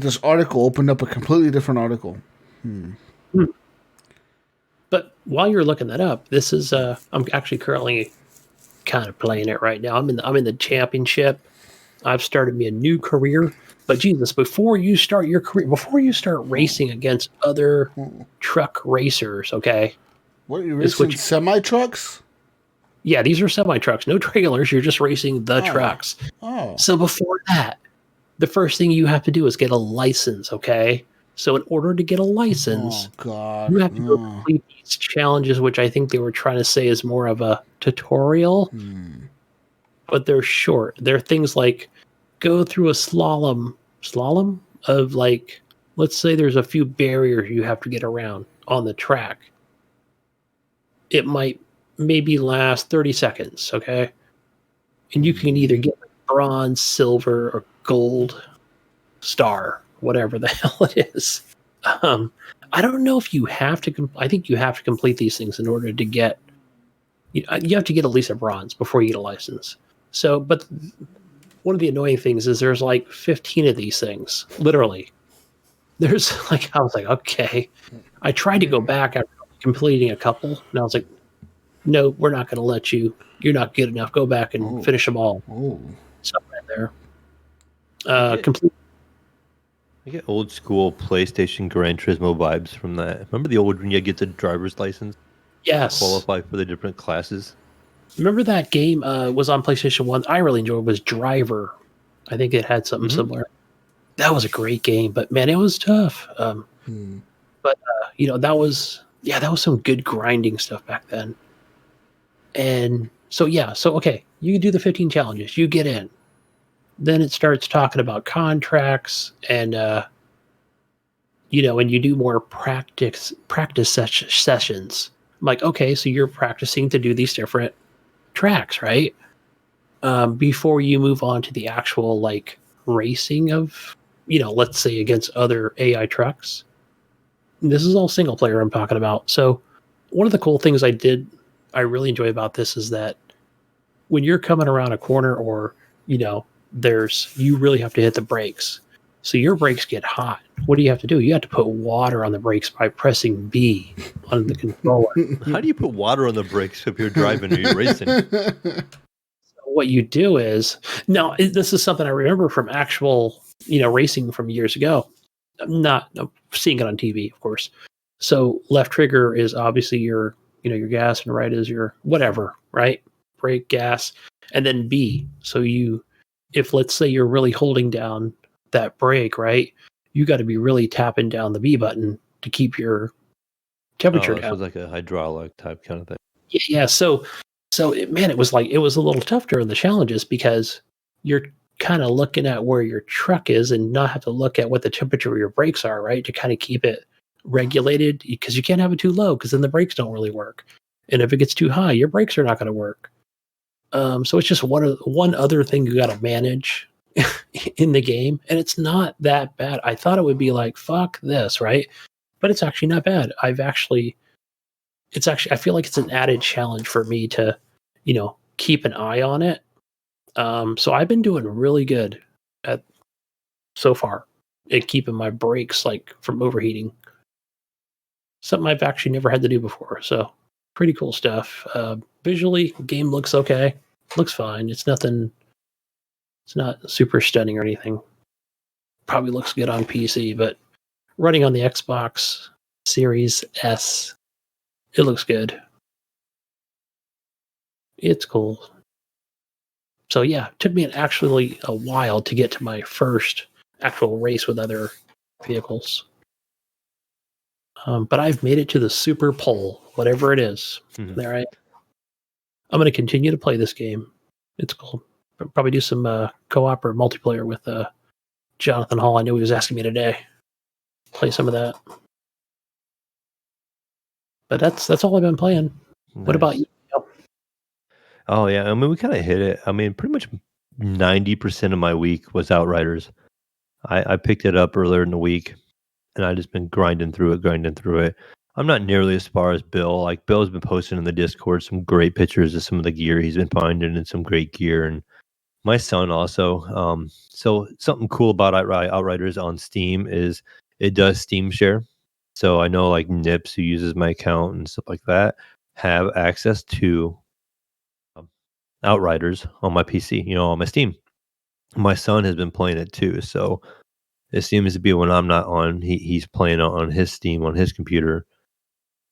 this article opened up a completely different article. But while you're looking that up, this is I'm actually currently kind of playing it right now. I'm in the championship. I've started me a new career. But Jesus, before you start your career, before you start racing against other truck racers, okay? What are you racing? Semi trucks? Yeah, these are semi trucks, no trailers. You're just racing the trucks. Oh. So before that, the first thing you have to do is get a license, okay? So in order to get a license, you have to go complete these challenges, which I think they were trying to say is more of a tutorial. But they're short. They're things like go through a slalom of like, let's say there's a few barriers you have to get around on the track. It might maybe last 30 seconds, okay? And you can either get bronze, silver, or gold star, whatever the hell it is. I don't know if you have to. I think you have to complete these things in order to get. You have to get at least a bronze before you get a license. So, but one of the annoying things is there's like 15 of these things. Literally, there's like I was like, okay. I tried to go back after completing a couple, and I was like, no, we're not going to let you. You're not good enough. Go back and finish them all. Somewhere in there. Complete. I get old school PlayStation Gran Turismo vibes from that. Remember the old when you get the driver's license? Yes. Qualify for the different classes. Remember that game was on PlayStation 1? I really enjoyed it. Was Driver. I think it had something similar. That was a great game, but man, it was tough. But that was some good grinding stuff back then. And so okay, you can do the 15 challenges. You get in. Then it starts talking about contracts and and you do more practice sessions. I'm like, okay, so you're practicing to do these different tracks, right? Before you move on to the actual like racing of, let's say against other AI trucks. This is all single player I'm talking about. So one of the cool things I really enjoy about this is that when you're coming around a corner or, you really have to hit the brakes. So your brakes get hot. What do you have to do? You have to put water on the brakes by pressing B on the controller. How do you put water on the brakes if you're driving or you're racing? So what you do is, now this is something I remember from actual, racing from years ago. I'm not seeing it on TV, of course. So left trigger is obviously your gas and right is your whatever, right? Brake, gas, and then B. So if let's say you're really holding down that brake, right? You got to be really tapping down the B button to keep your temperature down. So it's like a hydraulic type kind of thing. Yeah. So it was a little tough during the challenges because you're kind of looking at where your truck is and not have to look at what the temperature of your brakes are, right? To kind of keep it regulated, because you can't have it too low because then the brakes don't really work. And if it gets too high, your brakes are not going to work. So it's just one other thing you got to manage in the game, and it's not that bad. I thought it would be like, fuck this, right? But it's actually not bad. I feel like it's an added challenge for me to, keep an eye on it. So I've been doing really good so far at keeping my brakes like from overheating. Something I've actually never had to do before. So pretty cool stuff. Visually, game looks okay. Looks fine. It's nothing. It's not super stunning or anything. Probably looks good on PC, but running on the Xbox Series S, it looks good. It's cool. So yeah, it took me actually a while to get to my first actual race with other vehicles. But I've made it to the super pole, whatever it is. There I'm going to continue to play this game. It's cool. Probably do some co-op or multiplayer with Jonathan Hall. I know he was asking me today. Play some of that. But that's all I've been playing. Nice. What about you? Oh yeah, I mean we kind of hit it. I mean pretty much 90% of my week was Outriders. I picked it up earlier in the week, and I just been grinding through it. I'm not nearly as far as Bill. Like Bill's been posting in the Discord some great pictures of some of the gear he's been finding and some great gear, and my son also. So something cool about Outriders on Steam is it does Steam share. So I know like Nips, who uses my account and stuff like that, have access to Outriders on my PC, on my Steam. My son has been playing it too, so it seems to be when I'm not on, he's playing on his Steam on his computer,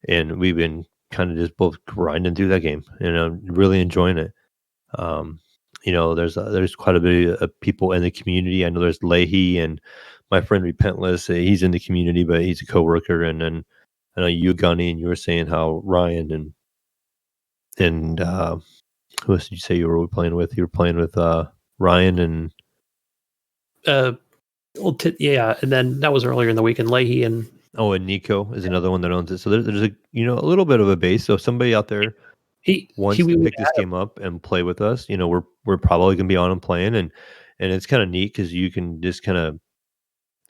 and we've been kind of just both grinding through that game, and I'm really enjoying it. Um, there's quite a bit of people in the community. I know there's Leahy and my friend Repentless. He's in the community, but he's a coworker. And then I know you, Gunny, and you were saying how Ryan and who else did you say you were playing with? You were playing with Ryan and yeah, and then that was earlier in the week, and Leahy and and Nico is another one that owns it. So there's a little bit of a base. So if somebody out there wants to pick this game up and play with us, we're probably gonna be on and playing, and it's kind of neat because you can just kind of,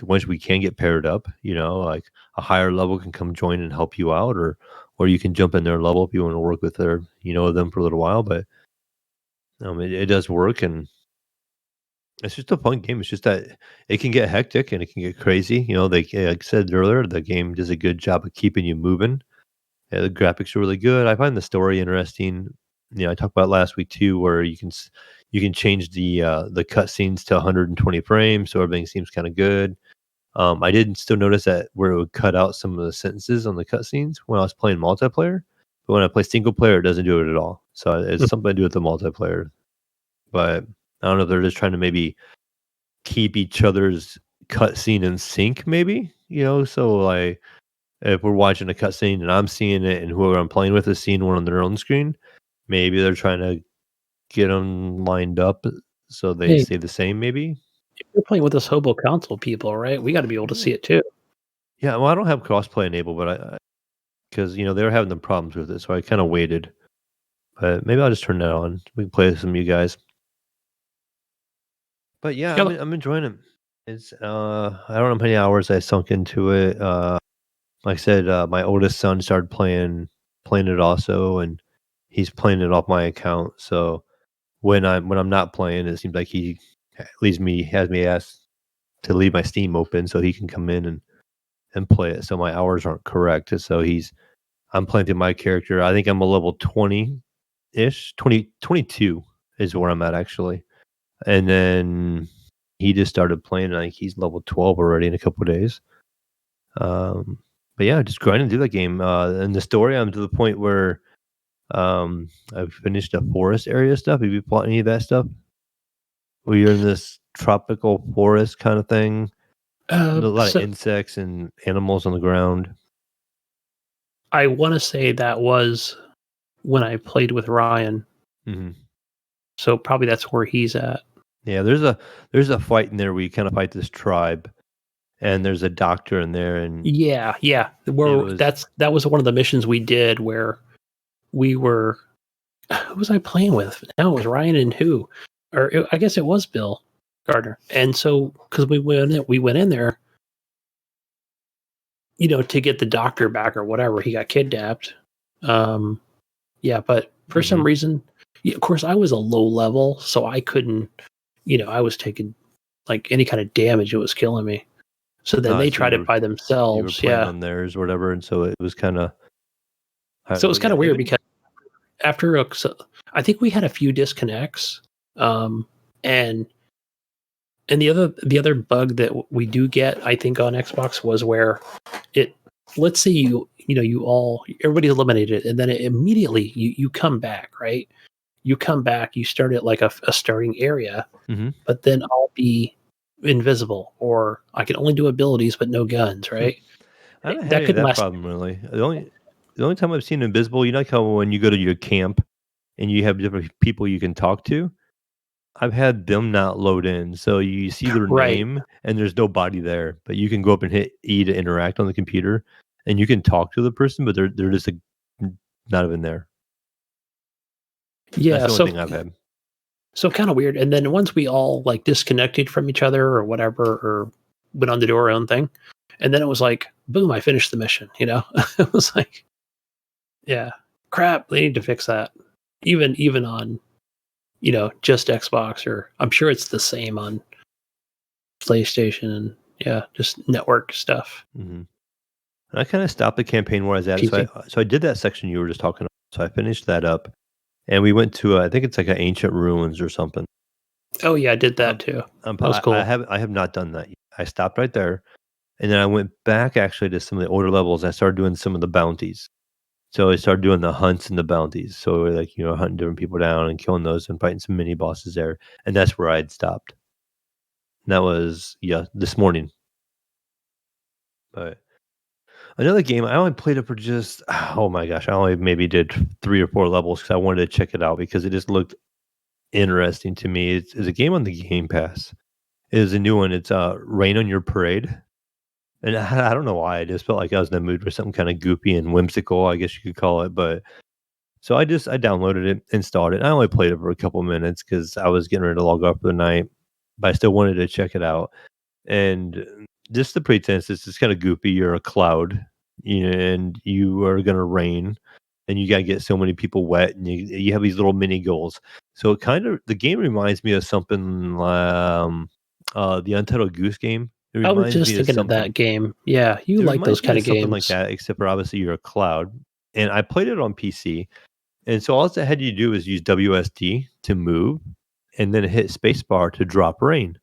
once we can get paired up, like a higher level can come join and help you out, or you can jump in their level if you want to work with them for a little while. But it does work, and it's just a fun game. It's just that it can get hectic and it can get crazy. Like I said earlier, the game does a good job of keeping you moving. The graphics are really good. I find the story interesting. I talked about last week too, where you can change the cutscenes to 120 frames, so everything seems kind of good. I didn't still notice that where it would cut out some of the sentences on the cutscenes when I was playing multiplayer, but when I play single player, it doesn't do it at all. So it's something to do with the multiplayer. But I don't know if they're just trying to maybe keep each other's cutscene in sync, maybe. So like if we're watching a cutscene and I'm seeing it, and whoever I'm playing with is seeing one on their own screen, maybe they're trying to get them lined up so they stay the same. Maybe. You're playing with us hobo console people, right? We got to be able to see it too. Yeah, well, I don't have crossplay enabled, but because they were having the problems with it, so I kind of waited. But maybe I'll just turn that on. We can play with some of you guys. But yeah, I'm enjoying it. It's I don't know how many hours I sunk into it. Like I said, my oldest son started playing it also, and he's playing it off my account. So when I'm not playing, it seems like he has me asked to leave my Steam open so he can come in and play it. So my hours aren't correct. So I'm playing through my character. I think I'm a level 20-ish, 22 is where I'm at actually. And then he just started playing. I think he's level 12 already in a couple of days. But yeah, just grinding through that game. And the story, I'm to the point where I've finished the forest area stuff. Have you bought any of that stuff? Where you're in this tropical forest kind of thing. A lot of insects and animals on the ground. I want to say that was when I played with Ryan. Mm-hmm. So probably that's where he's at. Yeah, there's a fight in there where you kind of fight this tribe, and there's a doctor in there, and yeah. That was one of the missions we did where we were. Who was I playing with? No, it was Ryan and who, I guess it was Bill Gardner. And so because we went in there, to get the doctor back or whatever, he got kidnapped. But for some reason, of course, I was a low level, so I couldn't. I was taking like any kind of damage; it was killing me. So then they tried it by themselves. You were playing on theirs, or whatever, and so it was kind of. So it was kind of weird because after I think we had a few disconnects, and the other bug that we do get, I think, on Xbox was where let's say everybody eliminated it, and then immediately you come back, right? You come back, you start at like a starting area, but then I'll be invisible, or I can only do abilities but no guns, right? I haven't had that problem really. The only time I've seen invisible, like how when you go to your camp and you have different people you can talk to, I've had them not load in. So you see their name and there's nobody there, but you can go up and hit E to interact on the computer, and you can talk to the person, but they're just not even there. Yeah, that's the only thing I've had. So kind of weird. And then once we all like disconnected from each other or whatever, or went on to do our own thing, and then it was like, boom, I finished the mission. It was like, yeah, crap, they need to fix that. Even on, just Xbox, or I'm sure it's the same on PlayStation and yeah, just network stuff. And I kind of stopped the campaign where I was at. So I did that section you were just talking about. So I finished that up, and we went to I think it's like an ancient ruins or something. Oh yeah, I did that too. That was cool. I have not done that yet. I stopped right there, and then I went back actually to some of the older levels. I started doing some of the bounties. So I started doing the hunts and the bounties. So we're like, hunting different people down and killing those and fighting some mini bosses there. And that's where I had stopped. And that was this morning. But another game, I only played it for just oh my gosh, I only maybe did 3 or 4 levels because I wanted to check it out because it just looked interesting to me. It's a game on the Game Pass. It is a new one. It's Rain on Your Parade. And I don't know why. I just felt like I was in the mood for something kind of goofy and whimsical, I guess you could call it. But so I downloaded it, installed it. I only played it for a couple minutes because I was getting ready to log off for the night, but I still wanted to check it out. And just the pretense is it's kind of goofy. You're a cloud, and you are going to rain, and you got to get so many people wet, and you have these little mini goals. So the game reminds me of something the Untitled Goose Game. I was just thinking of that game. Yeah, you like those kind of games. Something like that, except for obviously you're a cloud. And I played it on PC. And so all I had you do is use WSD to move and then hit spacebar to drop rain.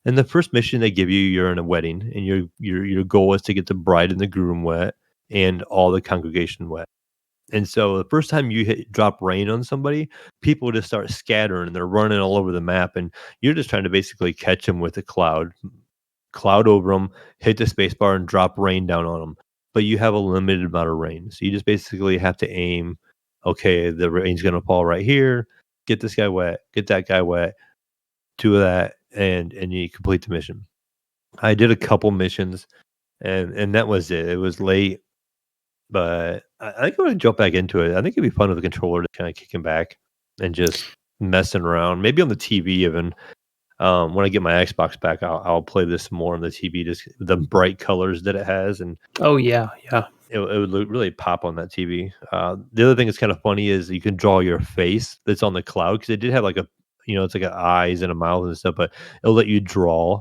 And the first mission they give you, you're in a wedding, and your goal is to get the bride and the groom wet and all the congregation wet. And so the first time you drop rain on somebody, people just start scattering and they're running all over the map, and you're just trying to basically catch them with a cloud over them, hit the spacebar, and drop rain down on them. But you have a limited amount of rain, so you just basically have to aim. Okay, the rain's going to fall right here. Get this guy wet. Get that guy wet. 2 of that, and you complete the mission. I did a couple missions, and that was it. It was late, but I think I'm going to jump back into it. I think it'd be fun with the controller to kind of kicking back and just messing around. Maybe on the TV even. When I get my Xbox back, I'll play this more on the TV. Just the bright colors that it has, and oh yeah, it would really pop on that TV. The other thing that's kind of funny is you can draw your face that's on the cloud because it did have like it's like eyes and a mouth and stuff, but it'll let you draw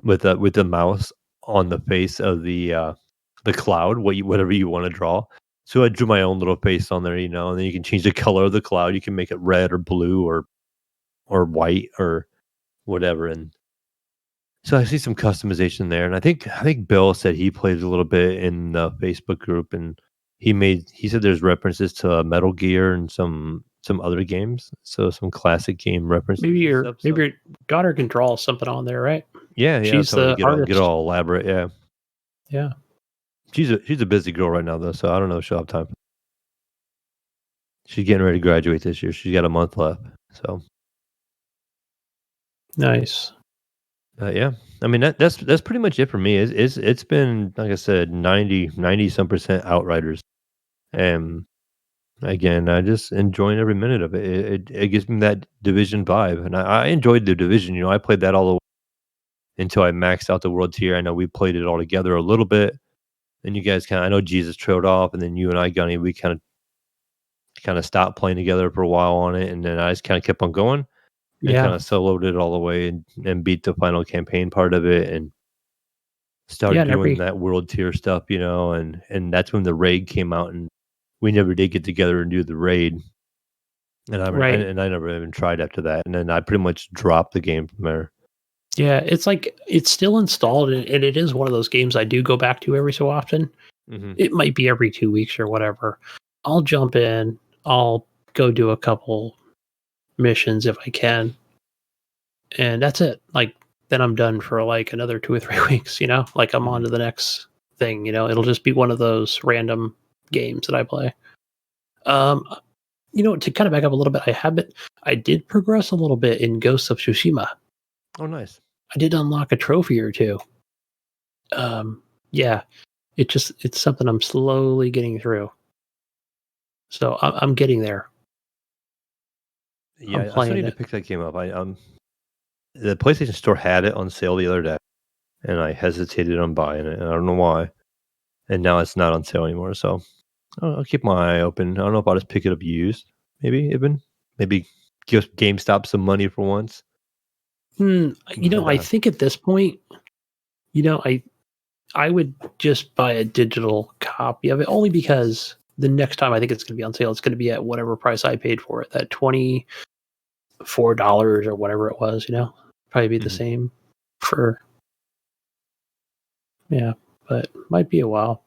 with the mouse on the face of the cloud whatever you want to draw. So I drew my own little face on there, and then you can change the color of the cloud. You can make it red or blue or white or whatever. And so I see some customization there. And I think Bill said he played a little bit in the Facebook group, and he said there's references to Metal Gear and some other games. So some classic game references. Maybe your daughter can draw something on there, right? Yeah. She's the artist. Get all elaborate. Yeah. Yeah. She's a busy girl right now though, so I don't know if she'll have time. She's getting ready to graduate this year. She's got a month left. So nice. Yeah, I mean that's pretty much it for me. It's been, like I said, 90 some percent Outriders, and again, I just enjoying every minute of it. It gives me that Division vibe, and I enjoyed the Division. I played that all the way until I maxed out the World Tier. I know we played it all together a little bit, and you guys I know Jesus trailed off, and then you and I, Gunny, we kind of stopped playing together for a while on it, and then I just kind of kept on going. And kind of soloed it all the way and beat the final campaign part of it and started doing that world tier stuff, and that's when the raid came out, and we never did get together and do the raid. And I never even tried after that. And then I pretty much dropped the game from there. Yeah, it's like it's still installed, and it is one of those games I do go back to every so often. Mm-hmm. It might be every 2 weeks or whatever. I'll jump in. I'll go do a couple missions if I can, and that's it. Like then I'm done for like another 2 or 3 weeks, like I'm on to the next thing. It'll just be one of those random games that I play. To kind of back up a little bit, I did progress a little bit in Ghost of Tsushima. Oh, nice. I did unlock a trophy or two. Yeah, it's something I'm slowly getting through. So I'm getting there. Yeah, I still playing need to it. pick that game up. The PlayStation Store had it on sale the other day, and I hesitated on buying it, and I don't know why. And now it's not on sale anymore, so I'll keep my eye open. I don't know if I'll just pick it up used, maybe even maybe give GameStop some money for once. But, I think at this point, I would just buy a digital copy of it only because the next time I think it's going to be on sale, it's going to be at whatever price I paid for it, that $24 or whatever it was. Probably be the Mhm. same for but might be a while.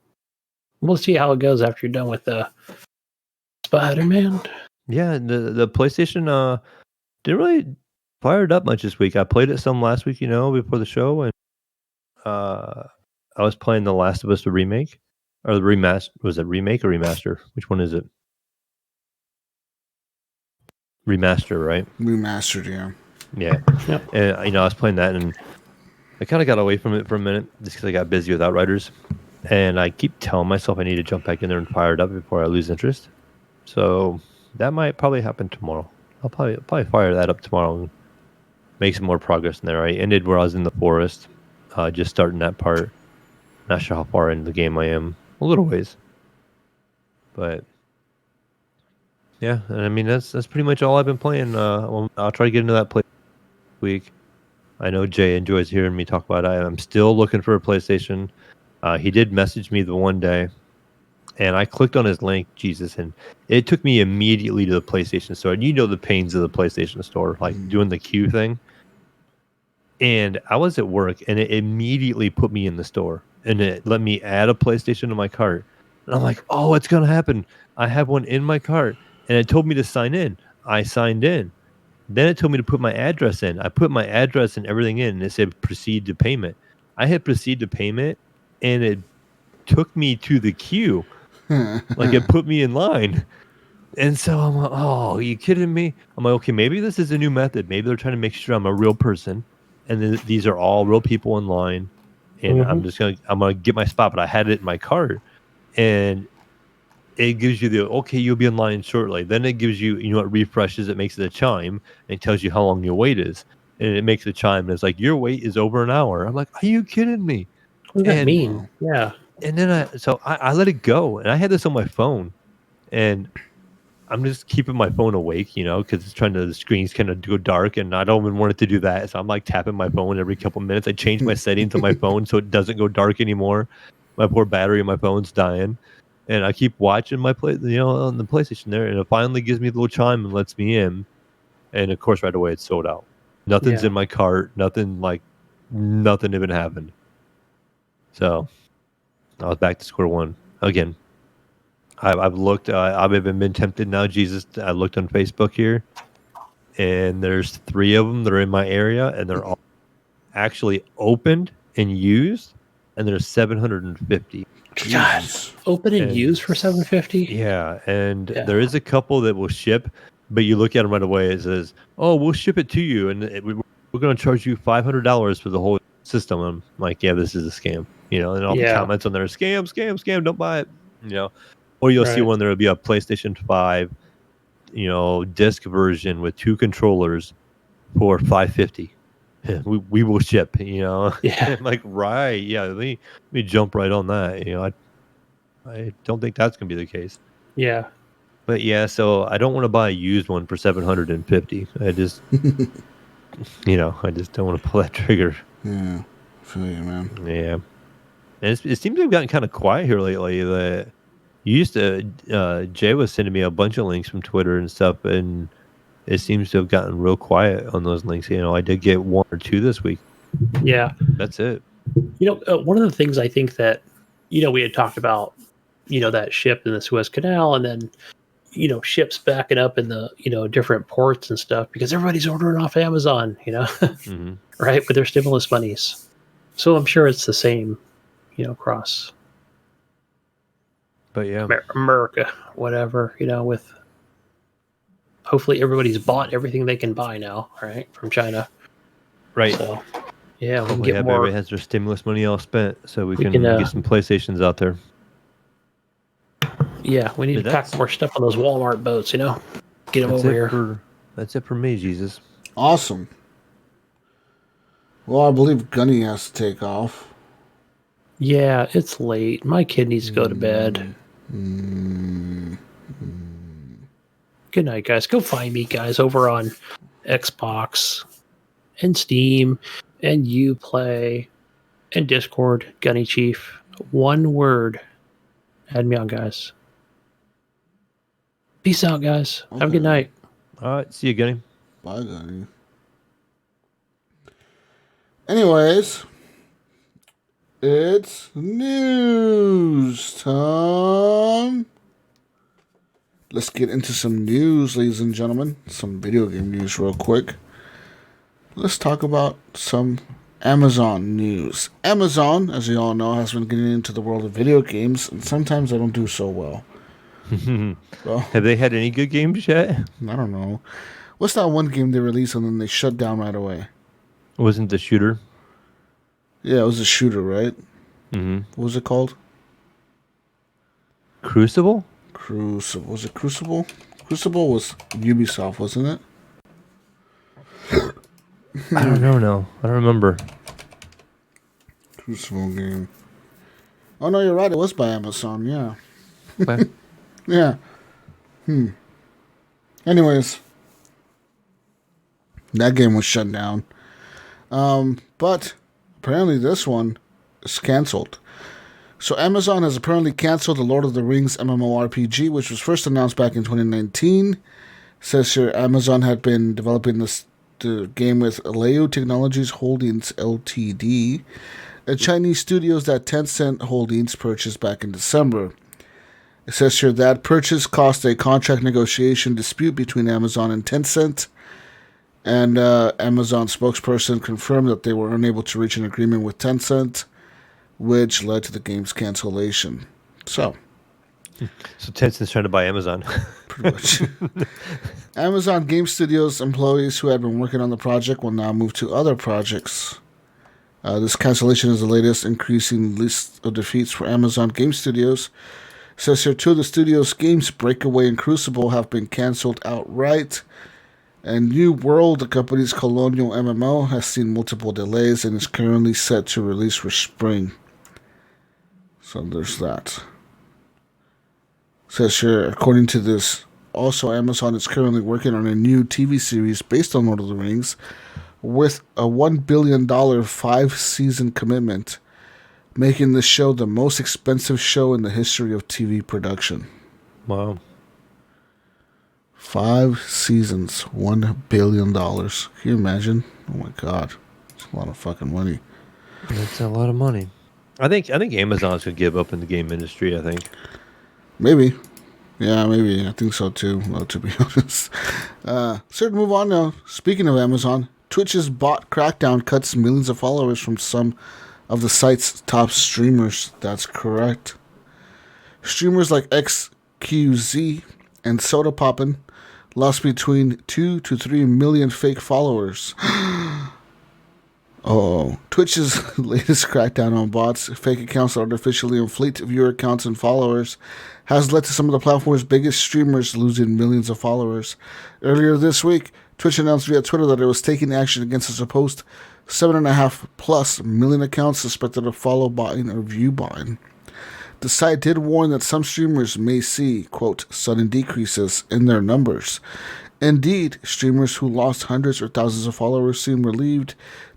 We'll see how it goes after you're done with the Spider-Man. Yeah, the PlayStation didn't really fire it up much this week. I played it some last week, before the show, and uh, I was playing The Last of Us the remake or the remaster. Was it remake or remaster? Which one is it? Remaster, right? Remastered, yeah. Yeah. Yep. And I was playing that, and I kind of got away from it for a minute just because I got busy with Outriders, and I keep telling myself I need to jump back in there and fire it up before I lose interest. So that might probably happen tomorrow. I'll probably fire that up tomorrow and make some more progress in there. I ended where I was in the forest, just starting that part. Not sure how far into the game I am. A little ways, but yeah. And I mean that's pretty much all I've been playing. I'll try to get into that play this week. I know Jay enjoys hearing me talk about it. I'm still looking for a PlayStation. He did message me the one day, and I clicked on his link, Jesus, and it took me immediately to the PlayStation Store. And the pains of the PlayStation Store, like doing the queue thing. And I was at work, and it immediately put me in the store, and it let me add a PlayStation to my cart. And I'm like, oh, it's going to happen. I have one in my cart, and it told me to sign in. I signed in. Then it told me to put my address in. I put my address and everything in, and it said proceed to payment. I hit proceed to payment, and it took me to the queue. Like it put me in line. And so I'm like, oh, are you kidding me? I'm like, okay, maybe this is a new method. Maybe they're trying to make sure I'm a real person, and these are all real people in line. And I'm gonna get my spot. But I had it in my cart, and it gives you the okay, you'll be in line shortly. Then it gives you, it refreshes. It makes it a chime, and it tells you how long your wait is, and it makes a chime, and it's like your wait is over an hour. I'm like, are you kidding me? What does that And mean? Yeah. and then I let it go, and I had this on my phone, and I'm just keeping my phone awake, because the screen's kind of go dark, and I don't even want it to do that. So I'm like tapping my phone every couple minutes. I change my settings on my phone so it doesn't go dark anymore. My poor battery on my phone's dying, and I keep watching my on the PlayStation there, and it finally gives me a little chime and lets me in. And of course, right away it's sold out. Nothing's Yeah. in my cart. Nothing even happened. So I was back to square one again. I've looked. I've even been tempted now. Jesus, I looked on Facebook here, and there's 3 of them that are in my area, and they're all actually opened and used, and there's 750. God, Jesus. open and And used for $750. yeah, and Yeah. there is a couple that will ship, but you look at them right away. It says, "Oh, we'll ship it to you, and we're going to charge you $500 for the whole system." I'm like, "Yeah, this is a scam," and all the Yeah. comments on there, "Scam, scam, scam! Don't buy it," Or you'll see Right. one there'll be a PlayStation 5, disc version with 2 controllers for $550. We will ship, Yeah. I'm like, right, yeah, let me jump right on that. I don't think that's gonna be the case. Yeah. But yeah, so I don't want to buy a used one for 750. I just I just don't want to pull that trigger. Yeah. I feel you, man. Yeah. And it seems to have gotten kind of quiet here lately. You used to Jay was sending me a bunch of links from Twitter and stuff, and it seems to have gotten real quiet on those links. I did get 1 or 2 this week. Yeah. That's it. One of the things I think that, we had talked about, that ship in the Suez Canal, and then, ships backing up in the, different ports and stuff because everybody's ordering off Amazon, Hmm. right, with their stimulus monies. So I'm sure it's the same, across But yeah, America, whatever, with hopefully everybody's bought everything they can buy now, right, from China. right. So, yeah, we can Hopefully get more. everybody has their stimulus money all spent, so we can can, get some PlayStations out there. Yeah, we need But to pack more stuff on those Walmart boats, get them That's over it here. That's it for me, Jesus. Awesome. Well, I believe Gunny has to take off. Yeah, it's late. My kid needs to go to bed. Good night, guys. Go find me, guys, over on Xbox and Steam and Uplay and Discord. GunnyChief. One word. Add me on, guys. Peace out, guys. Have a good night. All right. See you, Gunny. Bye, Gunny. Anyways, it's news time. Let's get into some news, ladies and gentlemen. Some video game news real quick. Let's talk about some Amazon news. Amazon, as you all know, has been getting into the world of video games, and sometimes they don't do so well. Well, have they had any good games yet? I don't know. What's that one game they released and then they shut down right away? Wasn't the shooter? Yeah, it was a shooter, right? Mm-hmm. What was it called? Crucible? Crucible. Was it Crucible? Crucible was Ubisoft, wasn't it? I don't know. No, I don't remember. Crucible game. Oh no, you're right. It was by Amazon. Yeah. Okay. Yeah. Anyways, that game was shut down. But apparently this one is canceled. So Amazon has apparently canceled the Lord of the Rings MMORPG, which was first announced back in 2019. It says here Amazon had been developing the game with Alayo Technologies Holdings Ltd., a Chinese studios that Tencent Holdings purchased back in December. It says here that purchase caused a contract negotiation dispute between Amazon and Tencent, and Amazon spokesperson confirmed that they were unable to reach an agreement with Tencent, which led to the game's cancellation. So Tencent's trying to buy Amazon. pretty much. Amazon Game Studios employees who had been working on the project will now move to other projects. This cancellation is the latest increasing list of defeats for Amazon Game Studios. It says here, two of the studio's games, Breakaway and Crucible, have been canceled outright. And New World, the company's colonial MMO, has seen multiple delays and is currently set to release for spring. So there's that. It says here, according to this, also Amazon is currently working on a new TV series based on Lord of the Rings with a $1 billion 5-season commitment, making the show the most expensive show in the history of TV production. Wow. 5 seasons, $1 billion. Can you imagine? Oh my God. It's a lot of fucking money. That's a lot of money. I think Amazon's gonna give up in the game industry, I think. Maybe. Yeah, maybe. I think so too, well, to be honest. So to move on now. Speaking of Amazon, Twitch's bot crackdown cuts millions of followers from some of the site's top streamers. That's correct. Streamers like XQZ and Soda Poppin' lost between 2 to 3 million fake followers. Twitch's latest crackdown on bots, fake accounts that artificially inflate viewer accounts and followers, has led to some of the platform's biggest streamers losing millions of followers. Earlier this week, Twitch announced via Twitter that it was taking action against a supposed 7.5+ million accounts suspected of follow botting or view botting. The site did warn that some streamers may see, quote, sudden decreases in their numbers. Indeed, streamers who lost hundreds or thousands of followers seem relieved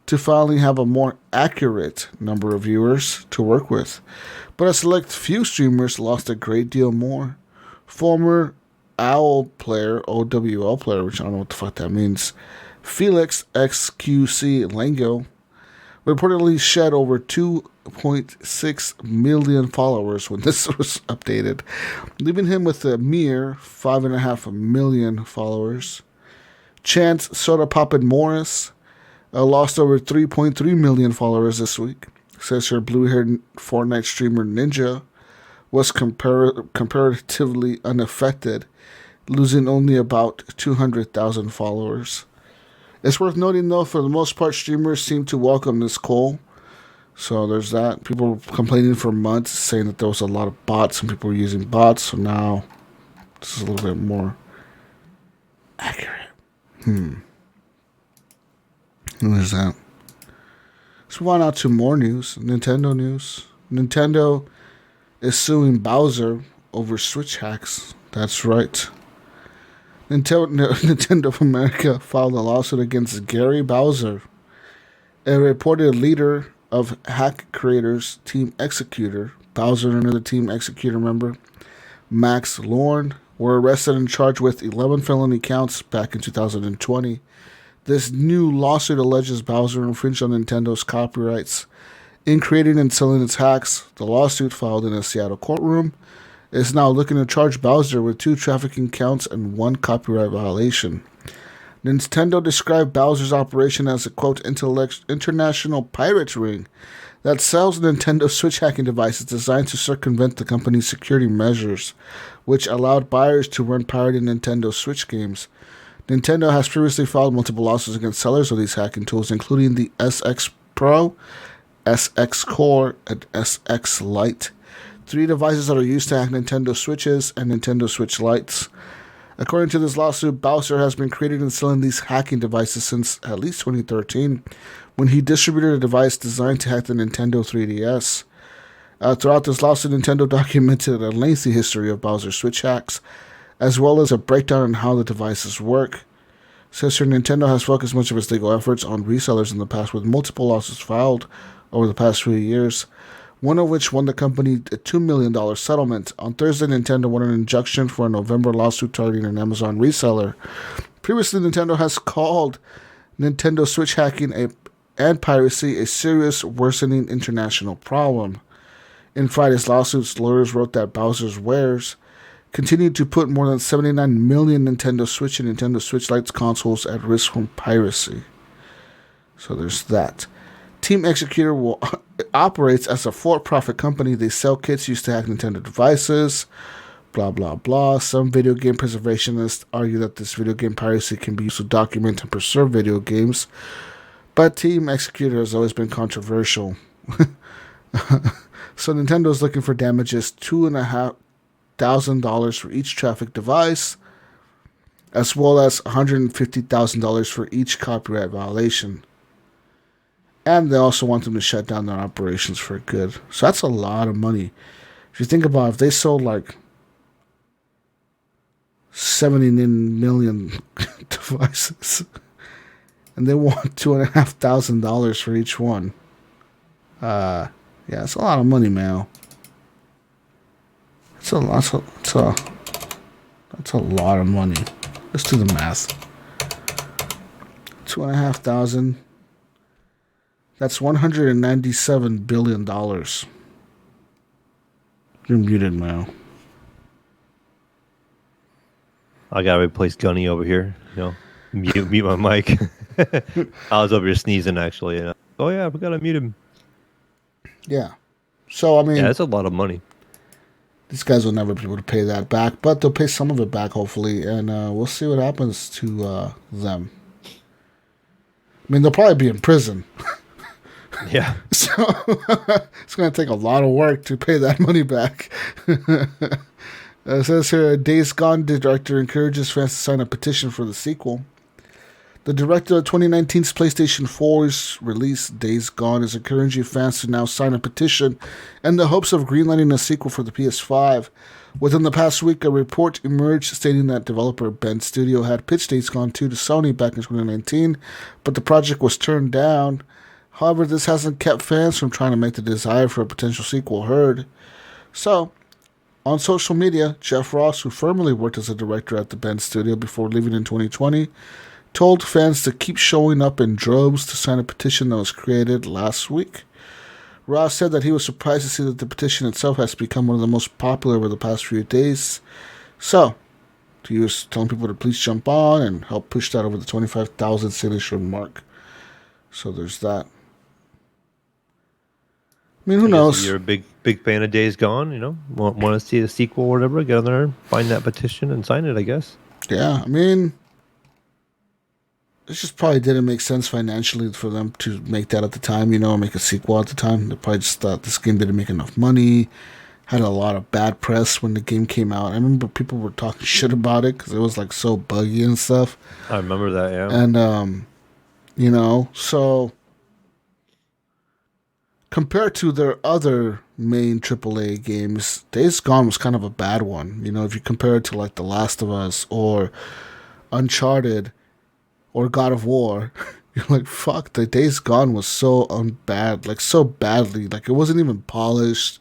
to finally have a more accurate number of viewers to work with. But a select few streamers lost a great deal more. Former OWL player, OWL player, which I don't know what the fuck that means, Felix XQC Lango, reportedly shed over 2.6 million followers when this was updated, leaving him with a mere 5.5 million followers. Chance Soda Poppin' Morris lost over 3.3 million followers this week. Says her blue-haired Fortnite streamer Ninja was comparatively unaffected, losing only about 200,000 followers. It's worth noting, though, for the most part, streamers seem to welcome this call. So there's that. People were complaining for months, saying that there was a lot of bots and people were using bots. So now this is a little bit more accurate. There's that. Let's move on out to more news. Nintendo news. Nintendo is suing Bowser over Switch hacks. That's right. Nintendo of America filed a lawsuit against Gary Bowser, a reported leader of hack creators Team Executor. Bowser and another Team Executor member, Max Lorne, were arrested and charged with 11 felony counts back in 2020. This new lawsuit alleges Bowser infringed on Nintendo's copyrights in creating and selling its hacks. The lawsuit, filed in a Seattle courtroom, is now looking to charge Bowser with 2 trafficking counts and 1 copyright violation. Nintendo described Bowser's operation as a, quote, international pirate ring that sells Nintendo Switch hacking devices designed to circumvent the company's security measures, which allowed buyers to run pirated Nintendo Switch games. Nintendo has previously filed multiple lawsuits against sellers of these hacking tools, including the SX Pro, SX Core, and SX Lite, 3 devices that are used to hack Nintendo Switches and Nintendo Switch Lites. According to this lawsuit, Bowser has been creating and selling these hacking devices since at least 2013, when he distributed a device designed to hack the Nintendo 3DS. Throughout this lawsuit, Nintendo documented a lengthy history of Bowser Switch hacks, as well as a breakdown on how the devices work. Says here, Nintendo has focused much of its legal efforts on resellers in the past, with multiple lawsuits filed over the past few years, one of which won the company a $2 million settlement. On Thursday, Nintendo won an injunction for a November lawsuit targeting an Amazon reseller. Previously, Nintendo has called Nintendo Switch hacking and piracy a serious, worsening international problem. In Friday's lawsuits, lawyers wrote that Bowser's wares continued to put more than 79 million Nintendo Switch and Nintendo Switch Lite consoles at risk from piracy. So there's that. Team Executor operates as a for-profit company. They sell kits used to hack Nintendo devices, blah, blah, blah. Some video game preservationists argue that this video game piracy can be used to document and preserve video games, but Team Executor has always been controversial. So Nintendo is looking for damages $2,500 for each traffic device, as well as $150,000 for each copyright violation. And they also want them to shut down their operations for good. So that's a lot of money. If you think about it, if they sold like 70 million devices and they want $2,500 for each one, yeah, it's a lot of money, man. That's a lot of money. Let's do the math. 2,500. That's $197 billion. You're muted, man. I gotta replace Gunny over here. Mute my mic. I was over here sneezing, actually. Oh yeah, we gotta mute him. Yeah. So, I mean... Yeah, that's a lot of money. These guys will never be able to pay that back, but they'll pay some of it back, hopefully, and we'll see what happens to them. I mean, they'll probably be in prison. Yeah. So, it's going to take a lot of work to pay that money back. It says here, Days Gone director encourages fans to sign a petition for the sequel. The director of 2019's PlayStation 4's release, Days Gone, is encouraging fans to now sign a petition in the hopes of greenlighting a sequel for the PS5. Within the past week, a report emerged stating that developer Bend Studio had pitched Days Gone 2 to Sony back in 2019, but the project was turned down. However, this hasn't kept fans from trying to make the desire for a potential sequel heard. So, on social media, Jeff Ross, who formerly worked as a director at the Bend Studio before leaving in 2020, told fans to keep showing up in droves to sign a petition that was created last week. Ross said that he was surprised to see that the petition itself has become one of the most popular over the past few days. So, he was telling people to please jump on and help push that over the 25,000 signature mark. So there's that. I mean, who knows? You're a big fan of Days Gone, want to see the sequel or whatever, get on there, find that petition and sign it, I guess. Yeah, I mean, it just probably didn't make sense financially for them to make that at the time, or make a sequel at the time. They probably just thought this game didn't make enough money. had a lot of bad press when the game came out. I remember people were talking shit about it because it was like so buggy and stuff. I remember that, yeah. And so compared to their other main AAA games, Days Gone was kind of a bad one. If you compare it to like The Last of Us or Uncharted or God of War, you're like, fuck, the Days Gone was so bad, like so badly, like it wasn't even polished.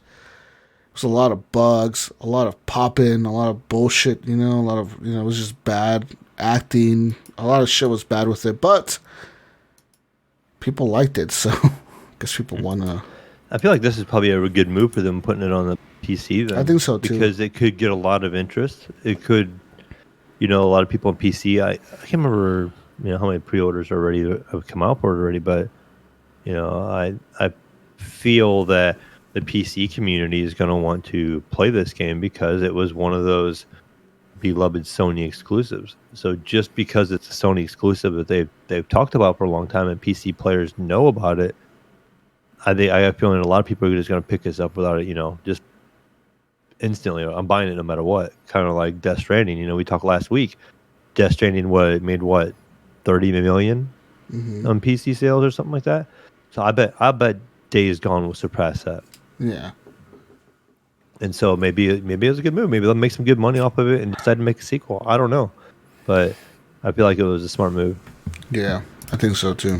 It was a lot of bugs, a lot of popping, a lot of bullshit, a lot of, it was just bad acting. A lot of shit was bad with it, but people liked it, so I guess people want to. I feel like this is probably a good move for them putting it on the PC then. I think so, too. Because it could get a lot of interest. It could, a lot of people on PC. I can't remember, how many pre-orders already have come out for it already, but, I feel that the PC community is going to want to play this game because it was one of those beloved Sony exclusives. So just because it's a Sony exclusive that they've talked about for a long time and PC players know about it, I have a feeling a lot of people are just going to pick this up without it, just instantly. I'm buying it no matter what. Kind of like Death Stranding. We talked last week. Death Stranding made 30 million on PC sales or something like that. So I bet Days Gone will surpass that. Yeah. And so maybe it was a good move. Maybe they'll make some good money off of it and decide to make a sequel. I don't know. But I feel like it was a smart move. Yeah, I think so too.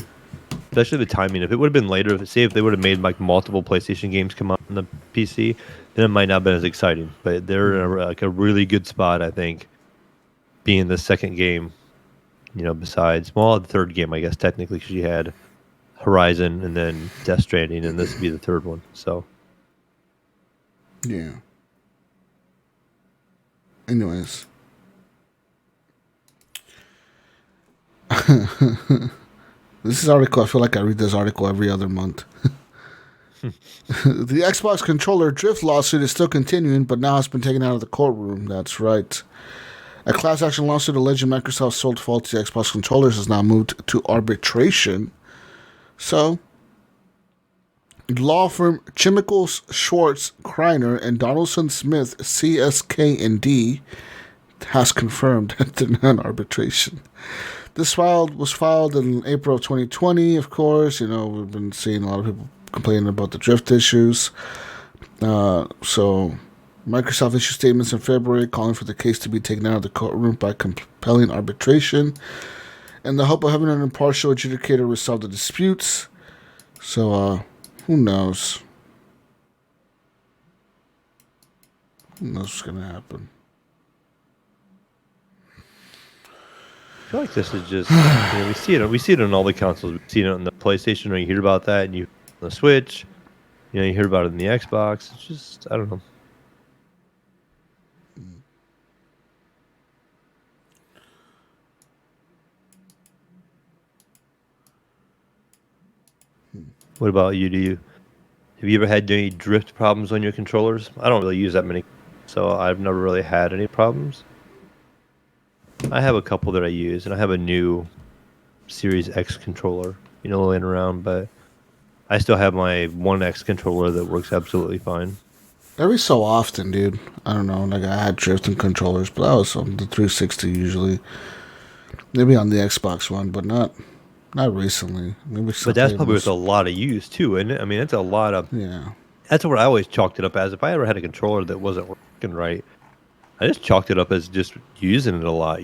Especially the timing. If it would have been later, if they would have made like multiple PlayStation games come out on the PC, then it might not have been as exciting. But they're in a really good spot, I think, being the second game, besides, the third game, I guess, technically, because you had Horizon and then Death Stranding, and this would be the third one. So. Yeah. Anyways. This article, I feel like I read this article every other month. The Xbox controller drift lawsuit is still continuing, but now has been taken out of the courtroom. That's right. A class action lawsuit alleging Microsoft sold faulty Xbox controllers has now moved to arbitration. So, law firm Chemicals Schwartz Kreiner and Donaldson Smith CSK&D has confirmed that they're not in arbitration. This was filed in April of 2020, of course. We've been seeing a lot of people complaining about the drift issues. So Microsoft issued statements in February calling for the case to be taken out of the courtroom by compelling arbitration in the hope of having an impartial adjudicator resolve the disputes. So, who knows? Who knows what's going to happen? I feel like this is just we see it on all the consoles. We see it on the PlayStation, or you hear about that, and you on the Switch, you hear about it in the Xbox. It's just, I don't know. What about you? Have you ever had any drift problems on your controllers? I don't really use that many, so I've never really had any problems. I have a couple that I use, and I have a new Series X controller, laying around, but I still have my One X controller that works absolutely fine. Every so often, dude. I don't know, like I had drifting controllers, but that was on the 360 usually. Maybe on the Xbox One, but not recently. But that's probably with a lot of use, too, isn't it? I mean, it's a lot of... Yeah. That's what I always chalked it up as. If I ever had a controller that wasn't working right, I just chalked it up as just using it a lot.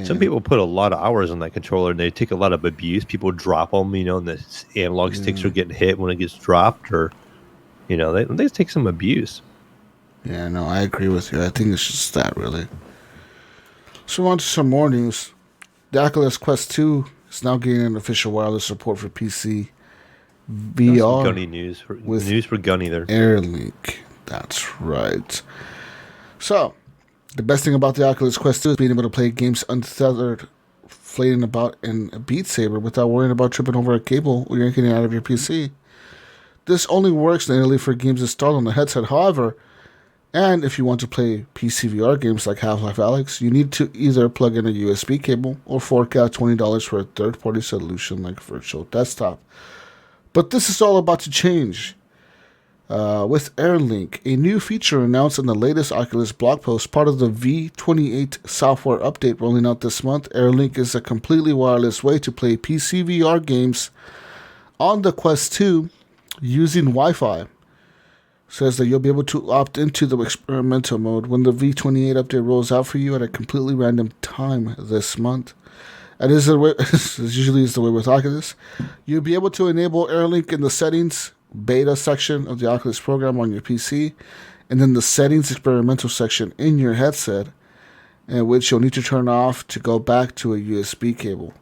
Some people put a lot of hours on that controller, and they take a lot of abuse. People drop them, and the analog sticks are getting hit when it gets dropped, or, they take some abuse. Yeah, no, I agree with you. I think it's just that, really. So on to some more news. The Oculus Quest 2 is now gaining official wireless support for PC VR. Gunny news. News for Gunny there. Airlink. That's right. So, the best thing about the Oculus Quest 2 is being able to play games untethered, flating about in a Beat Saber without worrying about tripping over a cable or yanking it out of your PC. This only works natively for games installed on the headset, however, and if you want to play PC VR games like Half-Life Alyx, you need to either plug in a USB cable or fork out $20 for a third-party solution like Virtual Desktop. But this is all about to change. With AirLink, a new feature announced in the latest Oculus blog post, part of the V28 software update rolling out this month. AirLink is a completely wireless way to play PC VR games on the Quest 2 using Wi-Fi. Says that you'll be able to opt into the experimental mode when the V28 update rolls out for you at a completely random time this month. And is the way, as usually is the way with Oculus, you'll be able to enable AirLink in the settings beta section of the Oculus program on your PC, and then the settings experimental section in your headset, in which you'll need to turn off to go back to a USB cable.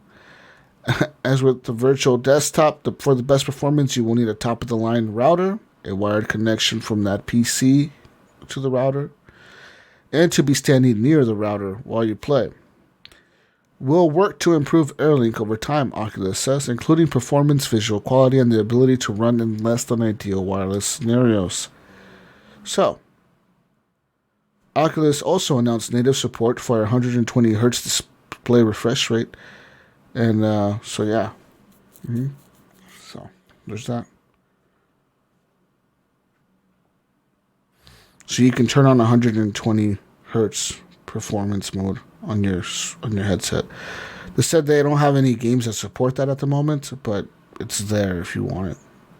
As with the virtual desktop, for the best performance, you will need a top-of-the-line router, a wired connection from that PC to the router, and to be standing near the router while you play. We'll work to improve AirLink over time, Oculus says, including performance, visual quality, and the ability to run in less than ideal wireless scenarios. So, Oculus also announced native support for 120 Hz display refresh rate. And so, yeah. So, there's that. So you can turn on 120 Hz performance mode on your headset. They said they don't have any games that support that at the moment, but it's there if you want it.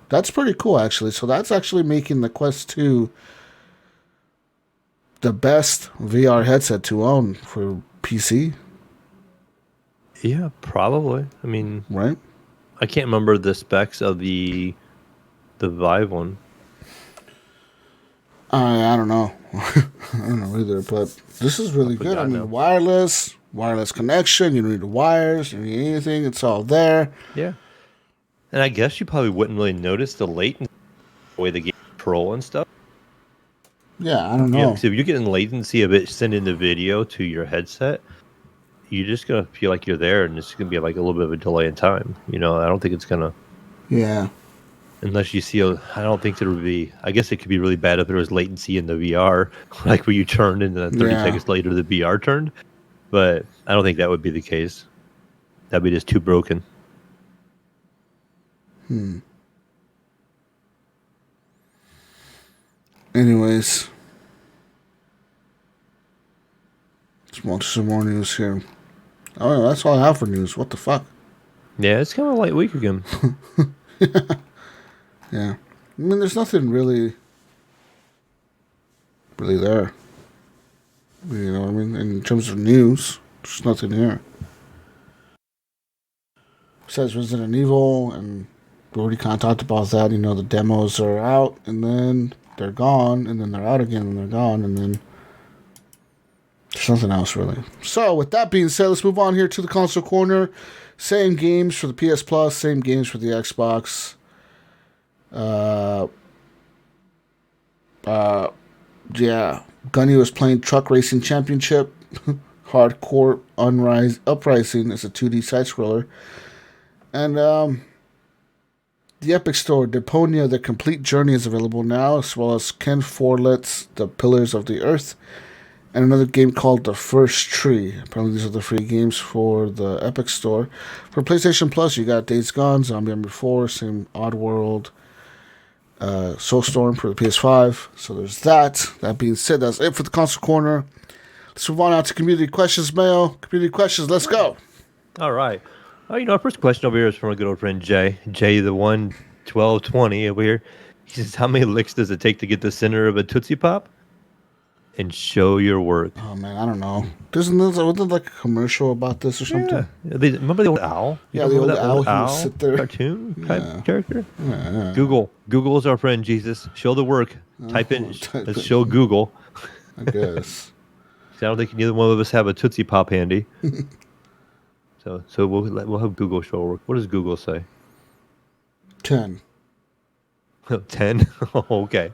That's pretty cool, actually. So that's actually making the Quest 2 the best VR headset to own for PC. Yeah, probably. I mean, right? I can't remember the specs of the Vive one. I don't know. I don't know either, but this is really good. I mean, wireless connection. You don't need the wires. You don't need anything. It's all there. Yeah. And I guess you probably wouldn't really notice the latency, the way the game control and stuff. Yeah, I don't know. Yeah, so if you're getting latency of it sending the video to your headset, you're just going to feel like you're there, and it's going to be like a little bit of a delay in time. You know, I don't think it's going to... Yeah. Unless you see, I don't think there would be... I guess it could be really bad if there was latency in the VR, like where you turned and then 30 seconds later the VR turned. But I don't think that would be the case. That'd be just too broken. Anyways. Let's watch some more news here. Oh, that's all I have for news. What the fuck? Yeah, it's kind of a light week again. Yeah. I mean, there's nothing really there. You know what I mean? In terms of news, there's nothing here. Besides Resident Evil, and we already kind of talked about that. You know, the demos are out, and then they're gone, and then they're out again, and they're gone, and then there's nothing else, really. So, with that being said, let's move on here to the console corner. Same games for the PS Plus, same games for the Xbox. Yeah. Gunny was playing Truck Racing Championship. Hardcore Uprising is a 2D side-scroller. And the Epic Store, Deponia, The Complete Journey is available now, as well as Ken Forlett's The Pillars of the Earth, and another game called The First Tree. Apparently these are the free games for the Epic Store. For PlayStation Plus, you got Days Gone, Zombie Army 4, same Oddworld, Soulstorm for the PS5. So there's that. That being said, that's it for the console corner. Let's move on out to community questions, Mayo. Community questions, let's go. All right. Oh, you know, our first question over here is from our good old friend Jay. Jay, the 11220 over here. He says, how many licks does it take to get the center of a Tootsie Pop? And show your work. Oh, man, I don't know. Wasn't there like a commercial about this or something? Yeah. Remember the old owl? Yeah, the old owl who would sit there. Cartoon type character? Yeah. Google is our friend, Jesus. Show the work. Type in, let's show Google. I guess. I don't think neither one of us have a Tootsie Pop handy. So we'll have Google show our work. What does Google say? 10. 10? Okay.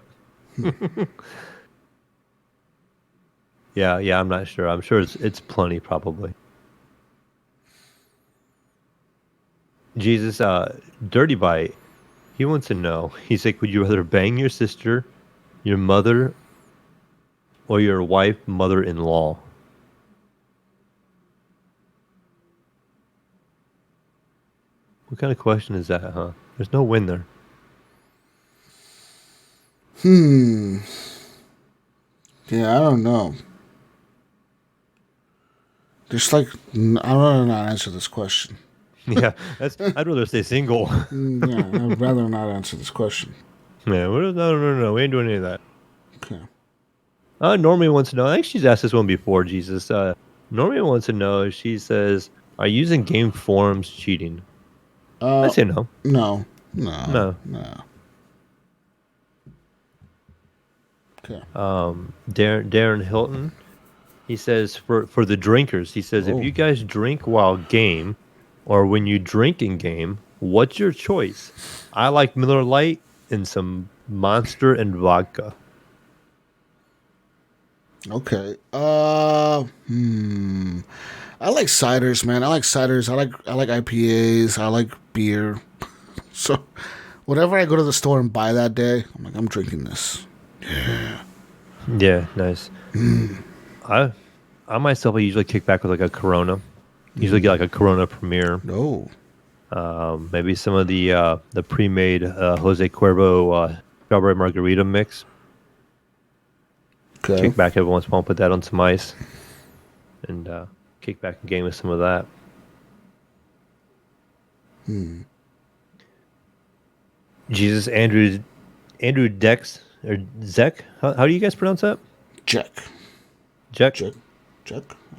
Yeah, I'm not sure. I'm sure it's plenty, probably. Jesus, Dirty Bite, he wants to know. He's like, would you rather bang your sister, your mother, or your wife, mother-in-law? What kind of question is that, huh? There's no win there. Yeah, I don't know. There's like, I'd rather not answer this question. Yeah, I'd rather stay single. Yeah, I'd rather not answer this question. Yeah, no, we ain't doing any of that. Okay. Normie wants to know. I think she's asked this one before, Jesus. Normie wants to know. She says, "Are using game forums cheating?" I say no. No. No. Okay. Darren Hilton. He says for the drinkers. He says, if you guys drink while game, or when you drink in game, what's your choice? I like Miller Lite and some Monster and vodka. Okay. I like ciders, man. I like ciders. I like IPAs. I like beer. So, whatever I go to the store and buy that day, I'm drinking this. Yeah. Yeah, nice. I myself, I usually kick back with like a Corona. Usually get like a Corona Premier. No. Maybe some of the pre-made Jose Cuervo strawberry margarita mix. Okay. Kick back every once in a while, put that on some ice, and kick back and game with some of that. Jesus, Andrew Dex or Zek. How do you guys pronounce that? Jack. Jack. I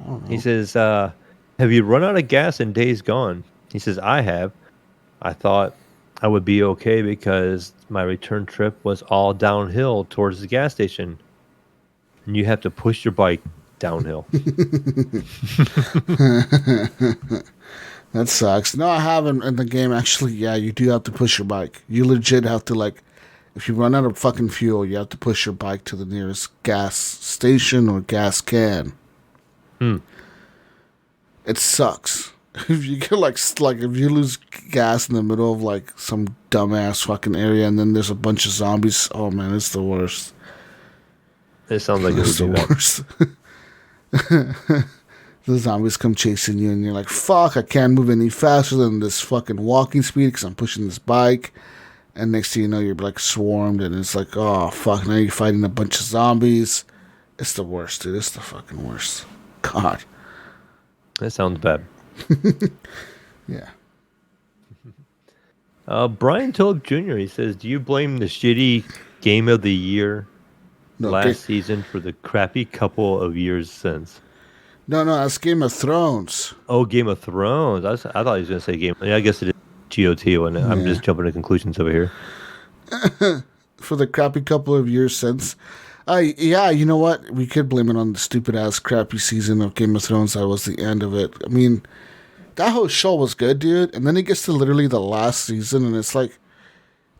don't know. He says, "Have you run out of gas in Days Gone?" He says, "I have. I thought I would be okay because my return trip was all downhill towards the gas station, and you have to push your bike downhill." That sucks. No, I haven't in the game. Actually, yeah, you do have to push your bike. You legit have to, like, if you run out of fucking fuel, you have to push your bike to the nearest gas station or gas can. It sucks. If you get like if you lose gas in the middle of like some dumbass fucking area and then there's a bunch of zombies, oh man, it's the worst. It sounds like It's it would the be worst. The zombies come chasing you and you're like, fuck, I can't move any faster than this fucking walking speed because I'm pushing this bike. And next thing you know, you're like swarmed and it's like, oh fuck, now you're fighting a bunch of zombies. It's the worst, dude. It's the fucking worst. God. That sounds bad. Yeah. Brian Tulip Jr. He says, "Do you blame the shitty game of the year last season for the crappy couple of years since?" No, that's Game of Thrones. Oh, Game of Thrones. I thought he was going to say Game. Yeah, I guess it is GOT. When I'm just jumping to conclusions over here. For the crappy couple of years since. Yeah, you know what? We could blame it on the stupid ass crappy season of Game of Thrones. That was the end of it. I mean, that whole show was good, dude. And then it gets to literally the last season, and it's like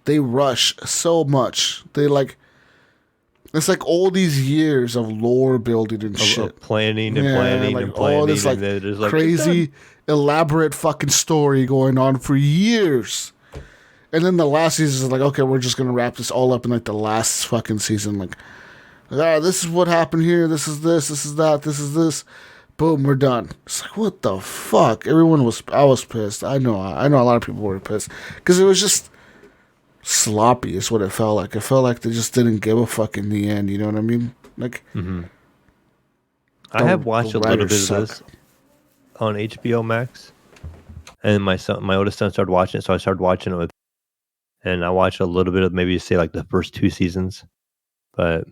they rush so much. It's like all these years of lore building and shit, of planning and planning and planning. All this like crazy, elaborate fucking story going on for years. And then the last season is like, okay, we're just gonna wrap this all up in like the last fucking season. Like, this is what happened here. This is this. This is that. This is this. Boom, we're done. It's like, what the fuck? I was pissed. I know a lot of people were pissed because it was just sloppy. Is what it felt like. It felt like they just didn't give a fuck in the end. You know what I mean? Like, I have watched a little bit of this on HBO Max, and my oldest son started watching it, so I started watching it with. And I watched a little bit of maybe say like the first 2 seasons, but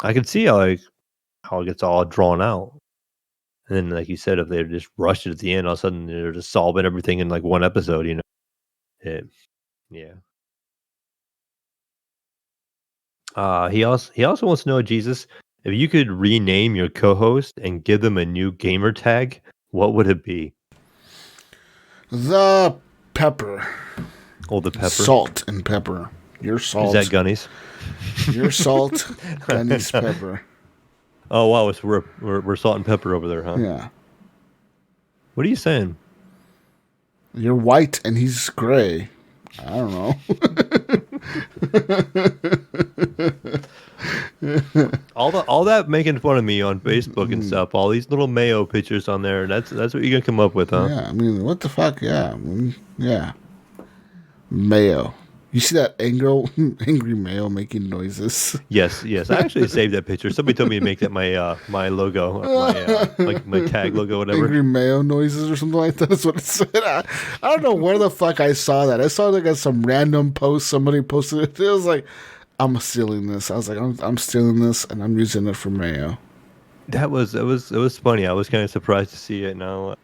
I could see how it gets all drawn out. And then, like you said, if they just rushed it at the end, all of a sudden they're just solving everything in like one episode. You know, yeah. He also wants to know, Jesus, if you could rename your co-host and give them a new gamer tag, what would it be? The Pepper. Oh, the Pepper. Salt and Pepper. Your salt. Is that Gunny's? Your salt, Gunny's Pepper. Oh wow, we're Salt and Pepper over there, huh? Yeah. What are you saying? You're white and he's gray. I don't know. all that making fun of me on Facebook and stuff. All these little Mayo pictures on there. That's what you're gonna come up with, huh? Yeah. I mean, what the fuck? Yeah. Yeah. Mayo. You see that angry male making noises? Yes. I actually saved that picture. Somebody told me to make that my logo, my tag logo, whatever. Angry Mayo noises or something like that. That's what it said. I don't know where the fuck I saw that. I saw it like on some random post. Somebody posted it. It was like, I'm stealing this. I was like, I'm stealing this and I'm using it for Mayo. It was funny. I was kind of surprised to see it. Now,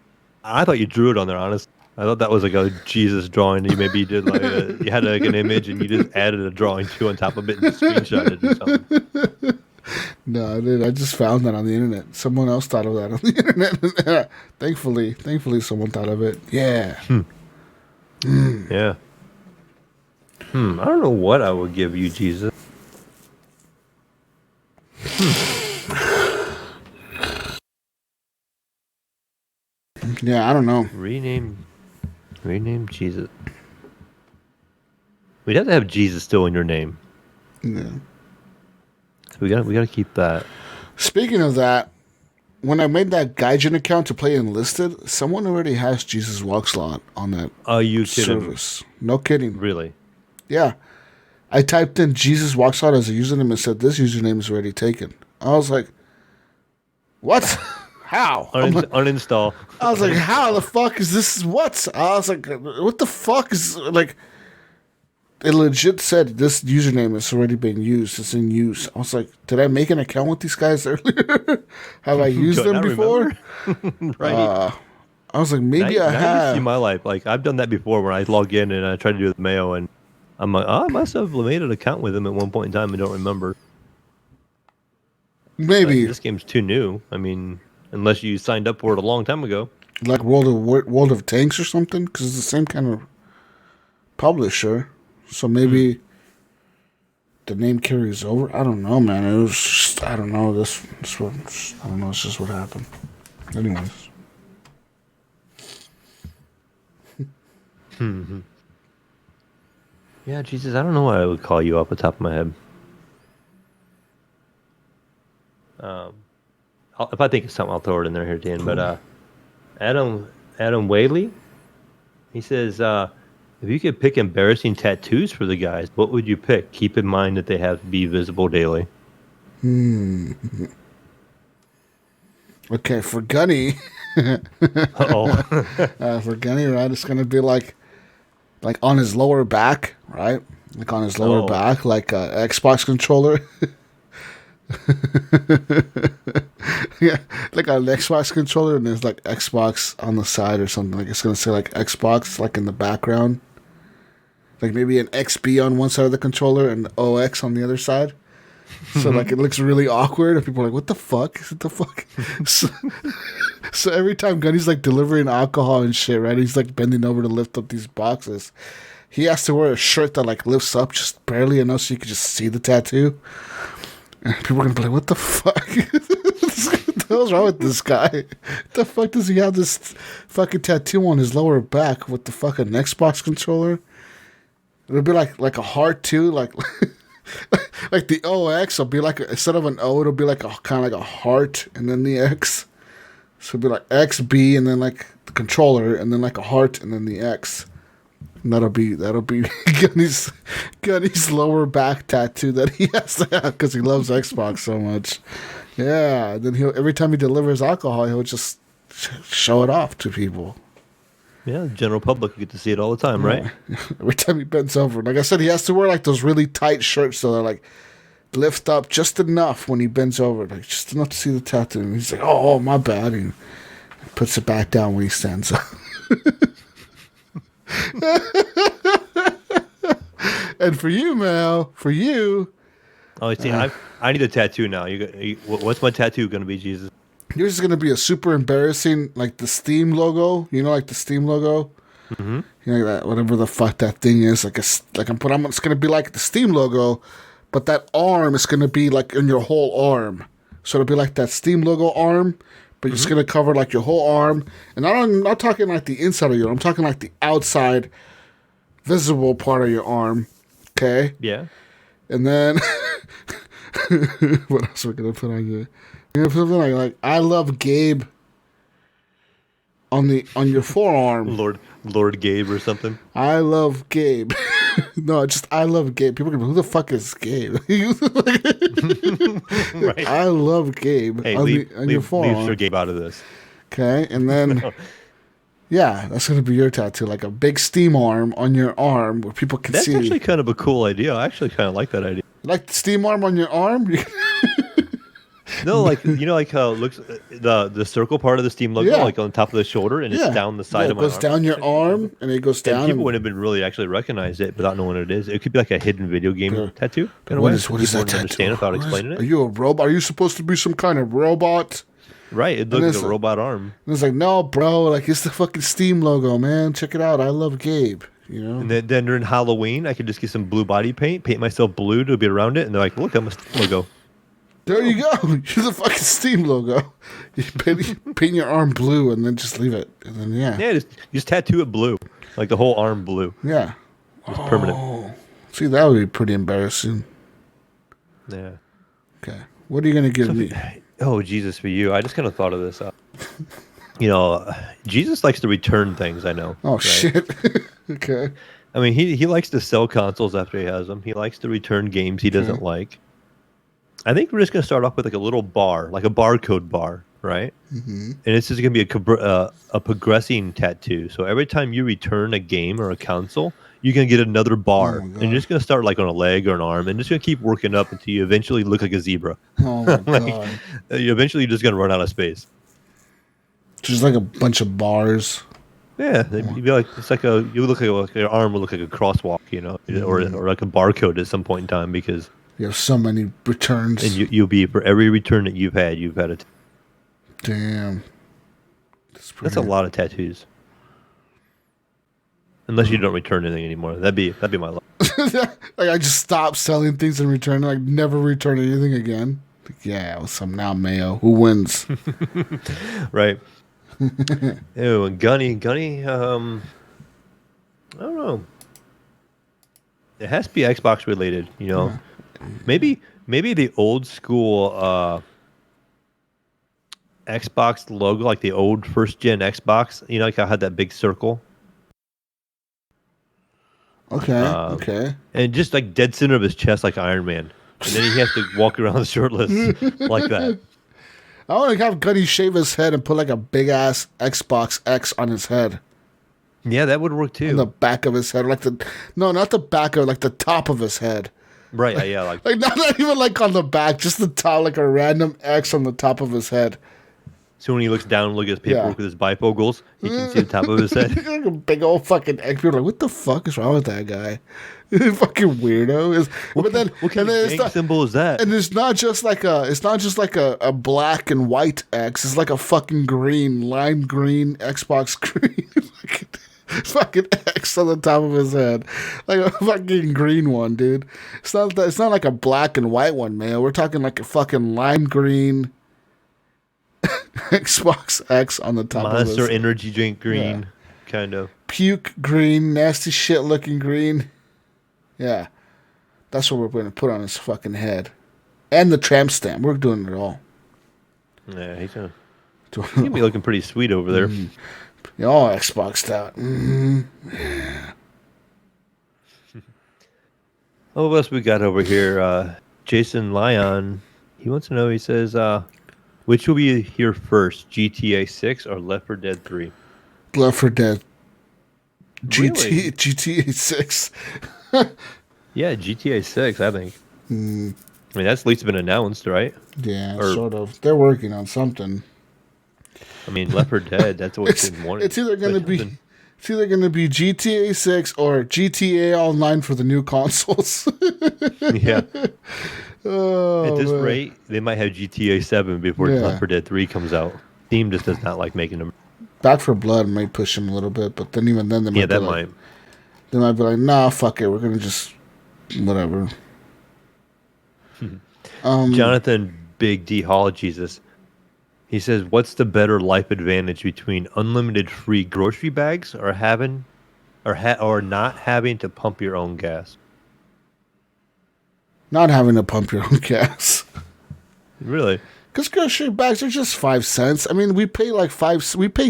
I thought you drew it on there. Honestly, I thought that was like a Jesus drawing. You maybe did like you had like an image and you just added a drawing too on top of it and screenshot it or something. No, I did. I just found that on the internet. Someone else thought of that on the internet. Thankfully, someone thought of it. Yeah. Yeah. I don't know what I would give you, Jesus. Yeah, I don't know. Rename Jesus. We'd have to have Jesus still in your name. Yeah. We gotta keep that. Speaking of that, when I made that Gaijin account to play Enlisted, someone already has Jesus Walkslot on that You kidding? service. No kidding. Really? Yeah. I typed in Jesus Walkslot as a username and said, this username is already taken. I was like, what? How? Uninstall. I was like, how the fuck is this? What? I was like, what the fuck is, like, it legit said this username is already being used. It's in use. I was like, did I make an account with these guys earlier? Have I used them before? Right. I was like, maybe I have. In my life, like I've done that before when I log in and I try to do it with Mayo, and I'm like, I must have made an account with them at one point in time. I don't remember. Maybe. This game's too new. I mean, unless you signed up for it a long time ago. Like World of Tanks or something? Because it's the same kind of publisher. So maybe the name carries over. I don't know, man. It was just, I don't know. I don't know. It's just what happened. Anyways. Yeah, Jesus, I don't know what I would call you off the top of my head. If I think of something, I'll throw it in there here, Dan. Cool. But Adam Whaley, he says, if you could pick embarrassing tattoos for the guys, what would you pick? Keep in mind that they have to be visible daily. Okay, for Gunny. For Gunny, right? It's gonna be like on his lower back, right? Like on his lower back, like a Xbox controller. Yeah, like an Xbox controller, and there's like Xbox on the side or something. Like it's gonna say like Xbox, like in the background. Like maybe an XB on one side of the controller and OX on the other side. So like it looks really awkward, and people are like, "What the fuck? What the fuck?" So every time Gunny's like delivering alcohol and shit, right? He's like bending over to lift up these boxes. He has to wear a shirt that like lifts up just barely enough so you can just see the tattoo. And people are gonna be like, "What the fuck? What the hell's wrong with this guy? What the fuck does he have this fucking tattoo on his lower back with the fucking Xbox controller?" It'll be like a heart too, like like the OX will be like instead of an O, it'll be like a kind of like a heart and then the X. So it'll be like XB and then like the controller and then like a heart and then the X. And that'll be Gunny's lower back tattoo that he has to have because he loves Xbox so much. Yeah, then every time he delivers alcohol, he'll just show it off to people. Yeah, the general public get to see it all the time, right? Every time he bends over. Like I said, he has to wear like those really tight shirts so they like lift up just enough when he bends over, like just enough to see the tattoo. And he's like, "Oh, my bad." And he puts it back down when he stands up. And for you, Mel, for you. Oh, see, I need a tattoo now. What's my tattoo going to be, Jesus? Yours is going to be a super embarrassing, like the Steam logo. You know, like the Steam logo? Mm-hmm. You know, that, whatever the fuck that thing is. It's going to be like the Steam logo, but that arm is going to be like in your whole arm. So it'll be like that Steam logo arm, but it's going to cover like your whole arm. And I'm not talking like the inside of your arm. I'm talking like the outside visible part of your arm. Okay? Yeah. And then, what else are we going to put on you? You're going to put something like, "I love Gabe" on your forearm. Lord Gabe or something. I love Gabe. No, just I love Gabe. People can be, who the fuck is Gabe? Right. I love Gabe. Hey, on leave your forearm. Sir Gabe out of this. Okay, and then yeah, that's gonna be your tattoo, like a big steam arm on your arm where people can That's see. actually kind of a cool idea. I actually kind of like that idea. Like the steam arm on your arm. No, like like how it looks the circle part of the Steam logo, Yeah. like on top of the shoulder, and it's down the side Yeah, of my it goes arm. down your arm, and it goes down. And people wouldn't have been really actually recognize it without knowing what it is. It could be like a hidden video game tattoo. What is that People tattoo? wouldn't understand without explaining Are it. you a robot? Are you supposed to be some kind of robot? Right, it looks it's like a robot arm. And it's like, no, bro, like it's the fucking Steam logo, man. Check it out. I love Gabe. You know. And then during Halloween, I could just get some blue body paint myself blue to be around it, and they're like, "Look, I'm a Steam logo." There you go. You're the fucking Steam logo. You paint your arm blue and then just leave it. And then, Yeah, just tattoo it blue, like the whole arm blue. Yeah. It's permanent. See, that would be pretty embarrassing. Yeah. Okay. What are you going to give me? Oh, Jesus, for you. I just kind of thought of this. Jesus likes to return things, I know. Oh, right? shit. Okay. I mean, he likes to sell consoles after he has them. He likes to return games he doesn't like. I think we're just going to start off with like a little bar, like a barcode bar, right? Mm-hmm. And it's just going to be a progressing tattoo. So every time you return a game or a console, you're going to get another bar. And you're just going to start like on a leg or an arm and just going to keep working up until you eventually look like a zebra. Oh, my God. Eventually, you're just going to run out of space. Just like a bunch of bars. Yeah, you'd be like, it's like you look like your arm will look like a crosswalk, or like a barcode at some point in time because You have so many returns. and you'll be for every return that you've had a Damn. that's a lot of tattoos. Unless you don't return anything anymore, that'd be my luck. Like I just stopped selling things and returning. Like never return anything again. Like, yeah, with some now Mayo. Who wins? Right. Ew, and Gunny, I don't know. It has to be Xbox related, Maybe the old school Xbox logo, like the old first gen Xbox, like I had that big circle. Okay. Okay. And just like dead center of his chest like Iron Man. And then he has to walk around shirtless like that. I want to have Gunny shave his head and put like a big ass Xbox X on his head. Yeah, that would work too. On the back of his head, like not the back of, like the top of his head. Right? Yeah, like Like not even like on the back, just the top, like a random X on the top of his head. So when he looks down and looks at his paperwork with his bifocals, he can see the top of his head. Like a big old fucking X. People are like, what the fuck is wrong with that guy? Fucking weirdo. What kind of gang symbol is that? And it's not just like a black and white X. It's like a fucking green, lime green, Xbox green. Fucking X on the top of his head, like a fucking green one, dude. It's not like a black and white one, man. We're talking like a fucking lime green Xbox X on the top of his Monster energy drink green, kind of. Puke green, nasty shit looking green. Yeah, that's what we're going to put on his fucking head, and the tramp stamp. We're doing it all. Yeah, he's gonna be looking pretty sweet over there. All Xboxed out. Yeah. Oh, what else we got over here? Jason Lyon, he wants to know, he says, which will be here first, GTA 6 or Left 4 Dead 3? Left 4 Dead. Really? GTA 6. Yeah, GTA 6, I think. I mean, that's at least been announced, right? Yeah, sort of. They're working on something. I mean, Left 4 Dead, that's what's been wanted. It's either going to be GTA 6 or GTA Online for the new consoles. Yeah. Oh, at this man. rate, they might have GTA 7 before Left 4 Dead 3 comes out. Steam just does not like making them. Back 4 Blood might push them a little bit, but then even then they might They might be like, nah, fuck it. We're going to just whatever. Jonathan Big D Hall Jesus. He says, what's the better life advantage between unlimited free grocery bags or not having to pump your own gas? Not having to pump your own gas. Really? Because grocery bags are just 5 cents. I mean, we pay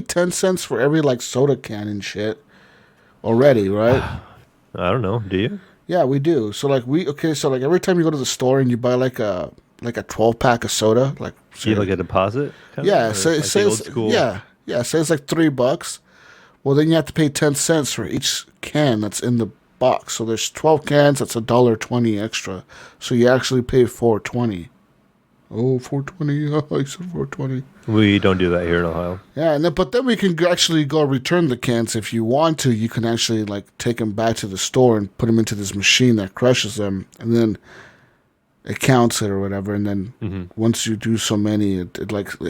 10 cents for every like soda can and shit already, right? I don't know. Do you? Yeah, we do. So like every time you go to the store and you buy like a 12-pack of soda, like Do you have like a deposit? yeah, Or so it like the old says school? yeah, say it's like $3. Well, then you have to pay 10 cents for each can that's in the box. So there's 12 cans. That's $1.20 extra. So you actually pay $4.20. Oh, $4.20. Oh, I said $4.20. We don't do that here in Ohio. Yeah, but then we can actually go return the cans if you want to. You can actually like take them back to the store and put them into this machine that crushes them, and then it counts it or whatever. And then once you do so many, it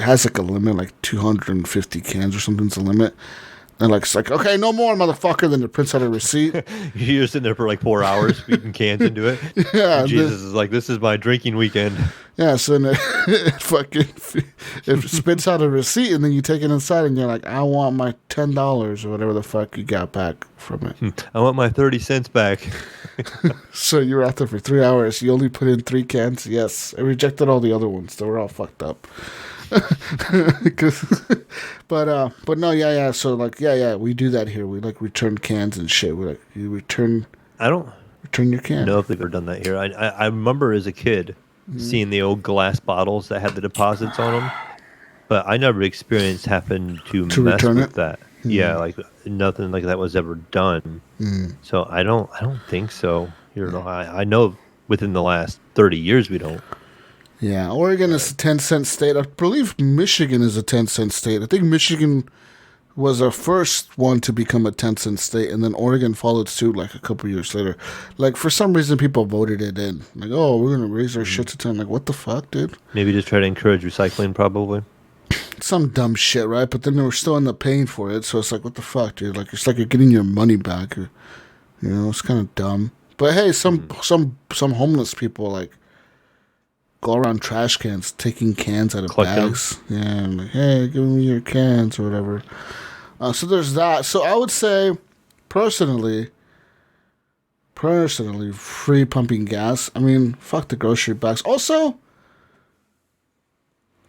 has like a limit, like 250 cans or something's the limit. And like it's like, okay, no more, motherfucker. Then it prints out a receipt. You're sitting there for like 4 hours feeding cans into it. Yeah, Jesus is like, this is my drinking weekend. Yeah, so then it spits out a receipt, and then you take it inside, and you're like, I want my $10 or whatever the fuck you got back from it. I want my 30 cents back. So you were out there for 3 hours. You only put in 3 cans. Yes, I rejected all the other ones. They were all fucked up. But no, yeah. So like, yeah, we do that here. We like return cans and shit. We like you return your can. Know if they've ever done that here. I remember as a kid seeing the old glass bottles that had the deposits on them, but I never experienced having to mess return with it? that. Yeah, like nothing like that was ever done. So I don't think so. Here in Ohio, I know within the last 30 years we don't. Yeah, Oregon is a 10-cent state. I believe Michigan is a 10-cent state. I think Michigan was the first one to become a 10-cent state, and then Oregon followed suit like a couple years later. Like, for some reason, people voted it in. Like, oh, we're going to raise our shit to 10. Like, what the fuck, dude? Maybe just try to encourage recycling, probably. Some dumb shit, right? But then they were still end up paying for it, so it's like, what the fuck, dude? Like, it's like you're getting your money back. You know, it's kind of dumb. But hey, some homeless people, like, go around trash cans, taking cans out of bags. Yeah, and like, hey, give me your cans or whatever. So there's that. So I would say, personally, free pumping gas. I mean, fuck the grocery bags. Also,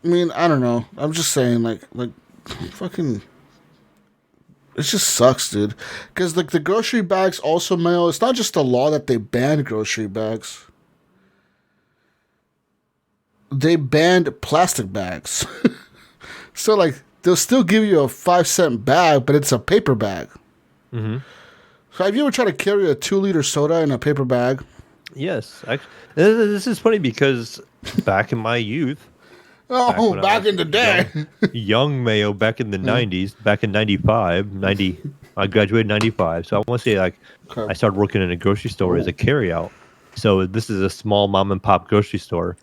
I mean, I don't know. I'm just saying, like, fucking, it just sucks, dude. Because, like, the grocery bags also, Mayo, it's not just the law that they banned grocery bags. They banned plastic bags. So, like, they'll still give you a 5-cent bag, but it's a paper bag. So have you ever tried to carry a 2-liter soda in a paper bag? Yes. This is funny because back in my youth, back in the day. young Mayo, back in the 90s, back in 95, I graduated in 95. So I want to say, like, I started working in a grocery store as a carryout. So this is a small mom and pop grocery store.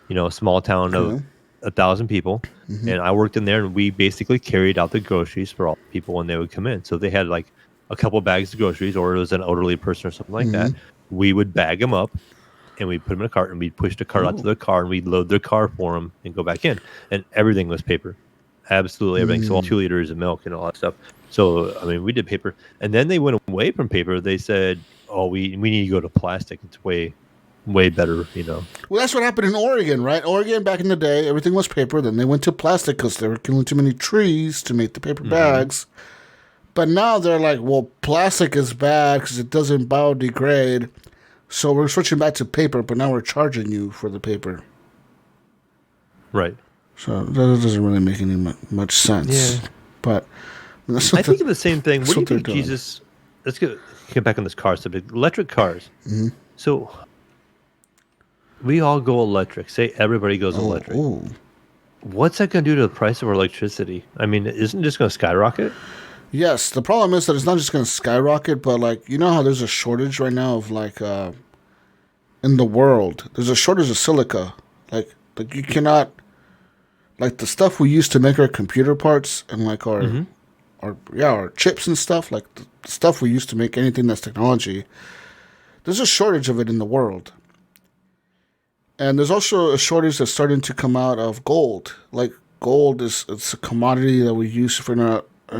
You know, a small town of 1,000 people. And I worked in there, and we basically carried out the groceries for all people when they would come in. So they had like a couple bags of groceries, or it was an elderly person or something like that. We would bag them up, and we'd put them in a cart, and we'd push the cart out to their car, and we'd load their car for them and go back in. And everything was paper. Absolutely everything. So all 2 liters of milk and all that stuff. So, I mean, we did paper. And then they went away from paper. They said, oh, we need to go to plastic. It's way better, you know. Well, that's what happened in Oregon, right? Oregon, back in the day, everything was paper. Then they went to plastic because they were killing too many trees to make the paper bags. But now they're like, well, plastic is bad because it doesn't biodegrade. So we're switching back to paper, but now we're charging you for the paper. Right. So that doesn't really make any much sense. Yeah. But I think of the same thing. What do you think, Jesus? Let's get back on this car subject. Electric cars. So we all go electric. Say everybody goes electric. What's that going to do to the price of our electricity? I mean, isn't it just going to skyrocket? Yes. The problem is that it's not just going to skyrocket, but like, you know how there's a shortage right now of like, in the world, there's a shortage of silica. Like you cannot, like the stuff we use to make our computer parts and like our chips and stuff, like the stuff we use to make anything that's technology, there's a shortage of it in the world. And there's also a shortage that's starting to come out of gold. Like gold it's a commodity that we use for in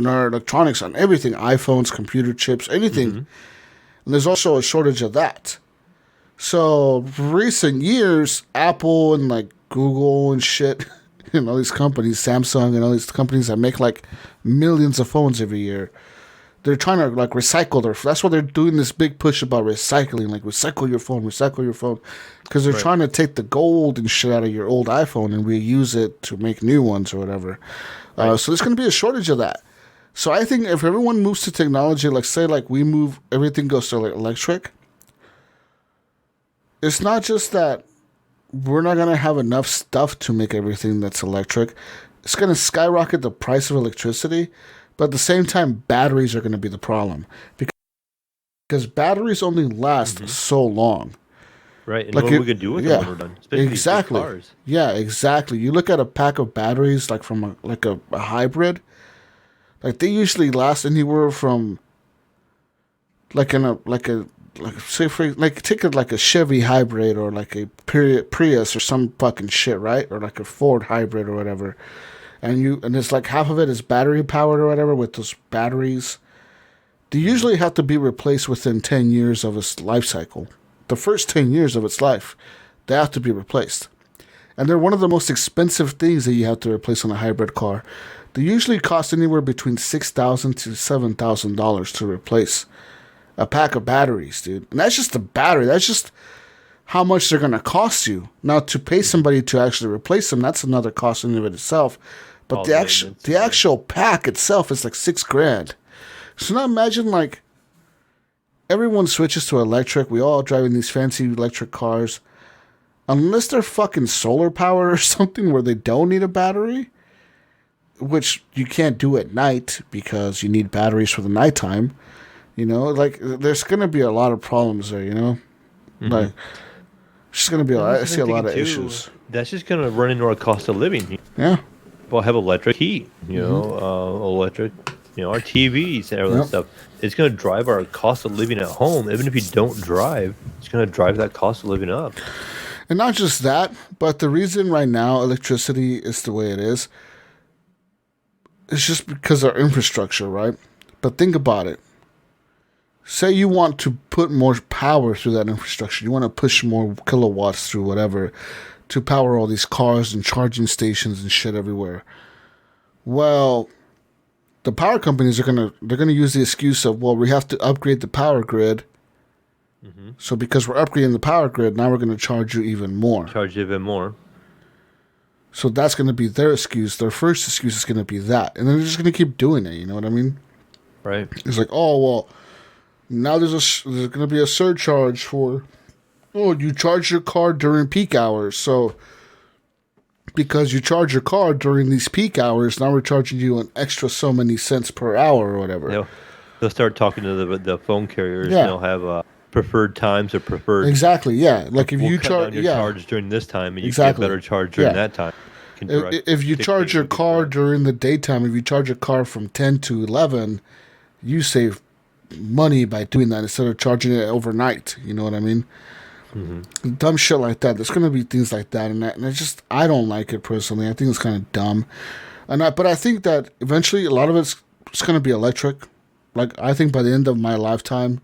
our electronics, on everything, iPhones, computer chips, anything. And there's also a shortage of that. So recent years, Apple and like Google and shit, all these companies, Samsung and all these companies that make like millions of phones every year, they're trying to like recycle their. That's why they're doing this big push about recycling, like recycle your phone, because they're trying to take the gold and shit out of your old iPhone and reuse it to make new ones or whatever. So there's going to be a shortage of that. So I think if everyone moves to technology, like say like we move, everything goes to like electric. It's not just that we're not going to have enough stuff to make everything that's electric. It's going to skyrocket the price of electricity. But at the same time, batteries are going to be the problem. Because batteries only last so long. Right, and like what are we going to do with them when we're done? Especially exactly. Cars. Yeah, exactly. You look at a pack of batteries, like from a hybrid, like they usually last anywhere from take a Chevy hybrid or like a Prius or some fucking shit, right? Or like a Ford hybrid or whatever. And it's like half of it is battery powered or whatever with those batteries. They usually have to be replaced within 10 years of its life cycle. The first 10 years of its life, they have to be replaced. And they're one of the most expensive things that you have to replace on a hybrid car. They usually cost anywhere between $6,000 to $7,000 to replace a pack of batteries, dude. And that's just the battery. That's just how much they're going to cost you. Now, to pay somebody to actually replace them, that's another cost in and of itself. But the actual pack itself is like $6,000. So now imagine like everyone switches to electric. We all driving these fancy electric cars. Unless they're fucking solar power or something where they don't need a battery, which you can't do at night because you need batteries for the nighttime. You know, like there's going to be a lot of problems there, you know? Like it's just going to be I see a lot of issues. That's just going to run into our cost of living. Yeah. We'll have electric heat, electric, our TVs and all that stuff. It's going to drive our cost of living at home. Even if you don't drive, it's going to drive that cost of living up. And not just that, but the reason right now electricity is the way it is just because of our infrastructure, right? But think about it. Say you want to put more power through that infrastructure. You want to push more kilowatts through whatever to power all these cars and charging stations and shit everywhere. Well, the power companies they're gonna use the excuse of, well, we have to upgrade the power grid. So because we're upgrading the power grid, now we're going to charge you even more. So that's going to be their excuse. Their first excuse is going to be that. And then they're just going to keep doing it, you know what I mean? Right. It's like, oh, well, now there's going to be a surcharge for, you charge your car during peak hours. So because you charge your car during these peak hours, now we're charging you an extra so many cents per hour or whatever. They'll start talking to the phone carriers. Yeah. They'll have preferred times or preferred. Exactly, yeah. Like if you charge during this time and you get better charge during that time. If you charge your car during the daytime, if you charge your car from 10 to 11, you save money by doing that instead of charging it overnight. You know what I mean? Dumb shit like that. There's going to be things like that, and I don't like it personally. I think it's kind of dumb, but I think that eventually a lot of it's going to be electric. Like I think by the end of my lifetime,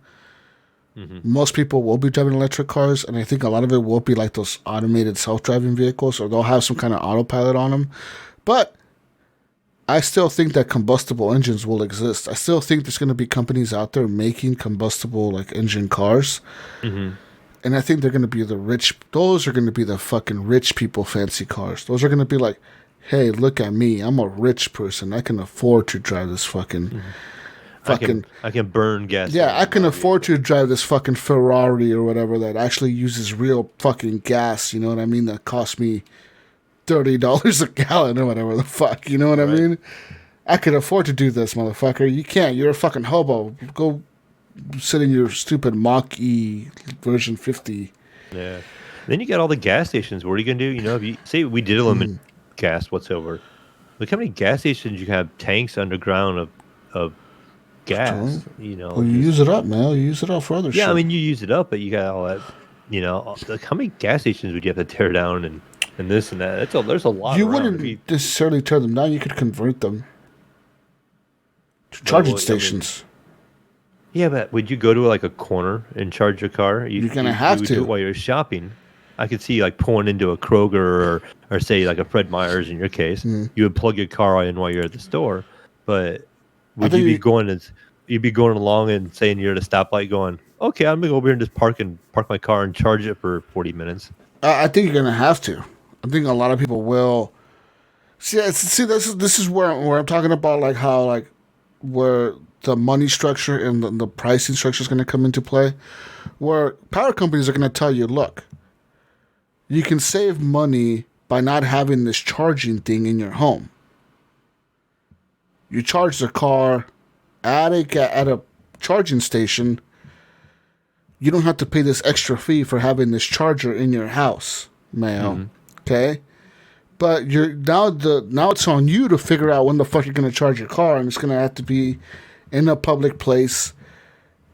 most people will be driving electric cars, and I think a lot of it will be like those automated self-driving vehicles, or they'll have some kind of autopilot on them. But I still think that combustible engines will exist. I still think there's going to be companies out there making combustible like engine cars. And I think they're going to be the rich. Those are going to be the fucking rich people fancy cars. Those are going to be like, hey, look at me. I'm a rich person. I can afford to drive this fucking... I can burn gas. Yeah, I can afford to drive this fucking Ferrari or whatever that actually uses real fucking gas. You know what I mean? That costs me $30 a gallon or whatever the fuck. You know what I mean? I could afford to do this, motherfucker. You can't. You're a fucking hobo. Go sit in your stupid Mach-E version 50. Yeah. Then you got all the gas stations. What are you gonna do? You know, if you say we did eliminate gas whatsoever, look how many gas stations you can have tanks underground of gas, you know. Well, you use it up, man. You use it up for other shit. Yeah, I mean, you use it up, but you got all that, you know. Like, how many gas stations would you have to tear down and this and that? There's a lot. You wouldn't necessarily tear them down. You could convert them to charging stations. Yeah, but would you go to like a corner and charge your car? You're gonna have to do it while you're shopping. I could see like pulling into a Kroger or say like a Fred Meyer's in your case. You would plug your car in while you're at the store, but would you be going as you'd be going along and saying you're at a stoplight, going, "Okay, I'm gonna go over here and just park my car and charge it for 40 minutes." I think you're gonna have to. I think a lot of people will. See, this is where I'm talking about like how like where the money structure and the pricing structure is going to come into play, where power companies are going to tell you, look, you can save money by not having this charging thing in your home. You charge the car at a charging station. You don't have to pay this extra fee for having this charger in your house, Mayo. Mm-hmm. Okay? But now it's on you to figure out when the fuck you're going to charge your car, and it's going to have to be in a public place,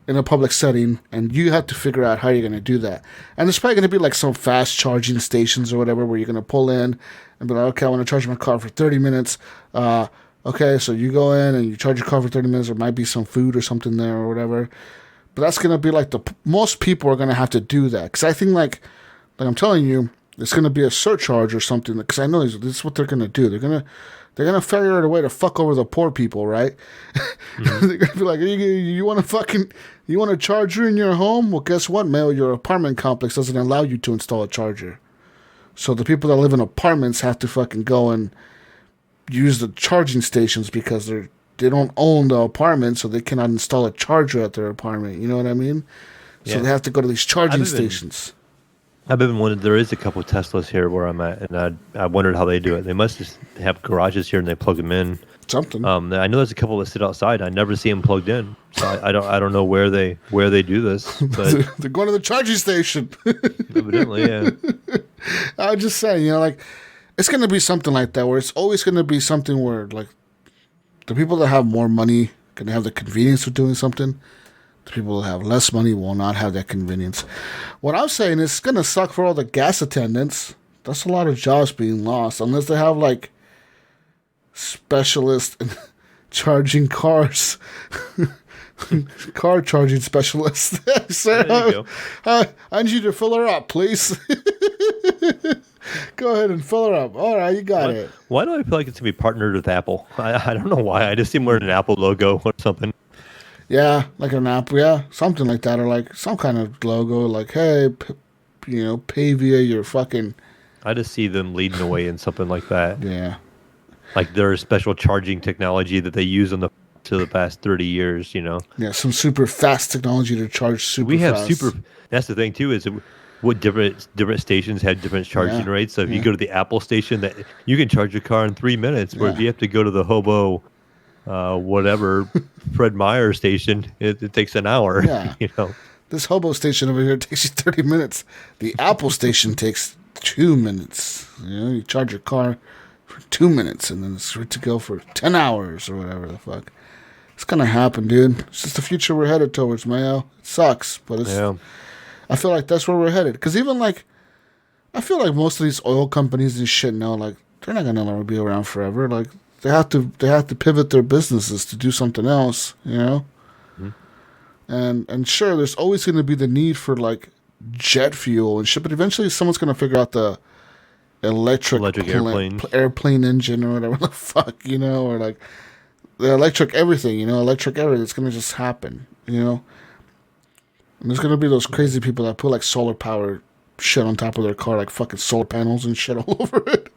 in a public setting, and you have to figure out how you're going to do that. And there's probably going to be like some fast charging stations or whatever where you're going to pull in and be like, okay, I want to charge my car for 30 minutes. Okay, so you go in and you charge your car for 30 minutes. There might be some food or something there or whatever. But that's going to be like most people are going to have to do that. Because I think like I'm telling you, it's going to be a surcharge or something. Because I know this is what they're going to do. They're gonna figure out a way to fuck over the poor people, right? Mm-hmm. They're gonna be like, you want a charger in your home? Well, guess what, Mayo? Your apartment complex doesn't allow you to install a charger. So the people that live in apartments have to fucking go and use the charging stations because they don't own the apartment, so they cannot install a charger at their apartment. You know what I mean? Yeah. So they have to go to these charging stations. I've been wondering, there is a couple of Teslas here where I'm at, and I wondered how they do it. They must just have garages here and they plug them in. Something. I know there's a couple that sit outside. I never see them plugged in, so I don't know where they do this. But they're going to the charging station. Evidently, yeah. I was just saying, like it's going to be something like that, where it's always going to be something where like the people that have more money can have the convenience of doing something. The people that have less money will not have that convenience. What I'm saying is it's going to suck for all the gas attendants. That's a lot of jobs being lost unless they have like specialists in charging cars. Car charging specialists. Sir, I need you to fill her up, please. Go ahead and fill her up. All right, you got it. Why do I feel like it's going to be partnered with Apple? I don't know why. I just see them wearing an Apple logo or something. Yeah, like an app, yeah, something like that, or like some kind of logo, like, hey, pay via your fucking... I just see them leading the way in something like that. Yeah. Like their special charging technology that they use to the past 30 years, Yeah, some super fast technology to charge super fast. That's the thing, too, is what different stations have different charging rates. So if you go to the Apple station, that you can charge your car in 3 minutes, where if you have to go to the hobo... whatever Fred Meyer station, it takes an hour. Yeah. This hobo station over here takes you 30 minutes. The Apple station takes 2 minutes. You charge your car for 2 minutes and then it's ready to go for 10 hours or whatever the fuck. It's gonna happen, dude. It's just the future we're headed towards, Mayo. It sucks, but it's. Yeah. I feel like that's where we're headed. Because even like, I feel like most of these oil companies and shit now, like they're not gonna be around forever. Like. They have to pivot their businesses to do something else, Mm-hmm. And sure, there's always going to be the need for like jet fuel and shit, but eventually someone's going to figure out the electric airplane engine or whatever the fuck, or like the electric everything, electric everything. It's going to just happen, And there's going to be those crazy people that put like solar power shit on top of their car, like fucking solar panels and shit all over it.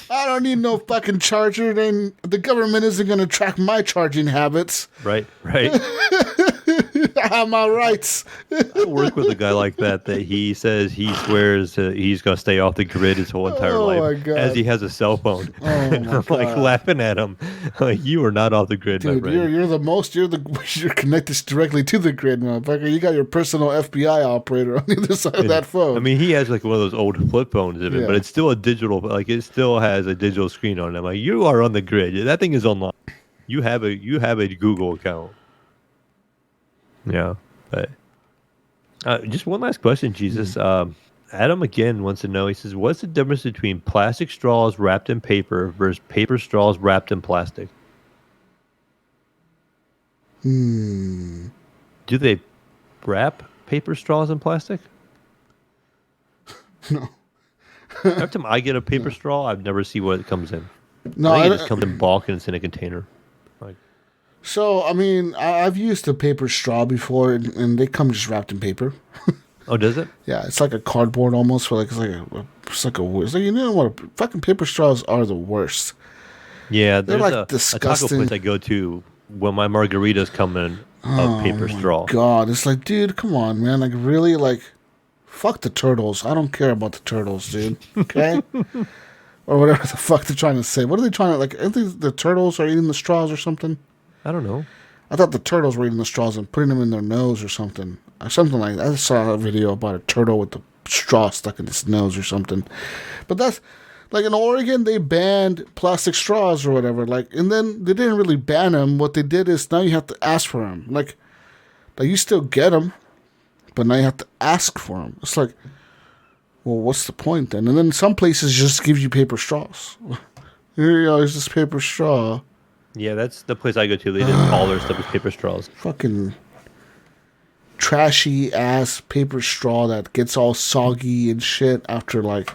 I don't need no fucking charger. Then the government isn't going to track my charging habits. Right. I have my rights. I work with a guy like that he says he swears he's going to stay off the grid his whole entire life as he has a cell phone. And I'm like laughing at him. Like, you are not off the grid, dude, my friend. You're connected directly to the grid, motherfucker. You got your personal FBI operator on the other side of that phone. I mean, he has like one of those old flip phones of it, but it's still a digital, like it still has a digital screen on it. I'm like, you are on the grid. That thing is online. You have a Google account. Yeah, but just one last question, Jesus. Adam again wants to know. He says, "What's the difference between plastic straws wrapped in paper versus paper straws wrapped in plastic?" Do they wrap paper straws in plastic? No. Every time I get a paper straw, I've never seen what it comes in. No, I think it just comes in bulk and it's in a container. So, I mean, I've used a paper straw before, and they come just wrapped in paper. Oh, does it? Yeah, it's like a cardboard almost. For like it's like you know what? Fucking paper straws are the worst. Yeah, They're there's like a taco disgusting. place I go to when my margaritas come in a paper straw. God, it's like, dude, come on, man. Like, really, like, fuck the turtles. I don't care about the turtles, dude. Okay, or whatever the fuck they're trying to say. What are they trying to like? I think the turtles are eating the straws or something. I don't know. I thought the turtles were eating the straws and putting them in their nose or something. Or something like that. I saw a video about a turtle with the straw stuck in its nose or something. But that's, like in Oregon, they banned plastic straws or whatever. Like, and then they didn't really ban them. What they did is now you have to ask for them. Like you still get them, but now you have to ask for them. It's like, well, what's the point then? And then some places just give you paper straws. Here you go, here's this paper straw. Yeah, that's the place I go to. They did all their stuff with paper straws. Fucking trashy ass paper straw that gets all soggy and shit after like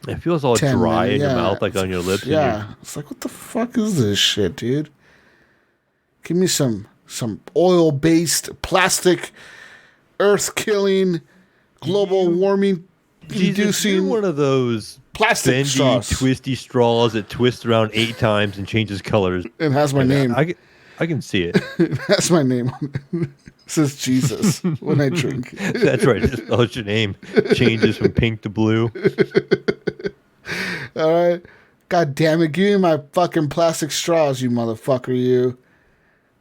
It feels all 10 dry minutes. in your Yeah. mouth, like on your lips. Yeah, it's like, what the fuck is this shit, dude? Give me some oil based plastic, earth killing, global warming Jesus, you're inducing one of those plastic bendy, straws. twisty straws that twist around 8 times and changes colors. It has my name. I can see it. It has my name on it. It says Jesus when I drink. That's right. It spells your name. Changes from pink to blue. All right. God damn it. Give me my fucking plastic straws, you motherfucker, you.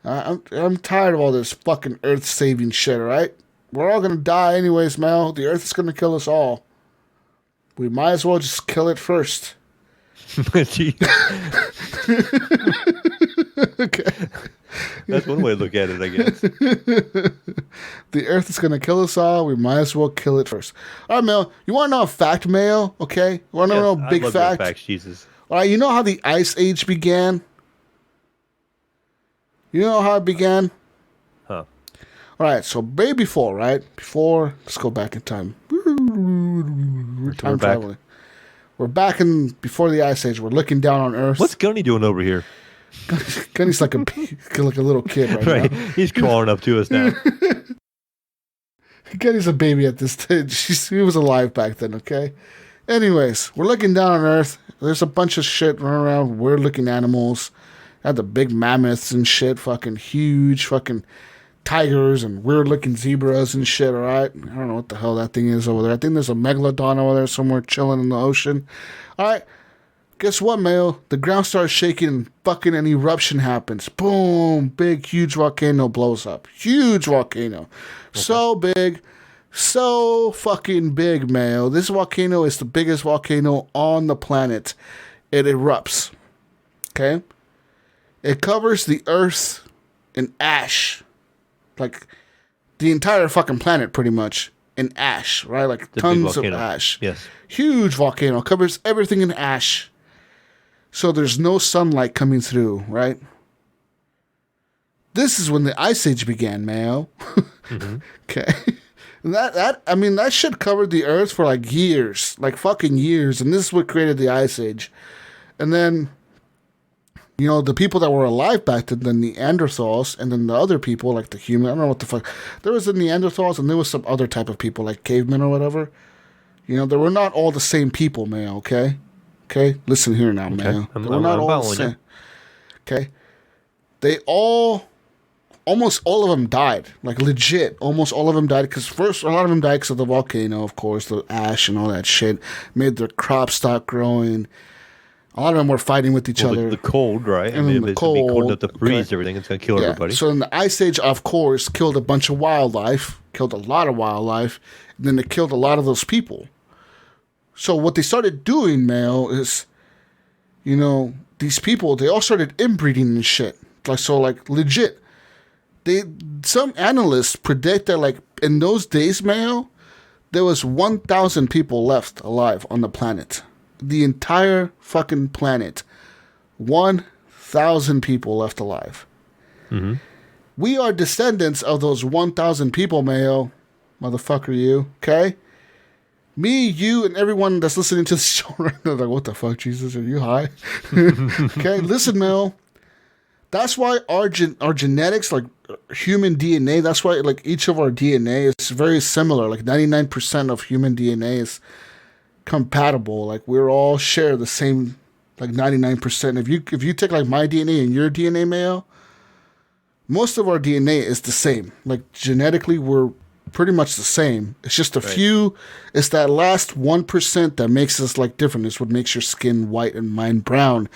I'm tired of all this fucking earth-saving shit, all right? We're all going to die anyways, Mel. The earth is going to kill us all. We might as well just kill it first. Gee, Okay. that's one way to look at it, I guess. The earth is going to kill us all. We might as well kill it first. All right, Mel. You want to know a fact, Mayo? Okay? You want to know a I big love those fact? facts, Jesus. All right, you know how the Ice Age began? You know how it began? Huh. All right, so way before, right? Before, let's go back in time. We're time back. traveling. We're back in before the Ice Age. We're looking down on Earth. What's Gunny doing over here? Gunny's like a little kid right Right. He's crawling up to us now. now. Gunny's a baby at this stage. He was alive back then, okay? Anyways, we're looking down on Earth. There's a bunch of shit running around, weird-looking animals. Had the big mammoths and shit, fucking huge fucking tigers and weird-looking zebras and shit, all right? I don't know what the hell that thing is over there. I think there's a megalodon over there somewhere chilling in the ocean. All right, guess what, Mayo? The ground starts shaking and fucking an eruption happens. Boom, big, huge volcano blows up. Huge volcano. Okay. So big, so fucking big, Mayo. This volcano is the biggest volcano on the planet. It erupts, okay? It covers the earth in ash. Like, the entire fucking planet, pretty much, in ash, right? Like, tons of ash. Yes. Huge volcano. Covers everything in ash. So there's no sunlight coming through, right? This is when the Ice Age began, Mayo. Mm-hmm. Okay. That shit covered the earth for, like, years. Like, fucking years. And this is what created the Ice Age. And then, you know, the people that were alive back then, the Neanderthals, and then the other people, like the human, I don't know what the fuck. There was the Neanderthals, and there was some other type of people, like cavemen or whatever. You know, they were not all the same people, man, okay? Okay? Listen here now, man. They were not all the same. Okay? Almost all of them died. Like, legit. Almost all of them died. Because first, a lot of them died because of the volcano, of course, the ash and all that shit. Made their crops stop growing. A lot of them were fighting with each other. The cold, right? And then the cold. It's cold enough to freeze everything. It's going to kill everybody. So in the Ice Age, of course, killed a bunch of wildlife. Killed a lot of wildlife. And then it killed a lot of those people. So what they started doing, Mayo, is, you know, these people, they all started inbreeding and shit. Like, legit. Some analysts predict that, like, in those days, Mayo, there was 1,000 people left alive on the planet. The entire fucking planet. 1,000 people left alive. Mm-hmm. We are descendants of those 1,000 people, Mayo. Motherfucker, you. Okay? Me, you, and everyone that's listening to the show right now, like, what the fuck, Jesus? Are you high? Okay? Listen, Mayo. That's why our genetics, like human DNA, that's why like each of our DNA is very similar. Like 99% of human DNA is compatible. Like we're all share the same, like 99%. If you take like my DNA and your DNA, Mayo, most of our DNA is the same. Like genetically, we're pretty much the same. It's just a few. It's that last 1% that makes us like different. It's what makes your skin white and mine brown.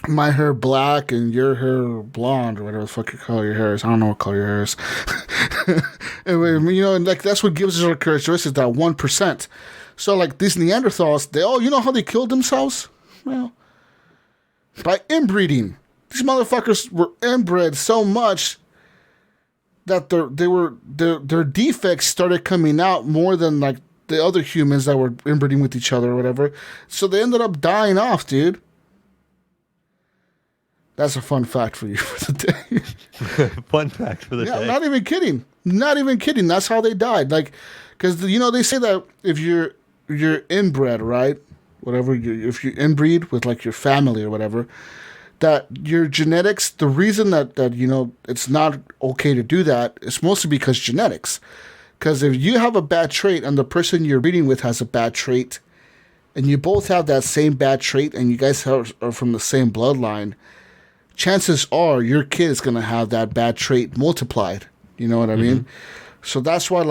My hair black and your hair blonde or whatever the fuck you color your hair is. I don't know what color your hair is. Anyway, you know, and like that's what gives us our characteristics, that 1%. So like these Neanderthals, you know how they killed themselves? Well, by inbreeding. These motherfuckers were inbred so much that their defects started coming out more than like the other humans that were inbreeding with each other or whatever. So they ended up dying off, dude. That's a fun fact for you for the day. Fun fact for the day. Not even kidding. Not even kidding. That's how they died. Like, because you know they say that if you're inbred, right? Whatever, if you inbreed with like your family or whatever, that your genetics. The reason that you know it's not okay to do that is mostly because genetics. Because if you have a bad trait and the person you're breeding with has a bad trait, and you both have that same bad trait, and you guys are from the same bloodline, chances are your kid is going to have that bad trait multiplied. You know what I mean? So that's why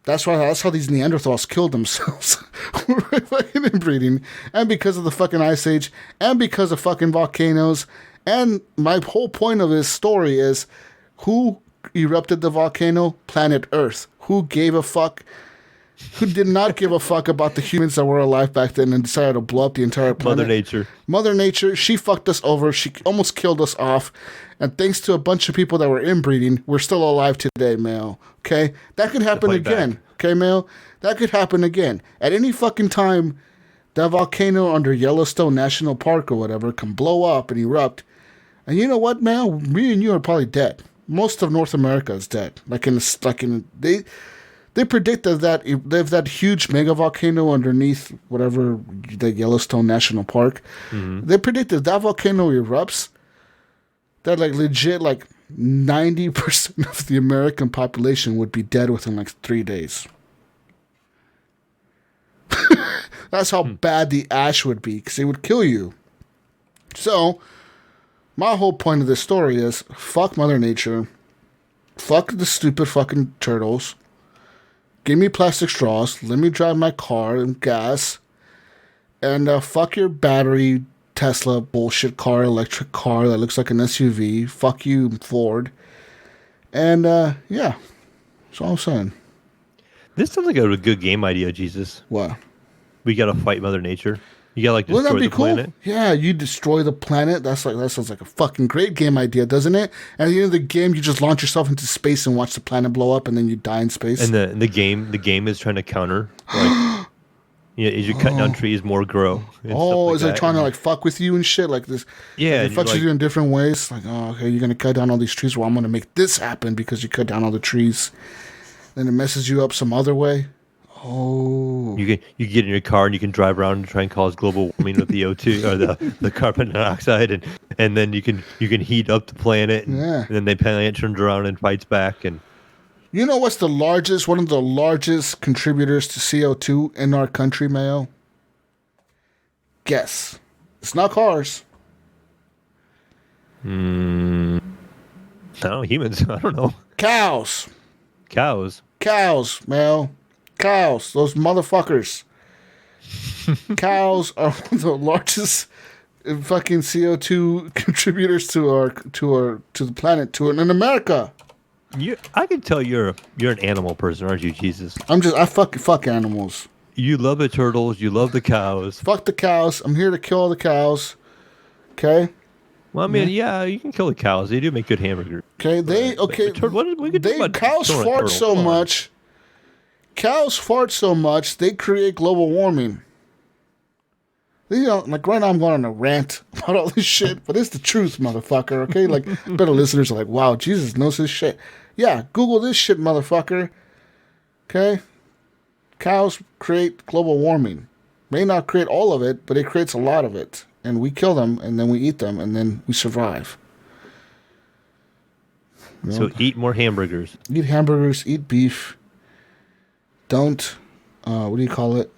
that's how these Neanderthals killed themselves. Fucking inbreeding. And because of the fucking Ice Age. And because of fucking volcanoes. And my whole point of this story is who erupted the volcano? Planet Earth. Who gave a fuck? Who did not give a fuck about the humans that were alive back then and decided to blow up the entire planet? Mother Nature, she fucked us over. She almost killed us off. And thanks to a bunch of people that were inbreeding, we're still alive today, Mayo. Okay? That could happen again. Back. Okay, Mayo? That could happen again. At any fucking time, that volcano under Yellowstone National Park or whatever can blow up and erupt. And you know what, Mayo? Me and you are probably dead. Most of North America is dead. They predicted that if that huge mega volcano underneath whatever the Yellowstone National Park, they predicted that volcano erupts, that like legit like 90% of the American population would be dead within like 3 days. That's how bad the ash would be, because it would kill you. So, my whole point of this story is, fuck Mother Nature, fuck the stupid fucking turtles, give me plastic straws, let me drive my car and gas, and fuck your battery Tesla bullshit car, electric car that looks like an SUV. Fuck you, Ford. And yeah, that's all I'm saying. This sounds like a good game idea, Jesus. What? We gotta fight Mother Nature. You gotta like destroy the planet. Yeah, you destroy the planet. That sounds like a fucking great game idea, doesn't it? And at the end of the game, you just launch yourself into space and watch the planet blow up, and then you die in space. And the game is trying to counter. Like, as you cut down trees, more grow. Is it trying to like fuck with you and shit like this? Yeah, it fucks with you in different ways. Like, oh, okay, you're gonna cut down all these trees. Well, I'm gonna make this happen because you cut down all the trees. Then it messes you up some other way. Oh, you get in your car and you can drive around and try and cause global warming with the O2 or the carbon dioxide, and then you can heat up the planet, and then the planet turns around and fights back. And you know what's one of the largest contributors to CO2 in our country, Mayo? Guess. It's not cars. I don't know, humans. I don't know. Cows, Mayo. Cows, those motherfuckers. Cows are one of the largest fucking CO2 contributors to the planet, in America. I can tell you're an animal person, aren't you, Jesus? I fuck animals. You love the turtles. You love the cows. Fuck the cows. I'm here to kill all the cows. Okay. Well, I mean, yeah, you can kill the cows. They do make good hamburgers. Okay. Cows fart so much. Cows fart so much, they create global warming. You know, like right now I'm going on a rant about all this shit, but it's the truth, motherfucker, okay? Like, better listeners are like, wow, Jesus knows his shit. Yeah, Google this shit, motherfucker. Okay? Cows create global warming. May not create all of it, but it creates a lot of it. and we kill them, and then we eat them, and then we survive. You know? So eat more hamburgers. Eat hamburgers, eat beef. Don't, what do you call it?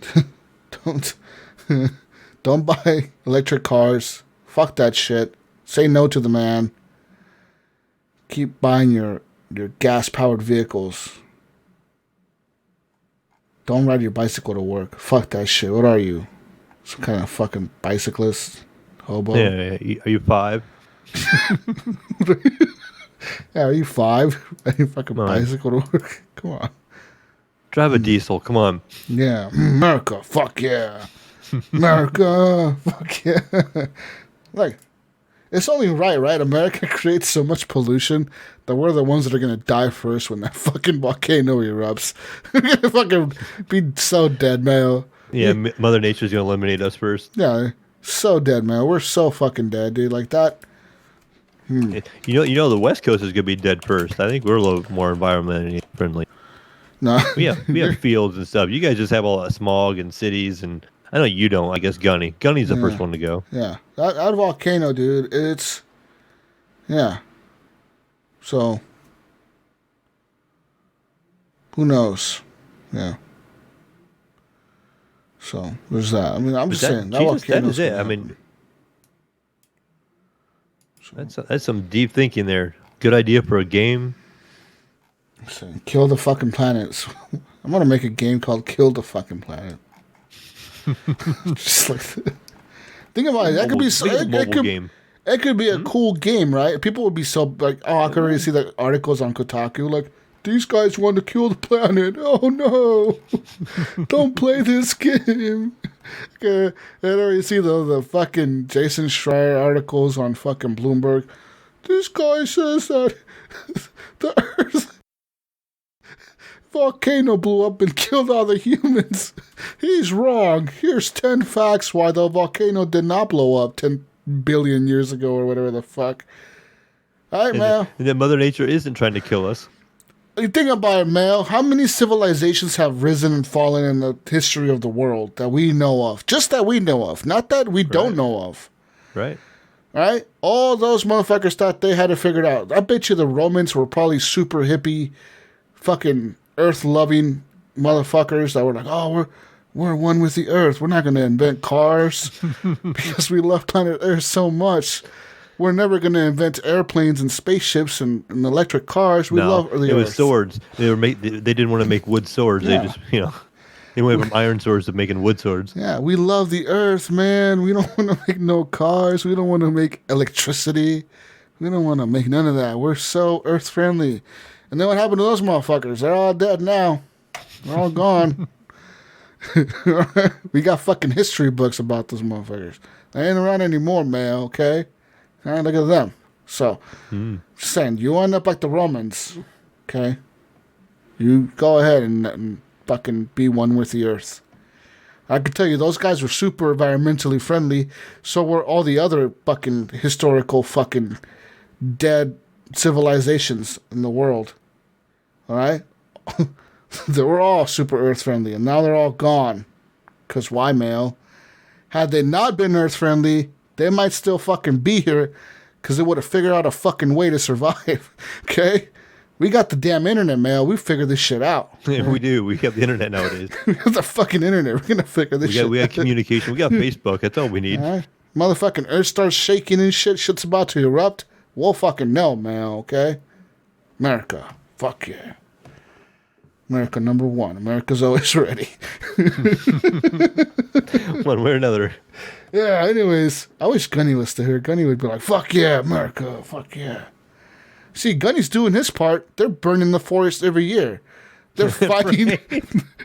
Don't buy electric cars. Fuck that shit. Say no to the man. Keep buying your gas-powered vehicles. Don't ride your bicycle to work. Fuck that shit. What are you? Some kind of fucking bicyclist? Hobo? Yeah. Are you 5? Yeah, are you 5? Riding your fucking bicycle to work? Come on. Drive a diesel. Come on. Yeah. America. Fuck yeah. America. Fuck yeah. Like, it's only right? America creates so much pollution that we're the ones that are going to die first when that fucking volcano erupts. We're going to fucking be so dead, man. Yeah, Mother Nature's going to eliminate us first. Yeah, so dead, man. We're so fucking dead, dude. Like that. You know, the West Coast is going to be dead first. I think we're a little more environmentally friendly. No. We have fields and stuff. You guys just have all that smog and cities, and I know you don't. I guess Gunny's the first one to go. Yeah, that volcano, dude. It's So who knows? Yeah. So there's that. I mean, I'm just saying that volcano is it. I mean, that's some deep thinking there. Good idea for a game. Kill the fucking planets. I'm gonna make a game called Kill the Fucking Planet. Just like think about it. That could be so. It could be a cool game, right? People would be so like, oh, I could already see the articles on Kotaku like, these guys want to kill the planet. Oh no! Don't play this game. I already see the fucking Jason Schreier articles on fucking Bloomberg. This guy says that the Earth volcano blew up and killed all the humans. He's wrong. Here's 10 facts why the volcano did not blow up 10 billion years ago or whatever the fuck. All right, man. And then Mother Nature isn't trying to kill us. You think about it, Mel. How many civilizations have risen and fallen in the history of the world that we know of? Just that we know of. Not that we don't know of. Right. Right? All those motherfuckers thought they had it figured out. I bet you the Romans were probably super hippie, fucking earth-loving motherfuckers that were like, oh, we're one with the earth. We're not going to invent cars because we love planet Earth so much. We're never going to invent airplanes and spaceships and electric cars. We love the Earth. It was swords. They didn't want to make wood swords. Yeah. They just, they went from iron swords to making wood swords. Yeah, we love the Earth, man. We don't want to make no cars. We don't want to make electricity. We don't want to make none of that. We're so Earth-friendly. And then what happened to those motherfuckers? They're all dead now. They're all gone. We got fucking history books about those motherfuckers. They ain't around anymore, man, okay? All right, look at them. So, just saying, you end up like the Romans, okay? You go ahead and fucking be one with the earth. I can tell you, those guys were super environmentally friendly, so were all the other fucking historical fucking dead civilizations in the world. All right? They were all super earth friendly, and now they're all gone. Because why, Male? Had they not been earth friendly, they might still fucking be here because they would have figured out a fucking way to survive. Okay? We got the damn internet, Male. We figured this shit out. Yeah, we do. We have the internet nowadays. We have the fucking internet. We're going to figure this shit out. We got communication. We got Facebook. That's all we need. All right? Motherfucking earth starts shaking and shit. Shit's about to erupt. We'll fucking know, man, okay? America. Fuck yeah. America number one. America's always ready. One way or another. Yeah, anyways, I wish Gunny was still here. Gunny would be like, fuck yeah, America, fuck yeah. See, Gunny's doing his part. They're burning the forest every year. They're fighting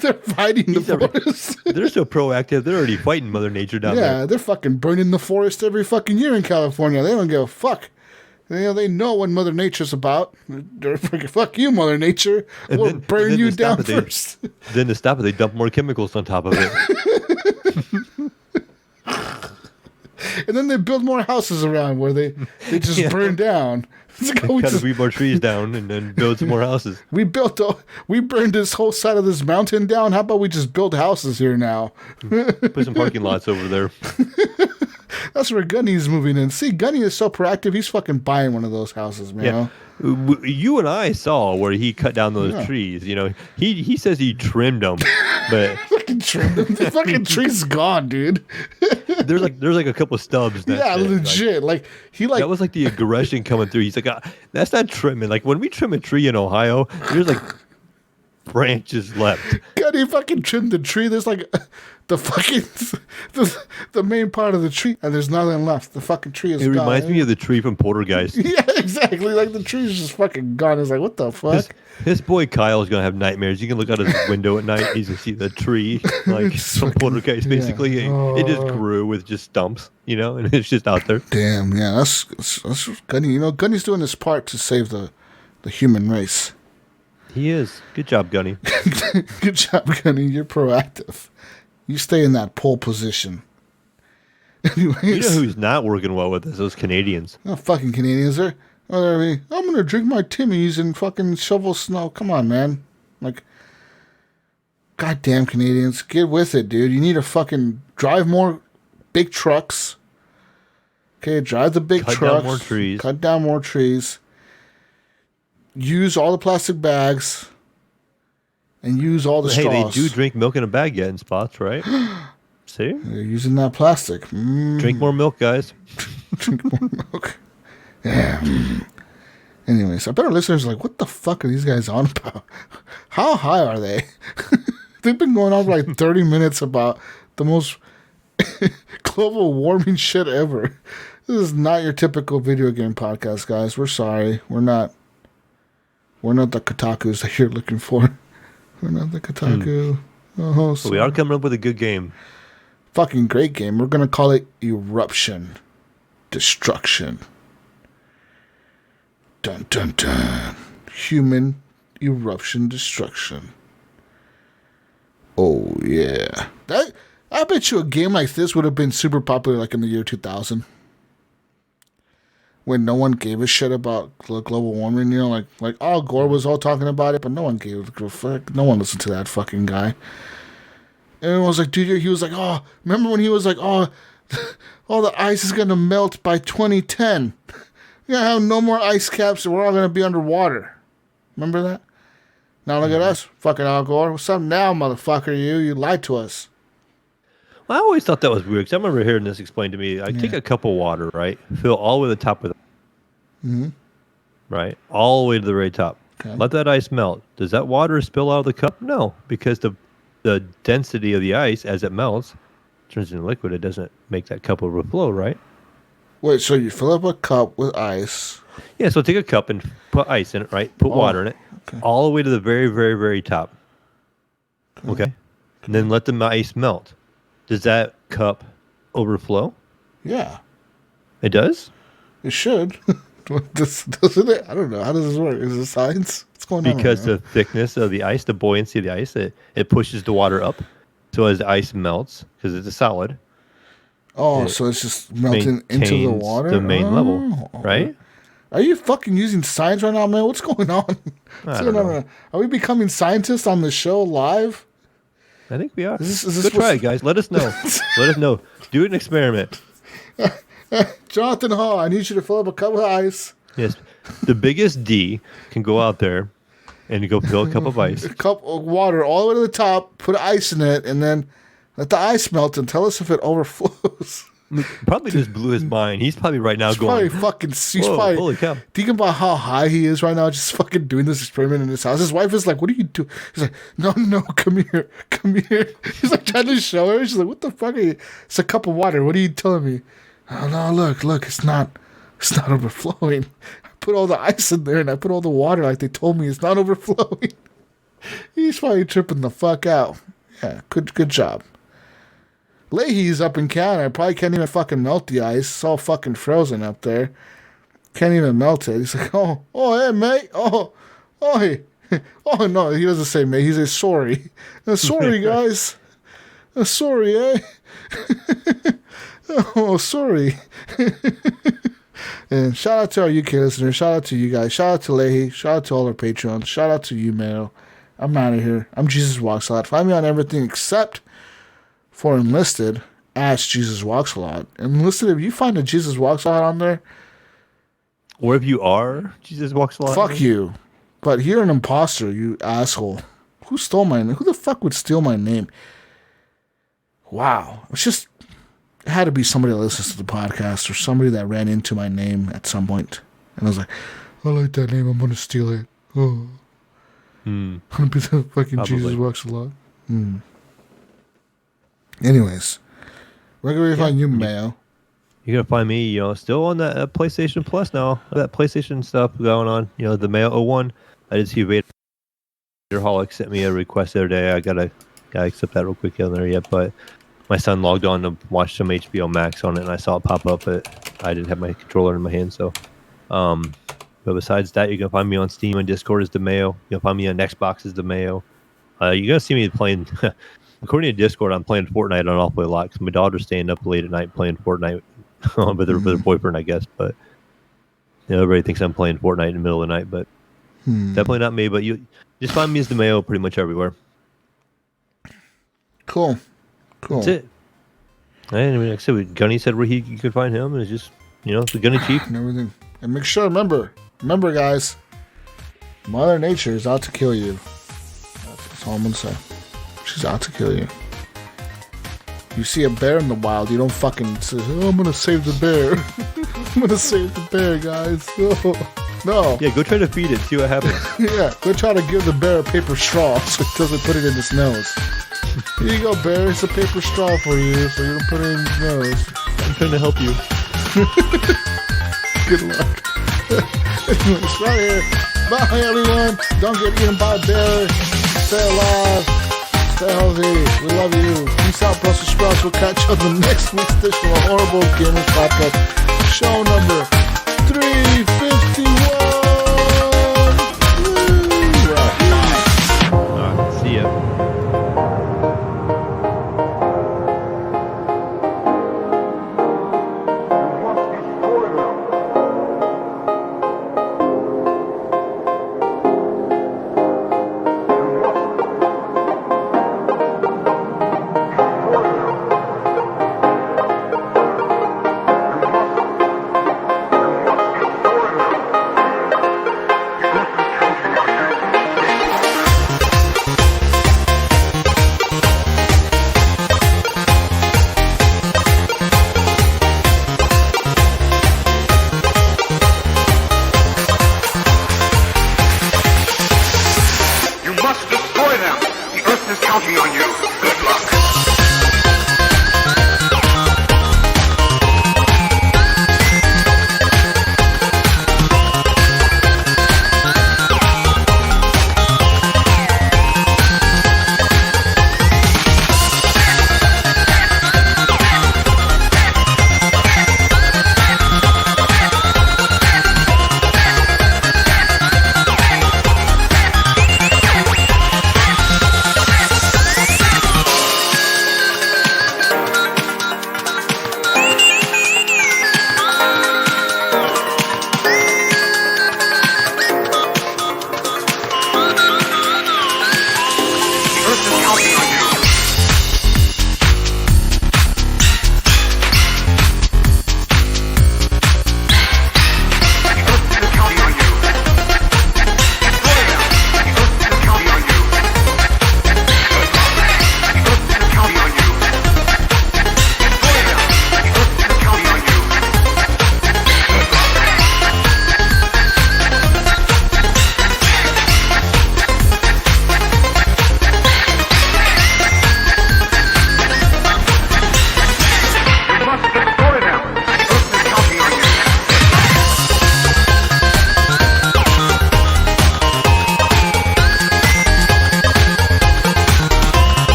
they're fighting the forest. They're so proactive. They're already fighting Mother Nature down there. Yeah, they're fucking burning the forest every fucking year in California. They don't give a fuck. They know what Mother Nature's about. They're freaking, fuck you, Mother Nature. We'll burn you down first. Then to stop it, they dump more chemicals on top of it. And then they build more houses around where they just burn down. Cut weed more trees down and then build some more houses. We burned this whole side of this mountain down. How about we just build houses here now? Put some parking lots over there. That's where Gunny's moving in. See, Gunny is so proactive. He's fucking buying one of those houses, man. Yeah. You and I saw where he cut down those trees. You know, he says he trimmed them, but Fucking trimmed them. The fucking tree's gone, dude. there's like a couple of stubs. Yeah, legit. Like he like that was like the aggression coming through. He's like, that's not trimming. Like when we trim a tree in Ohio, there's like branches left. God, he fucking trimmed the tree. There's like the fucking the main part of the tree, and there's nothing left. The fucking tree is It gone. reminds me of the tree from Poltergeist. Yeah, exactly. Like the tree's just fucking gone. It's like, what the fuck? His boy Kyle's gonna have nightmares. You can look out his window at night. He's gonna see the tree, like from Poltergeist. Basically, it just grew with just stumps, you know, and it's just out there. Damn, yeah, that's Gunny. You know, Gunny's doing his part to save the human race. He is. Good job, Gunny. Good job, Gunny. You're proactive. You stay in that pole position. Anyways, You know who's not working well with us? Those Canadians. oh, fucking Canadians. I'm gonna drink my Timmies and fucking shovel snow. Come on, man. Like, goddamn Canadians, get with it, dude. You need to fucking drive more big trucks. Okay, drive the big trucks. Cut down more trees. Cut down more trees. Use all the plastic bags. And use all the straws. Hey, they do drink milk in a bag yet in spots, right? See? They're using that plastic. Drink more milk, guys. Drink more milk. Yeah. Anyways, I bet our listeners are like, what the fuck are these guys on about? How high are they? They've been going on for like 30 minutes about the most global warming shit ever. This is not your typical video game podcast, guys. We're sorry. We're not the Kotakus that you're looking for. We're not the Kotaku. Oh, But we are coming up with a good game. fucking great game. We're going to call it Eruption Destruction. Dun dun dun. Human Eruption Destruction. Oh, yeah. I bet you a game like this would have been super popular like in the year 2000. When no one gave a shit about global warming, you know, like Al Gore was all talking about it, but no one gave a fuck. No one listened to that fucking guy. And it was like, dude, he was like, oh, remember when he was like, oh, all the ice is going to melt by 2010. You're going to have no more ice caps and we're all going to be underwater. Remember that? Now look at us, fucking Al Gore. What's up now, motherfucker? You lied to us. Well, I always thought that was weird because I remember hearing this explained to me. I take a cup of water, right? Fill all the way to the top with it. Mm-hmm. Right? All the way to the very top. Okay. Let that ice melt. Does that water spill out of the cup? No, because the density of the ice as it melts turns into liquid. It doesn't make that cup overflow, right? Wait, so you fill up a cup with ice. Yeah, so take a cup and put ice in it, right? Put water in it. Okay. All the way to the very, very, very top. Okay? And then let the ice melt. Does that cup overflow? Yeah, It does? it should. Doesn't it? I don't know. How does this work? Is it science? What's going on? Because the thickness of the ice, the buoyancy of the ice, it pushes the water up. So as the ice melts, because it's a solid, so it's just melting into the maintains water? the main level, right? Are you fucking using science right now, man? What's going on? What's don't going know. on? Are we becoming scientists on the show live? I think we are. Is this Good try, guys. Let us know. Let us know. Do an experiment. Jonathan Hall, I need you to fill up a cup of ice. Yes. The biggest D can go out there and go fill a cup of ice. A cup of water all the way to the top, put ice in it, and then let the ice melt and tell us if it overflows. Probably just blew his mind. He's probably right now going, He's whoa, probably holy cow. thinking about how high he is right now, just fucking doing this experiment in his house. His wife is like, what are you doing? He's like, no, come here. He's like trying to show her. She's like, what the fuck are you? It's a cup of water. What are you telling me? Oh, no, look, it's not overflowing. I put all the ice in there and I put all the water like they told me. It's not overflowing. He's probably tripping the fuck out. Yeah, good job. Leahy's up in Canada. Probably can't even fucking melt the ice. It's all fucking frozen up there. Can't even melt it. He's like, oh, hey, mate. Hey. Oh, no, he doesn't say mate. He says sorry. Sorry, guys. Sorry, eh? Oh, sorry. And shout out to our UK listeners. Shout out to you guys. Shout out to Leahy. Shout out to all our Patreons. Shout out to you, Mayo. I'm out of here. I'm Jesus Walks Out. Find me on everything except for Enlisted Ask Jesus Walks a Lot. And listen, if you find a Jesus Walks a Lot on there, Or if you are Jesus Walks a Lot. fuck you. But you're an imposter, you asshole. Who stole my name? Who the fuck would steal my name? Wow. It had to be somebody that listens to the podcast or somebody that ran into my name at some point. And I was like, I like that name. I'm going to steal it. Oh. I'm going to be the fucking Probably. Jesus Walks a Lot. Anyways. Where can we find you, Mayo? You're gonna find me, still on that PlayStation Plus now. That PlayStation stuff going on. The Mayo 01. I did see Vaderholic sent me a request the other day. I gotta accept that real quick on there yet. But my son logged on to watch some HBO Max on it, and I saw it pop up, but I didn't have my controller in my hand. So, but besides that, you can find me on Steam and Discord as the Mayo. You can find me on Xbox as the Mayo. You're gonna see me playing. According to Discord, I'm playing Fortnite an awfully lot because my daughter's staying up late at night playing Fortnite. with her boyfriend, I guess, but everybody thinks I'm playing Fortnite in the middle of the night, but definitely not me. But you just find me as the Mayo pretty much everywhere. Cool. That's it. And like I said, Gunny said where you could find him, and it's just the Gunny Chief And everything. And make sure, remember guys, Mother Nature is out to kill you. That's all I'm gonna say. She's out to kill you. You see a bear in the wild, you don't fucking say, oh, I'm gonna save the bear. I'm gonna save the bear, guys. No. Yeah, go try to feed it, see what happens. Yeah, go try to give the bear a paper straw so it doesn't put it in his nose. Here you go, bear. It's a paper straw for you so you don't put it in his nose. I'm trying to help you. Good luck. Anyways, right here. Bye, everyone. Don't get eaten by a bear. Stay alive. Stay healthy. We love you. Peace out, Brussels sprouts. We'll catch you on the next week's edition of Horrible Gamers Podcast. Show number